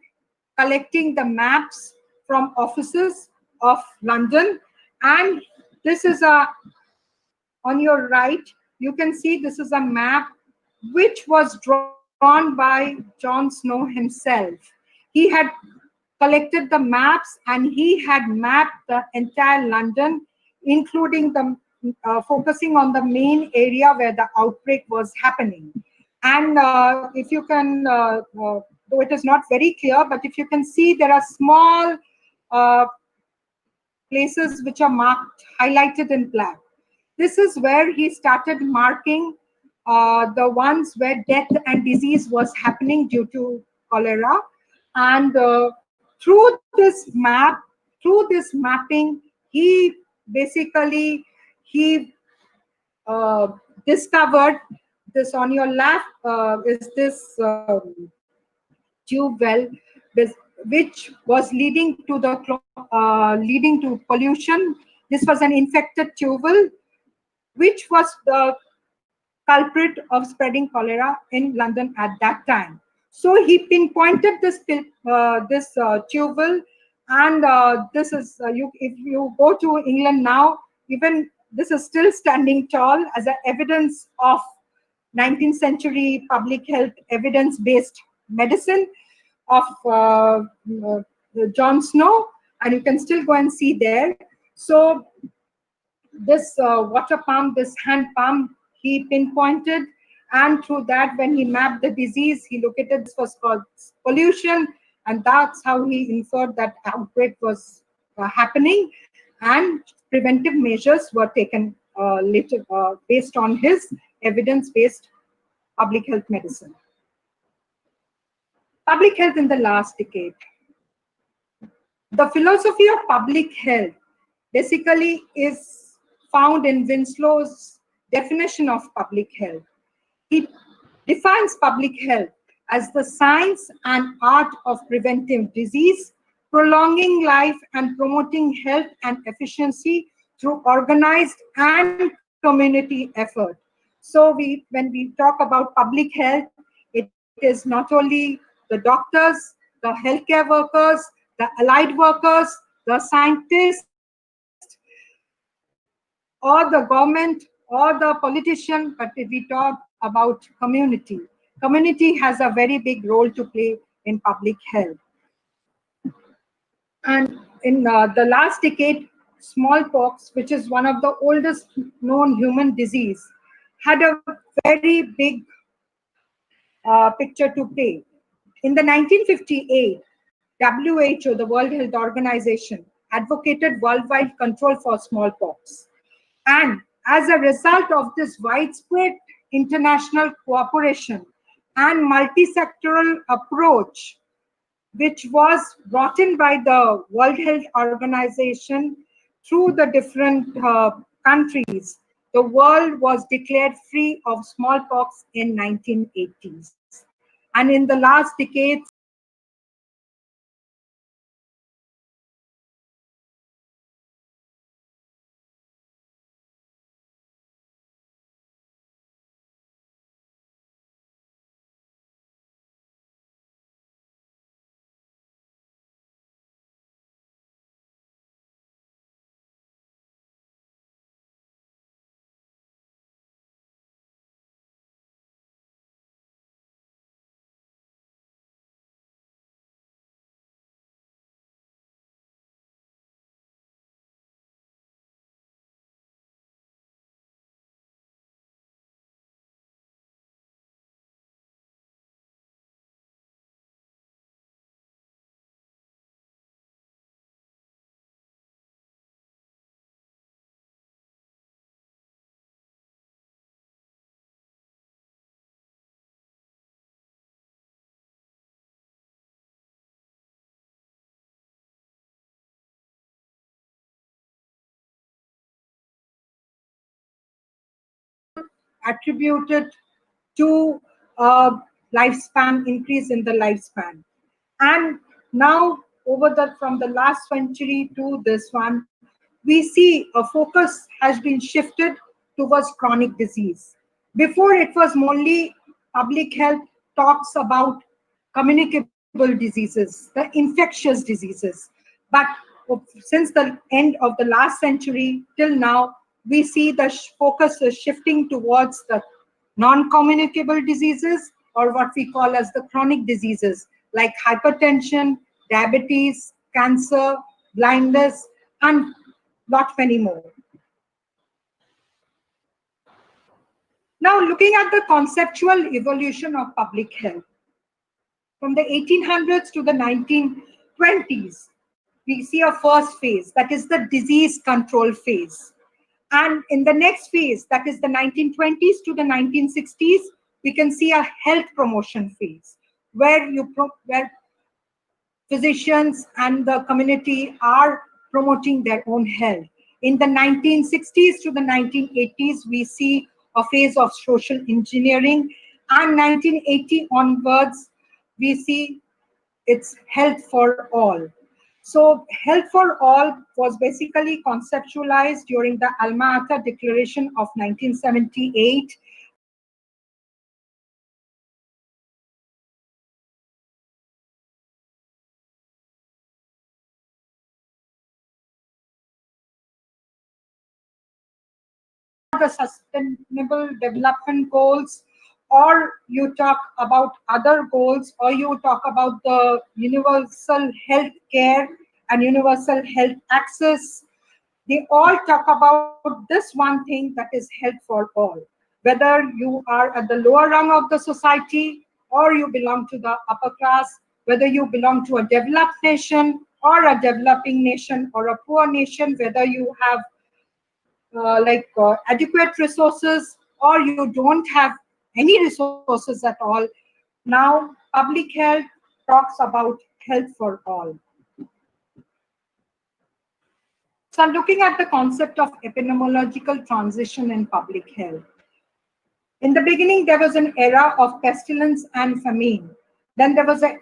collecting the maps from offices of London, and this is on your right, you can see this is a map which was drawn by John Snow himself. He had collected the maps and he had mapped the entire London, including the focusing on the main area where the outbreak was happening. And if you can, though it is not very clear, but if you can see, there are small places which are marked, highlighted in black. This is where he started marking the ones where death and disease was happening due to cholera. And through this mapping, he basically, discovered this. On your left is this tube well, which was leading to pollution. This was an infected tube well, which was the culprit of spreading cholera in London at that time. So he pinpointed this tube well, and this is if you go to England now, even this is still standing tall as an evidence of 19th century public health evidence-based medicine of John Snow, and you can still go and see there. So this water pump, this hand pump, he pinpointed, and through that, when he mapped the disease, he looked at this was called pollution, and that's how he inferred that outbreak was happening, and preventive measures were taken later based on his evidence-based public health medicine. Public health in the last decade. The philosophy of public health basically is found in Winslow's definition of public health. He defines public health as the science and art of preventing disease, prolonging life, and promoting health and efficiency through organized and community effort. So when we talk about public health, it is not only the doctors, the healthcare workers, the allied workers, the scientists, or the government, or the politician, but if we talk about community, community has a very big role to play in public health. And in the last decade, smallpox, which is one of the oldest known human disease, had a very big picture to play. In the 1958, WHO, the World Health Organization, advocated worldwide control for smallpox. And as a result of this widespread international cooperation and multi-sectoral approach, which was brought in by the World Health Organization through the different countries, the world was declared free of smallpox in 1980s. And in the last decades, attributed to lifespan, increase in the lifespan. And now from the last century to this one, we see a focus has been shifted towards chronic disease. Before, it was mainly public health talks about communicable diseases, the infectious diseases. But since the end of the last century till now, we see the focus is shifting towards the non-communicable diseases, or what we call as the chronic diseases, like hypertension, diabetes, cancer, blindness, and lot many more. Now, looking at the conceptual evolution of public health, from the 1800s to the 1920s, we see a first phase, that is the disease control phase. And in the next phase, that is the 1920s to the 1960s, we can see a health promotion phase, where physicians and the community are promoting their own health. In the 1960s to the 1980s, we see a phase of social engineering, and 1980 onwards, we see it's health for all. So health for all was basically conceptualized during the Alma Ata Declaration of 1978. The Sustainable Development Goals, or you talk about other goals, or you talk about the universal health care and universal health access. They all talk about this one thing, that is health for all. Whether you are at the lower rung of the society or you belong to the upper class, whether you belong to a developed nation or a developing nation or a poor nation, whether you have adequate resources or you don't have any resources at all. Now, public health talks about health for all. So I'm looking at the concept of epidemiological transition in public health. In the beginning, there was an era of pestilence and famine. Then there was an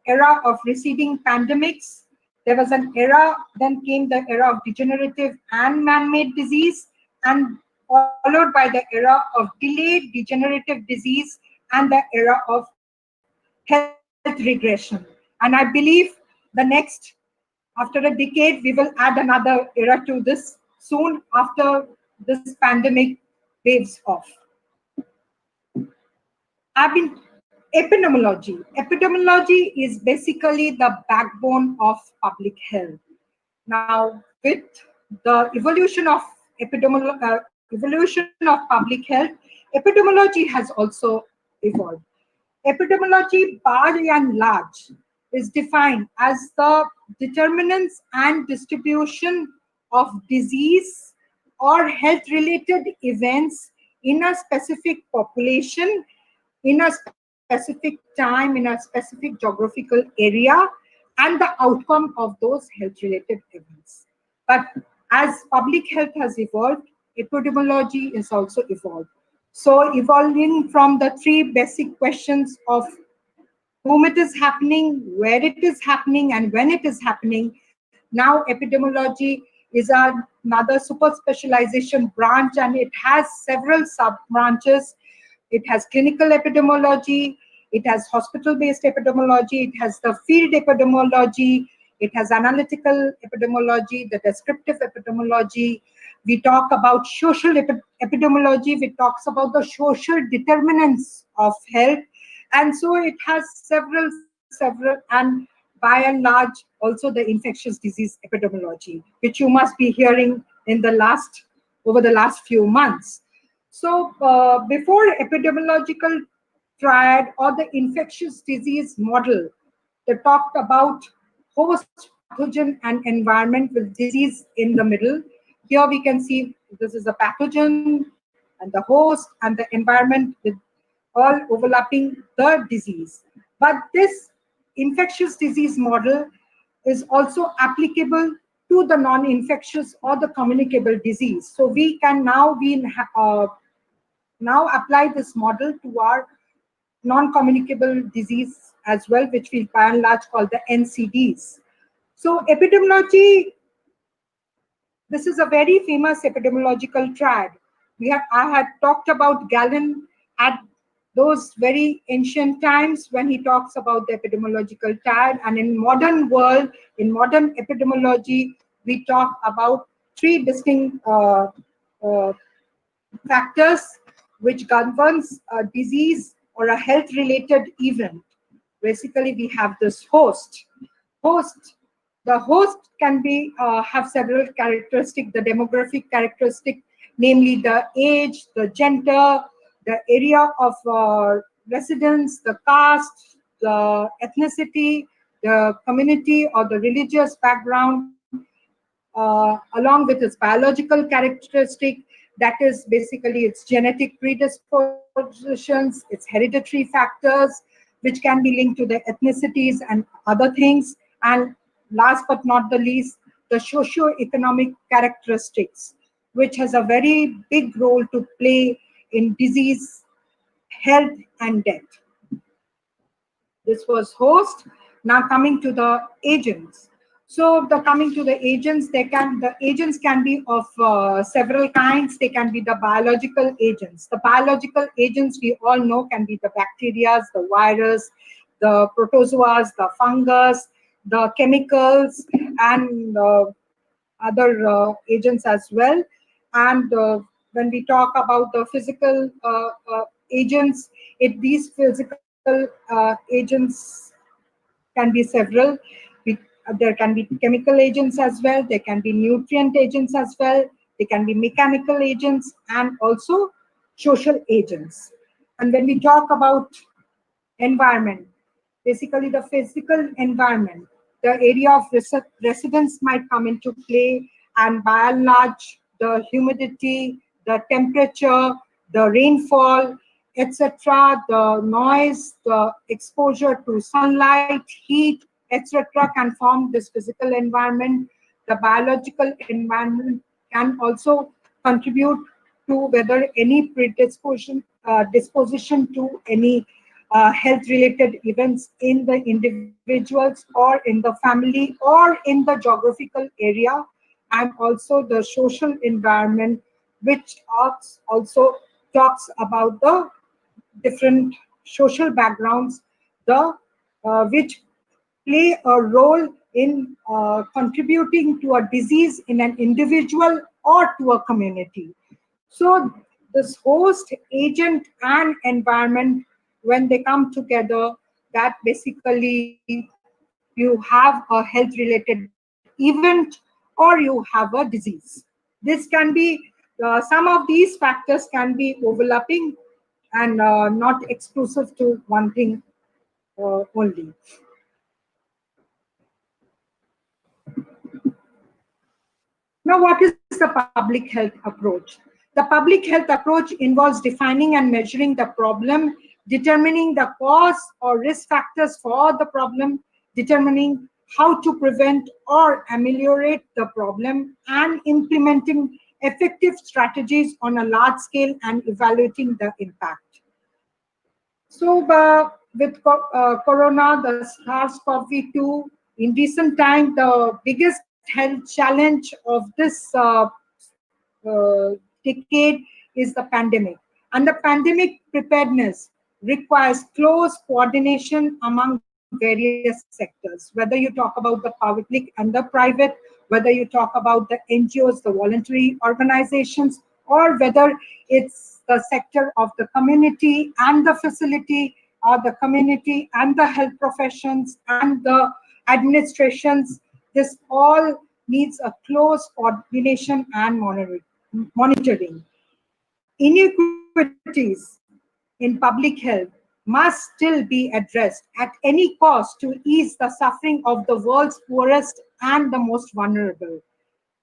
era of receding pandemics. There was an era, then came the era of degenerative and man-made disease. And followed by the era of delayed degenerative disease and the era of health regression. And I believe the next, after a decade, we will add another era to this soon after this pandemic waves off. Epidemiology. Epidemiology is basically the backbone of public health. Now, with the evolution of public health, epidemiology has also evolved. Epidemiology, by and large, is defined as the determinants and distribution of disease or health-related events in a specific population, in a specific time, in a specific geographical area, and the outcome of those health-related events. But as public health has evolved, epidemiology is also evolved. So evolving from the three basic questions of whom it is happening, where it is happening, and when it is happening, now epidemiology is another super specialization branch, and it has several sub-branches. It has clinical epidemiology, it has hospital-based epidemiology, it has the field epidemiology, it has analytical epidemiology, the descriptive epidemiology. We talk about social epidemiology, which talks about the social determinants of health. And so it has several, and by and large, also the infectious disease epidemiology, which you must be hearing in over the last few months. So before epidemiological triad or the infectious disease model, they talked about host, pathogen, and environment with disease in the middle. Here we can see this is a pathogen and the host and the environment with all overlapping the disease. But this infectious disease model is also applicable to the non-infectious or the communicable disease. So we can now apply this model to our non-communicable disease as well, which we by and large call the NCDs. So epidemiology, this is a very famous epidemiological triad. I had talked about Galen at those very ancient times when he talks about the epidemiological triad, and in modern world, in modern epidemiology, we talk about three distinct factors which governs a disease or a health-related event. Basically, we have this host. The host can be have several characteristics, the demographic characteristic, namely the age, the gender, the area of residence, the caste, the ethnicity, the community or the religious background, along with its biological characteristic, that is basically its genetic predispositions, its hereditary factors, which can be linked to the ethnicities and other things, and last but not the least, the socio-economic characteristics, which has a very big role to play in disease, health, and death. This was host. Now coming to the agents. So coming to the agents, the agents can be of several kinds. They can be the biological agents. The biological agents we all know can be the bacteria, the virus, the protozoas, the fungus, the chemicals, and other agents as well. And when we talk about the physical agents, these physical agents can be several. There can be chemical agents as well. There can be nutrient agents as well. There can be mechanical agents and also social agents. And when we talk about environment, basically the physical environment, the area of residence might come into play, and by and large, the humidity, the temperature, the rainfall, etc., the noise, the exposure to sunlight, heat, etc., can form this physical environment. The biological environment can also contribute to whether any disposition to any health-related events in the individuals or in the family or in the geographical area, and also the social environment which also talks about the different social backgrounds, which play a role in contributing to a disease in an individual or to a community. So this host, agent, and environment, when they come together, that basically you have a health-related event or you have a disease. This can be, some of these factors can be overlapping and not exclusive to one thing only. Now, what is the public health approach? The public health approach involves defining and measuring the problem, determining the cause or risk factors for the problem, determining how to prevent or ameliorate the problem, and implementing effective strategies on a large scale and evaluating the impact. So with Corona, the SARS-CoV-2, in recent time, the biggest health challenge of this decade is the pandemic. And the pandemic preparedness requires close coordination among various sectors, whether you talk about the public and the private, whether you talk about the NGOs, the voluntary organizations, or whether it's the sector of the community and the facility, or the community and the health professions and the administrations. This all needs a close coordination and monitoring. Inequities in public health must still be addressed at any cost to ease the suffering of the world's poorest and the most vulnerable.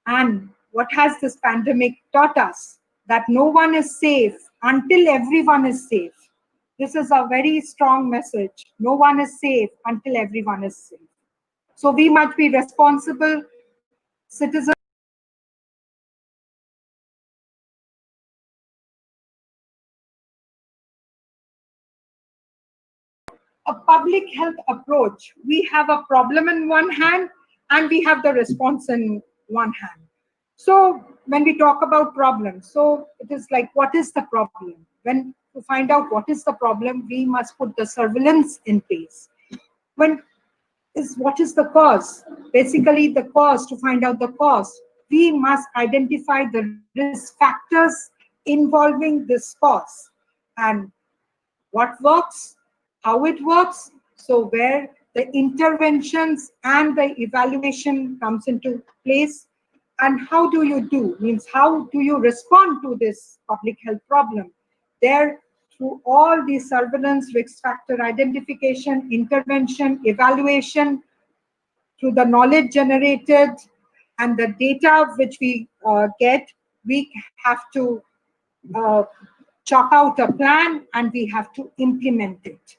And what has this pandemic taught us? That no one is safe until everyone is safe. This is a very strong message. No one is safe until everyone is safe. So we must be responsible citizens. A public health approach, we have a problem in one hand and we have the response in one hand. So when we talk about problems, so it is like, what is the problem? When to find out what is the problem, we must put the surveillance in place. What is the cause? Basically the cause, to find out the cause, we must identify the risk factors involving this cause and what works, how it works, so where the interventions and the evaluation comes into place, and how do you do, means how do you respond to this public health problem. There, through all the surveillance, risk factor identification, intervention, evaluation, through the knowledge generated and the data which we get, we have to chalk out a plan and we have to implement it.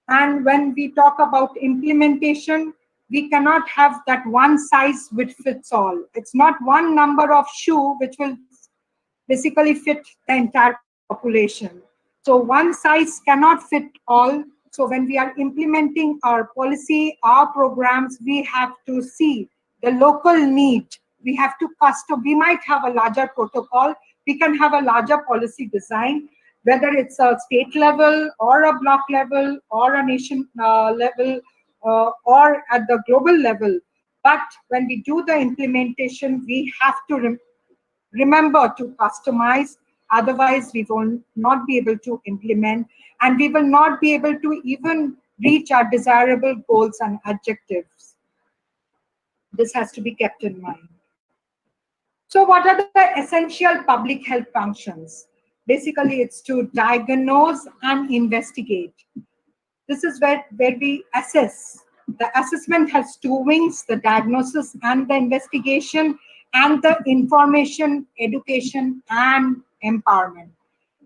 And when we talk about implementation, we cannot have that one size which fits all. It's not one number of shoe which will basically fit the entire population. So one size cannot fit all. So when we are implementing our policy, our programs, we have to see the local need. We have to custom. We might have a larger protocol. We can have a larger policy design, whether it's a state level or a block level or a nation level or at the global level. But when we do the implementation, we have to remember to customize. Otherwise, we will not be able to implement, and we will not be able to even reach our desirable goals and objectives. This has to be kept in mind. So what are the essential public health functions? Basically, it's to diagnose and investigate. This is where we assess. The assessment has two wings, the diagnosis and the investigation, and the information, education, and empowerment.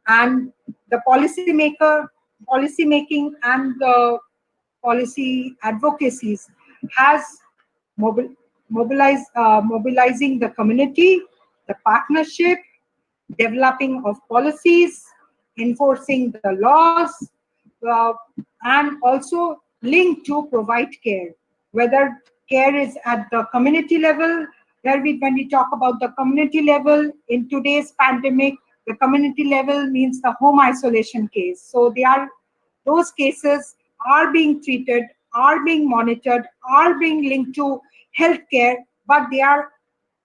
And the policy making and the policy advocacies has mobilizing the community, the partnership, developing of policies, enforcing the laws, and also linked to provide care, whether care is at the community level, when we talk about the community level, in today's pandemic, the community level means the home isolation case. So those cases are being treated, are being monitored, are being linked to healthcare, but they are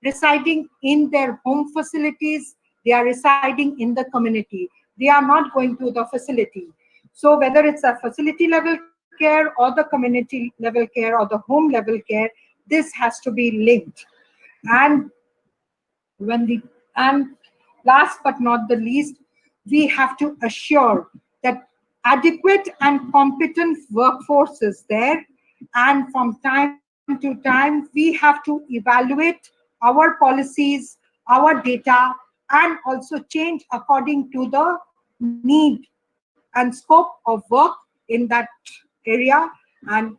residing in their home facilities, they are residing in the community. They are not going to the facility. So whether it's a facility level care or the community level care or the home level care, this has to be linked. And last but not the least, we have to assure that adequate and competent workforce is there, and from time to time we have to evaluate our policies, our data, and also change according to the need and scope of work in that area, and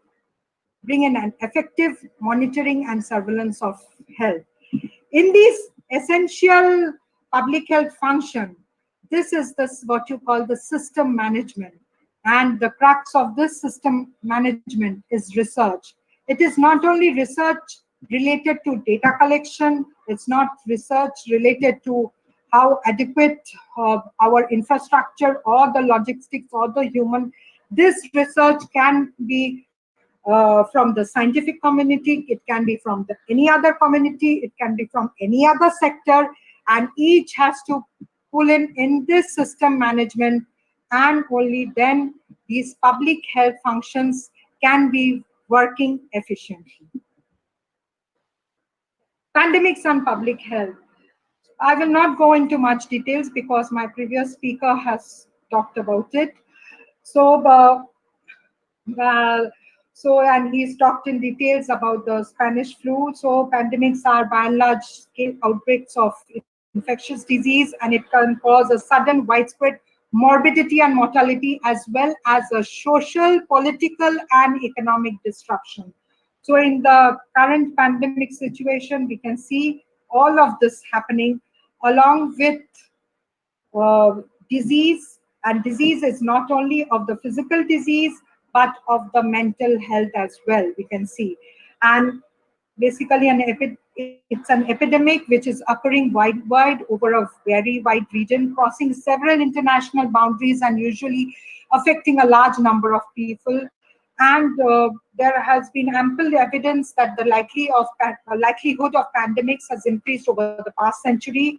bring in an effective monitoring and surveillance of health. In these essential public health function, this is what you call the system management. And the crux of this system management is research. It is not only research related to data collection, it's not research related to how adequate our infrastructure or the logistics or the human. This research can be from the scientific community, it can be from any other community, it can be from any other sector, and each has to pull in this system management, and only then these public health functions can be working efficiently. Pandemics and public health. I will not go into much details because my previous speaker has talked about it. And he's talked in details about the Spanish flu. So pandemics are by and large scale outbreaks of infectious disease, and it can cause a sudden widespread morbidity and mortality, as well as a social, political, and economic disruption. So in the current pandemic situation, we can see all of this happening along with disease, and disease is not only of the physical disease, but of the mental health as well, we can see. And basically it's an epidemic which is occurring wide over a very wide region, crossing several international boundaries and usually affecting a large number of people. And there has been ample evidence that the likelihood of pandemics has increased over the past century.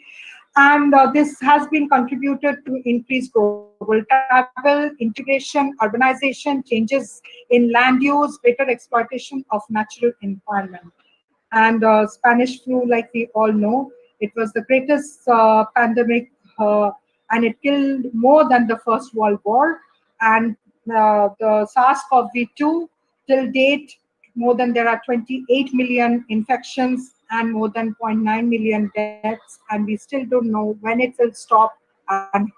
And this has been contributed to increased global travel, integration, urbanization, changes in land use, greater exploitation of natural environment. And Spanish flu, like we all know, it was the greatest pandemic, and it killed more than the First World War. And the SARS-CoV-2, till date, there are 28 million infections and more than 0.9 million deaths, and we still don't know when it will stop and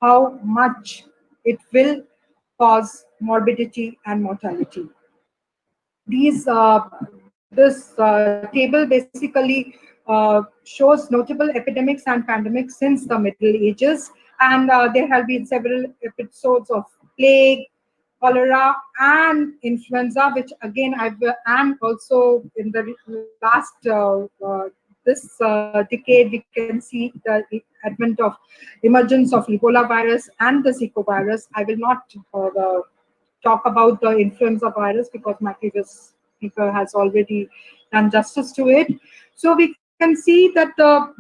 how much it will cause morbidity and mortality. This table basically shows notable epidemics and pandemics since the Middle Ages, and there have been several episodes of plague, cholera, and influenza, which again and also in the last this decade we can see the advent of emergence of Ebola virus and the Zika virus. I will not talk about the influenza virus because my previous speaker has already done justice to it. So we can see that the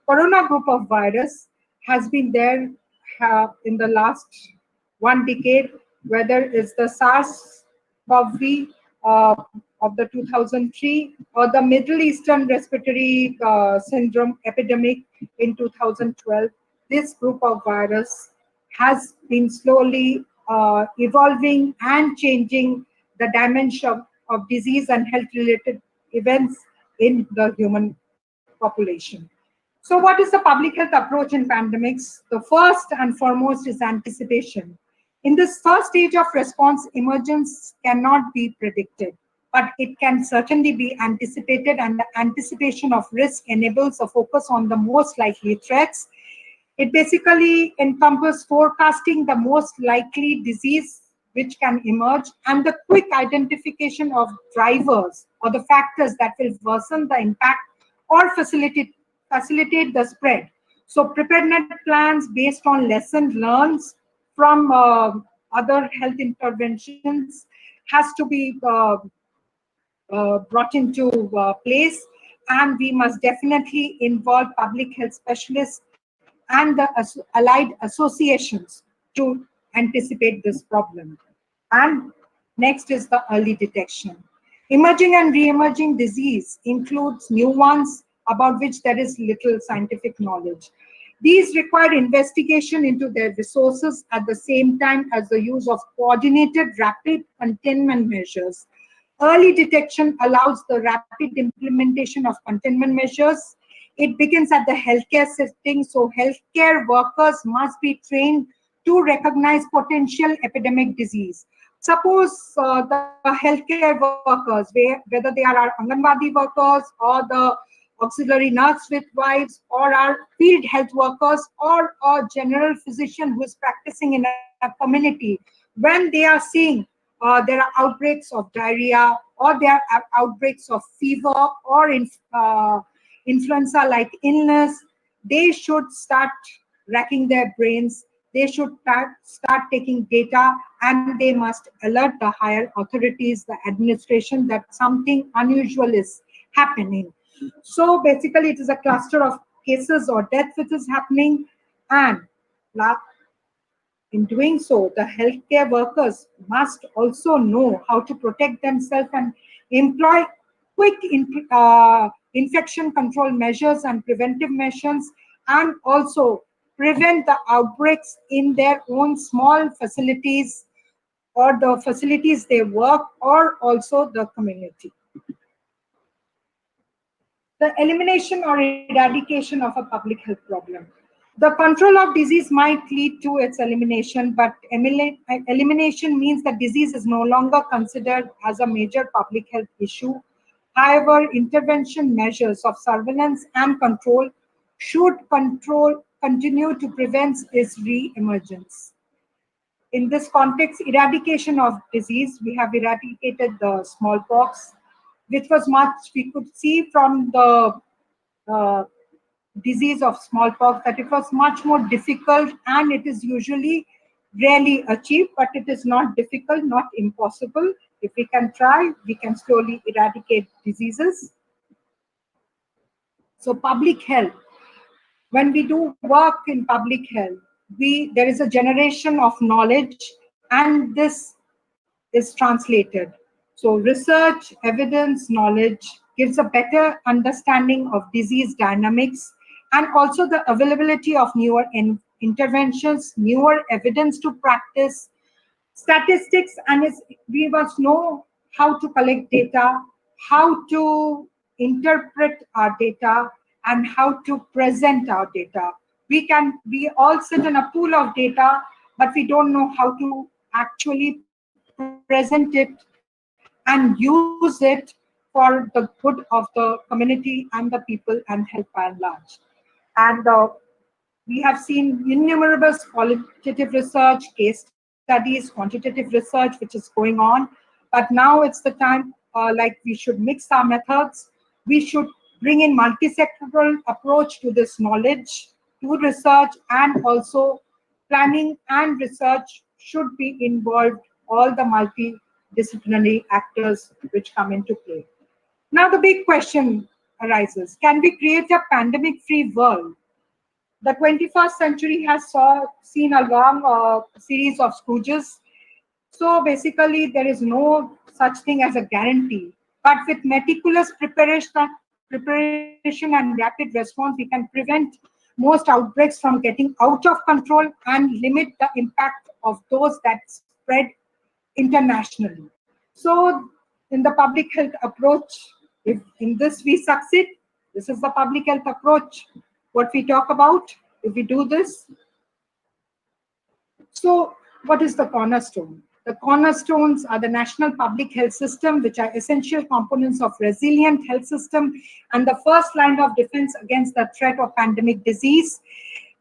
corona group of virus has been there in the last one decade, whether it's the SARS-CoV of the 2003 or the Middle Eastern respiratory syndrome epidemic in 2012. This group of virus has been slowly evolving and changing the dimension of disease and health-related events in the human population. So what is the public health approach in pandemics? The first and foremost is anticipation. In this first stage of response, emergence cannot be predicted, but it can certainly be anticipated, and the anticipation of risk enables a focus on the most likely threats. It basically encompasses forecasting the most likely disease which can emerge, and the quick identification of drivers or the factors that will worsen the impact or facilitate the spread. So preparedness plans based on lessons learned from other health interventions has to be brought into place, and we must definitely involve public health specialists and the allied associations to anticipate this problem. And next is the early detection. Emerging and re-emerging disease includes new ones about which there is little scientific knowledge. These require investigation into their resources at the same time as the use of coordinated rapid containment measures. Early detection allows the rapid implementation of containment measures. It begins at the healthcare setting, so healthcare workers must be trained to recognize potential epidemic disease. Suppose the healthcare workers, whether they are our Anganwadi workers or the auxiliary nurse midwives or our field health workers or a general physician who is practicing in a community, when they are seeing there are outbreaks of diarrhea or there are outbreaks of fever or influenza-like illness, they should start racking their brains. They should start taking data, and they must alert the higher authorities, the administration, that something unusual is happening. So basically, it is a cluster of cases or death which is happening, and in doing so, the healthcare workers must also know how to protect themselves and employ quick infection control measures and preventive measures, and also prevent the outbreaks in their own small facilities or the facilities they work, or also the community. The elimination or eradication of a public health problem. The control of disease might lead to its elimination, but elimination means that disease is no longer considered as a major public health issue. However, intervention measures of surveillance and control should continue to prevent its re-emergence. In this context, eradication of disease, we have eradicated the smallpox, which was much, we could see from the disease of smallpox that it was much more difficult, and it is usually rarely achieved, but it is not difficult, not impossible. If we can try, we can slowly eradicate diseases. So public health, when we do work in public health, there is a generation of knowledge, and this is translated. So research, evidence, knowledge gives a better understanding of disease dynamics, and also the availability of newer interventions, newer evidence to practice, statistics, and we must know how to collect data, how to interpret our data, and how to present our data. We all sit in a pool of data, but we don't know how to actually present it and use it for the good of the community and the people and health by and large. And we have seen innumerable qualitative research, case studies, quantitative research, which is going on. But now it's the time, like we should mix our methods. We should bring in multi-sectoral approach to this knowledge, to research, and also planning and research should be involved, all the multidisciplinary actors which come into play. Now the big question arises, can we create a pandemic-free world? The 21st century has seen a long series of scourges. So basically there is no such thing as a guarantee, but with meticulous preparation and rapid response, we can prevent most outbreaks from getting out of control and limit the impact of those that spread internationally. So in the public health approach, if in this we succeed, this is the public health approach, what we talk about, if we do this. So what is the cornerstone? The cornerstones are the national public health system, which are essential components of resilient health system and the first line of defense against the threat of pandemic disease.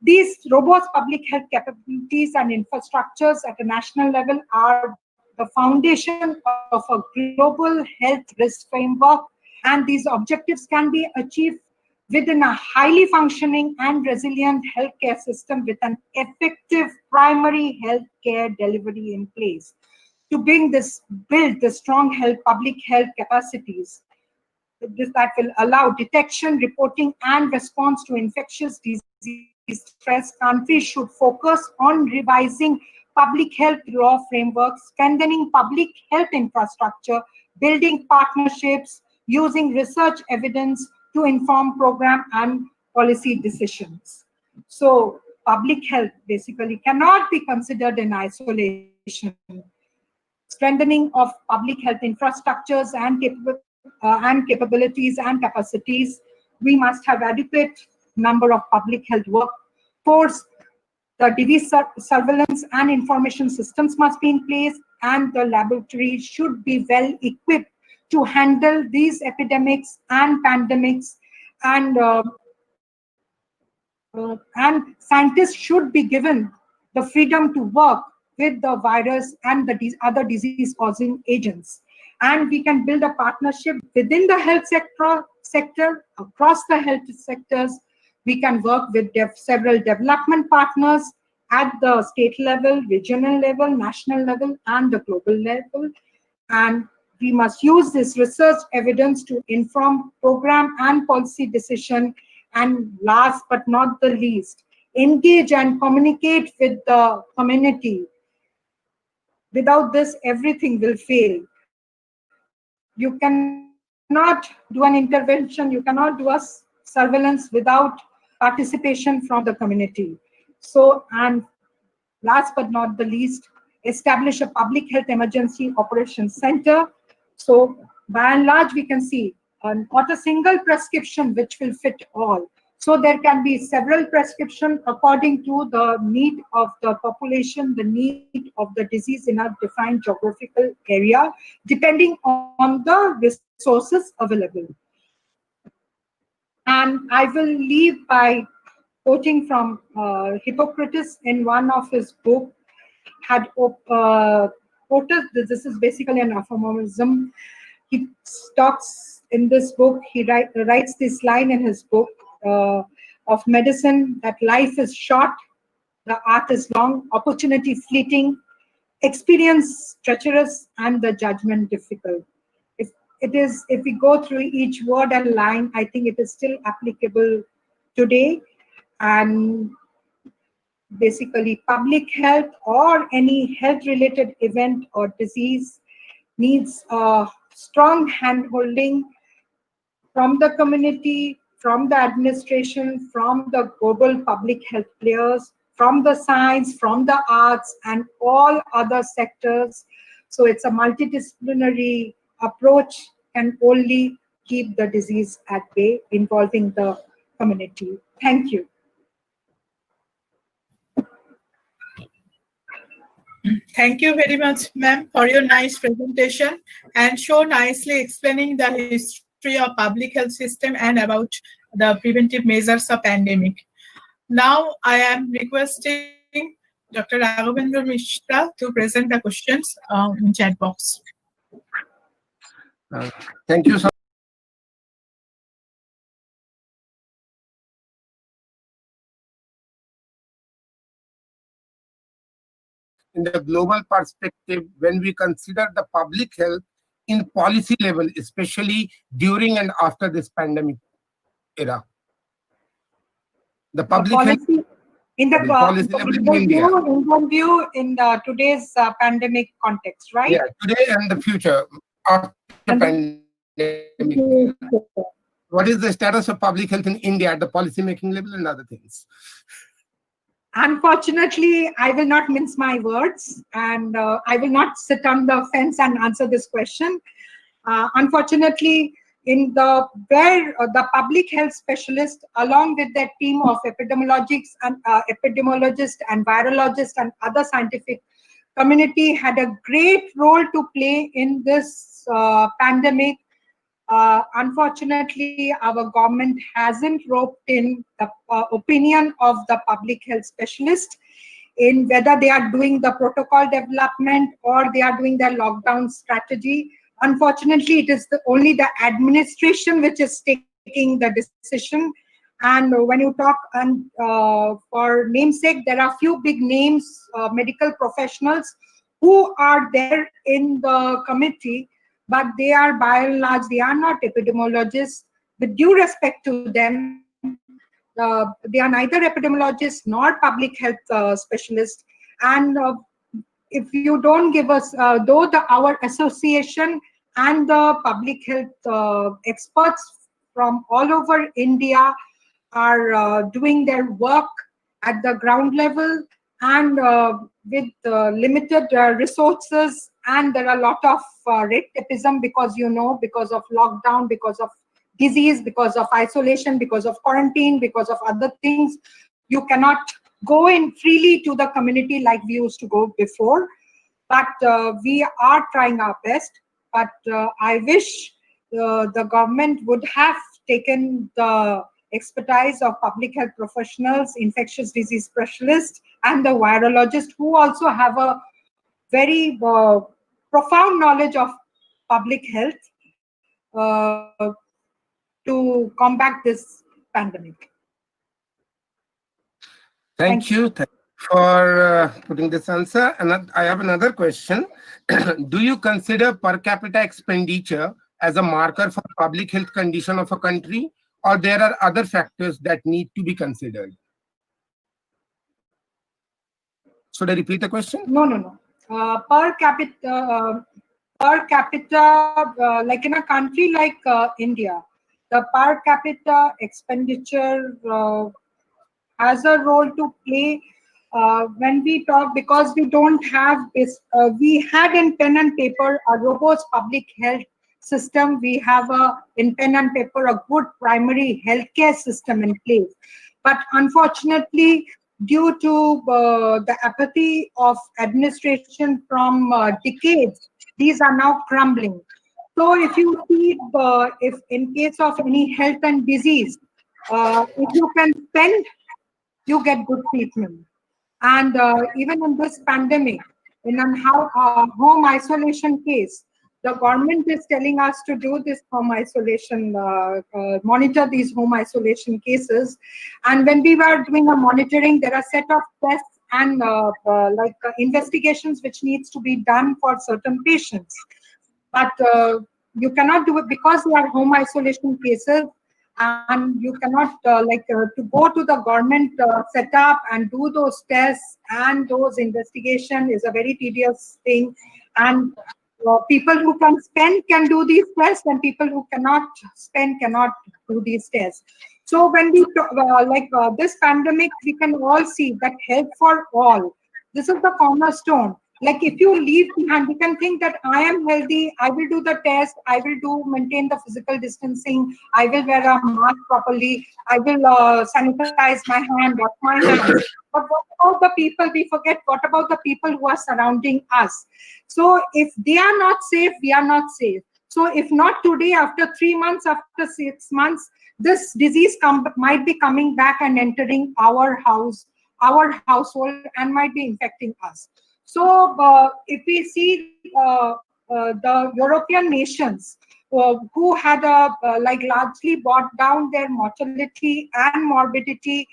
These robust public health capabilities and infrastructures at a national level are the foundation of a global health risk framework, and these objectives can be achieved within a highly functioning and resilient healthcare system with an effective primary healthcare delivery in place. To build the strong public health capacities, that will allow detection, reporting, and response to infectious disease threats, countries should focus on revising public health law frameworks, strengthening public health infrastructure, building partnerships, using research evidence to inform program and policy decisions. So public health basically cannot be considered in isolation. Strengthening of public health infrastructures and capabilities and capacities. We must have adequate number of public health workforce. The disease surveillance and information systems must be in place, and the laboratory should be well equipped to handle these epidemics and pandemics, and scientists should be given the freedom to work with the virus and the other disease-causing agents. And we can build a partnership within the health sector, across the health sectors. We can work with several development partners at the state level, regional level, national level, and the global level. And we must use this research evidence to inform program and policy decision. And last but not the least, engage and communicate with the community. Without this, everything will fail. You cannot do an intervention, you cannot do a surveillance without participation from the community. So, and last but not the least, establish a public health emergency operations center. So by and large, we can see not a single prescription which will fit all. So there can be several prescriptions according to the need of the population, the need of the disease in a defined geographical area, depending on the resources available. And I will leave by quoting from Hippocrates in one of his books, had quoted, this is basically an aphorism. He talks in this book, he writes this line in his book of medicine, that life is short, the art is long, opportunity fleeting, experience treacherous, and the judgment difficult. If we go through each word and line, I think it is still applicable today. And basically, public health or any health-related event or disease needs a strong hand-holding from the community, from the administration, from the global public health players, from the science, from the arts, and all other sectors. So it's a multidisciplinary approach and only keep the disease at bay, involving the community. Thank you. Thank you very much, ma'am, for your nice presentation and so nicely explaining the history of public health system and about the preventive measures of pandemic. Now I am requesting Dr. Raghavendra Mishra to present the questions in chat box. Thank you, sir. In the global perspective, when we consider the public health in policy level, especially during and after this pandemic era. The public policy, health in the policy level in India. In view in the today's pandemic context, right? Yeah, today and the future after pandemic. What is the status of public health in India at the policy making level and other things? Unfortunately, I will not mince my words, and I will not sit on the fence and answer this question. Unfortunately, in where the public health specialists, along with their team of epidemiologists and virologists and other scientific community, had a great role to play in this pandemic. Unfortunately, our government hasn't roped in the opinion of the public health specialist in whether they are doing the protocol development or they are doing their lockdown strategy. Unfortunately, it is only the administration which is taking the decision. And when you talk, and for namesake, there are few big names, medical professionals who are there in the committee, but they are by and large, they are not epidemiologists. With due respect to them, they are neither epidemiologists nor public health specialists. And if you don't give us, though our association and the public health experts from all over India are doing their work at the ground level and with limited resources, and there are a lot of red tapeism because of lockdown, because of disease, because of isolation, because of quarantine, because of other things. You cannot go in freely to the community like we used to go before. But we are trying our best. But I wish the government would have taken the expertise of public health professionals, infectious disease specialists, and the virologists, who also have a very profound knowledge of public health to combat this pandemic. Thank you for putting this answer. And I have another question. Do you consider per capita expenditure as a marker for public health condition of a country, or there are other factors that need to be considered? Should I repeat the question? No. Per capita, like in a country like India, the per capita expenditure has a role to play when we talk, because we don't have this. We had in pen and paper a robust public health system. We have in pen and paper a good primary healthcare system in place. But unfortunately, due to the apathy of administration from decades, these are now crumbling. So if you see, if in case of any health and disease, if you can spend, you get good treatment. And even in this pandemic, in a home isolation case, the government is telling us to do this home isolation, monitor these home isolation cases. And when we were doing a monitoring, there are set of tests and investigations which needs to be done for certain patients. But you cannot do it because they are home isolation cases, and you cannot to go to the government setup and do those tests and those investigation is a very tedious thing. And people who can spend can do these tests, and people who cannot spend cannot do these tests. So when we this pandemic, we can all see that health for all, this is the cornerstone. Like if you leave behind, you can think that I am healthy, I will do the test, I will maintain the physical distancing, I will wear a mask properly, I will sanitize my hand, wash my hands. But what about the people? We forget, what about the people who are surrounding us? So if they are not safe, we are not safe. So if not today, after 3 months, after 6 months, this disease might be coming back and entering our house, our household, and might be infecting us. So if we see the European nations who had largely brought down their mortality and morbidity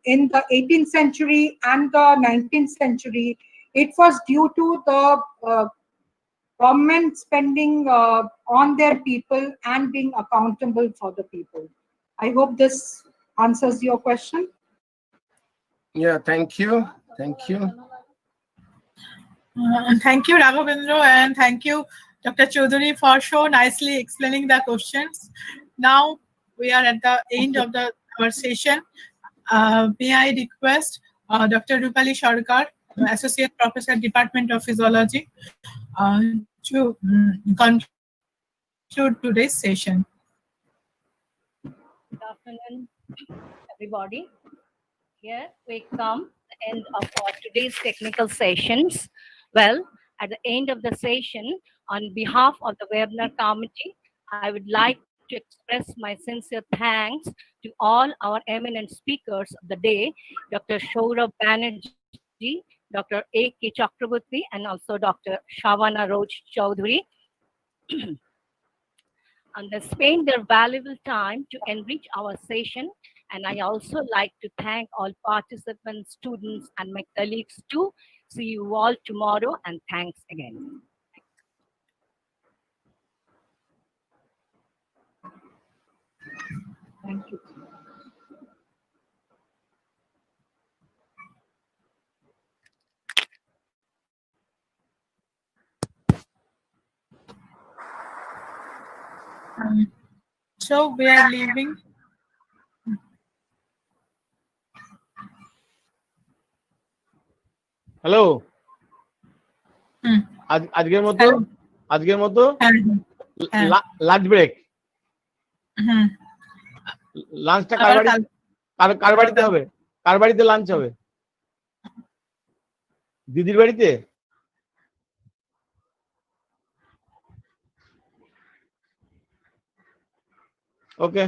in the 18th century and the 19th century, it was due to the government spending on their people and being accountable for the people. I hope this answers your question. Yeah, thank you. Thank you. Thank you, Raghavendra, and thank you, Dr. Choudhury, for so nicely explaining the questions. Now we are at the end of our session. May I request Dr. Rupali Sarkar, Associate Professor, Department of Physiology, to conclude today's session. Good afternoon, everybody. Here we come to the end of our today's technical sessions. Well, at the end of the session, on behalf of the webinar committee, I would like to express my sincere thanks to all our eminent speakers of the day, Dr. Saurabh Banerjee, Dr. A.K. Chakraborty, and also Dr. Shavana Roj Chaudhary. And they spend their valuable time to enrich our session. And I also like to thank all participants, students, and my colleagues too. See you all tomorrow, and thanks again. Thank you. So we are leaving. Hello hmm. আজকের মতো Hello. হ্যাঁ। Lunch break hmm. লাঞ্চটা আবার কার বাড়িতে হবে? কার বাড়িতে lunch হবে? দিদির বাড়িতে? ওকে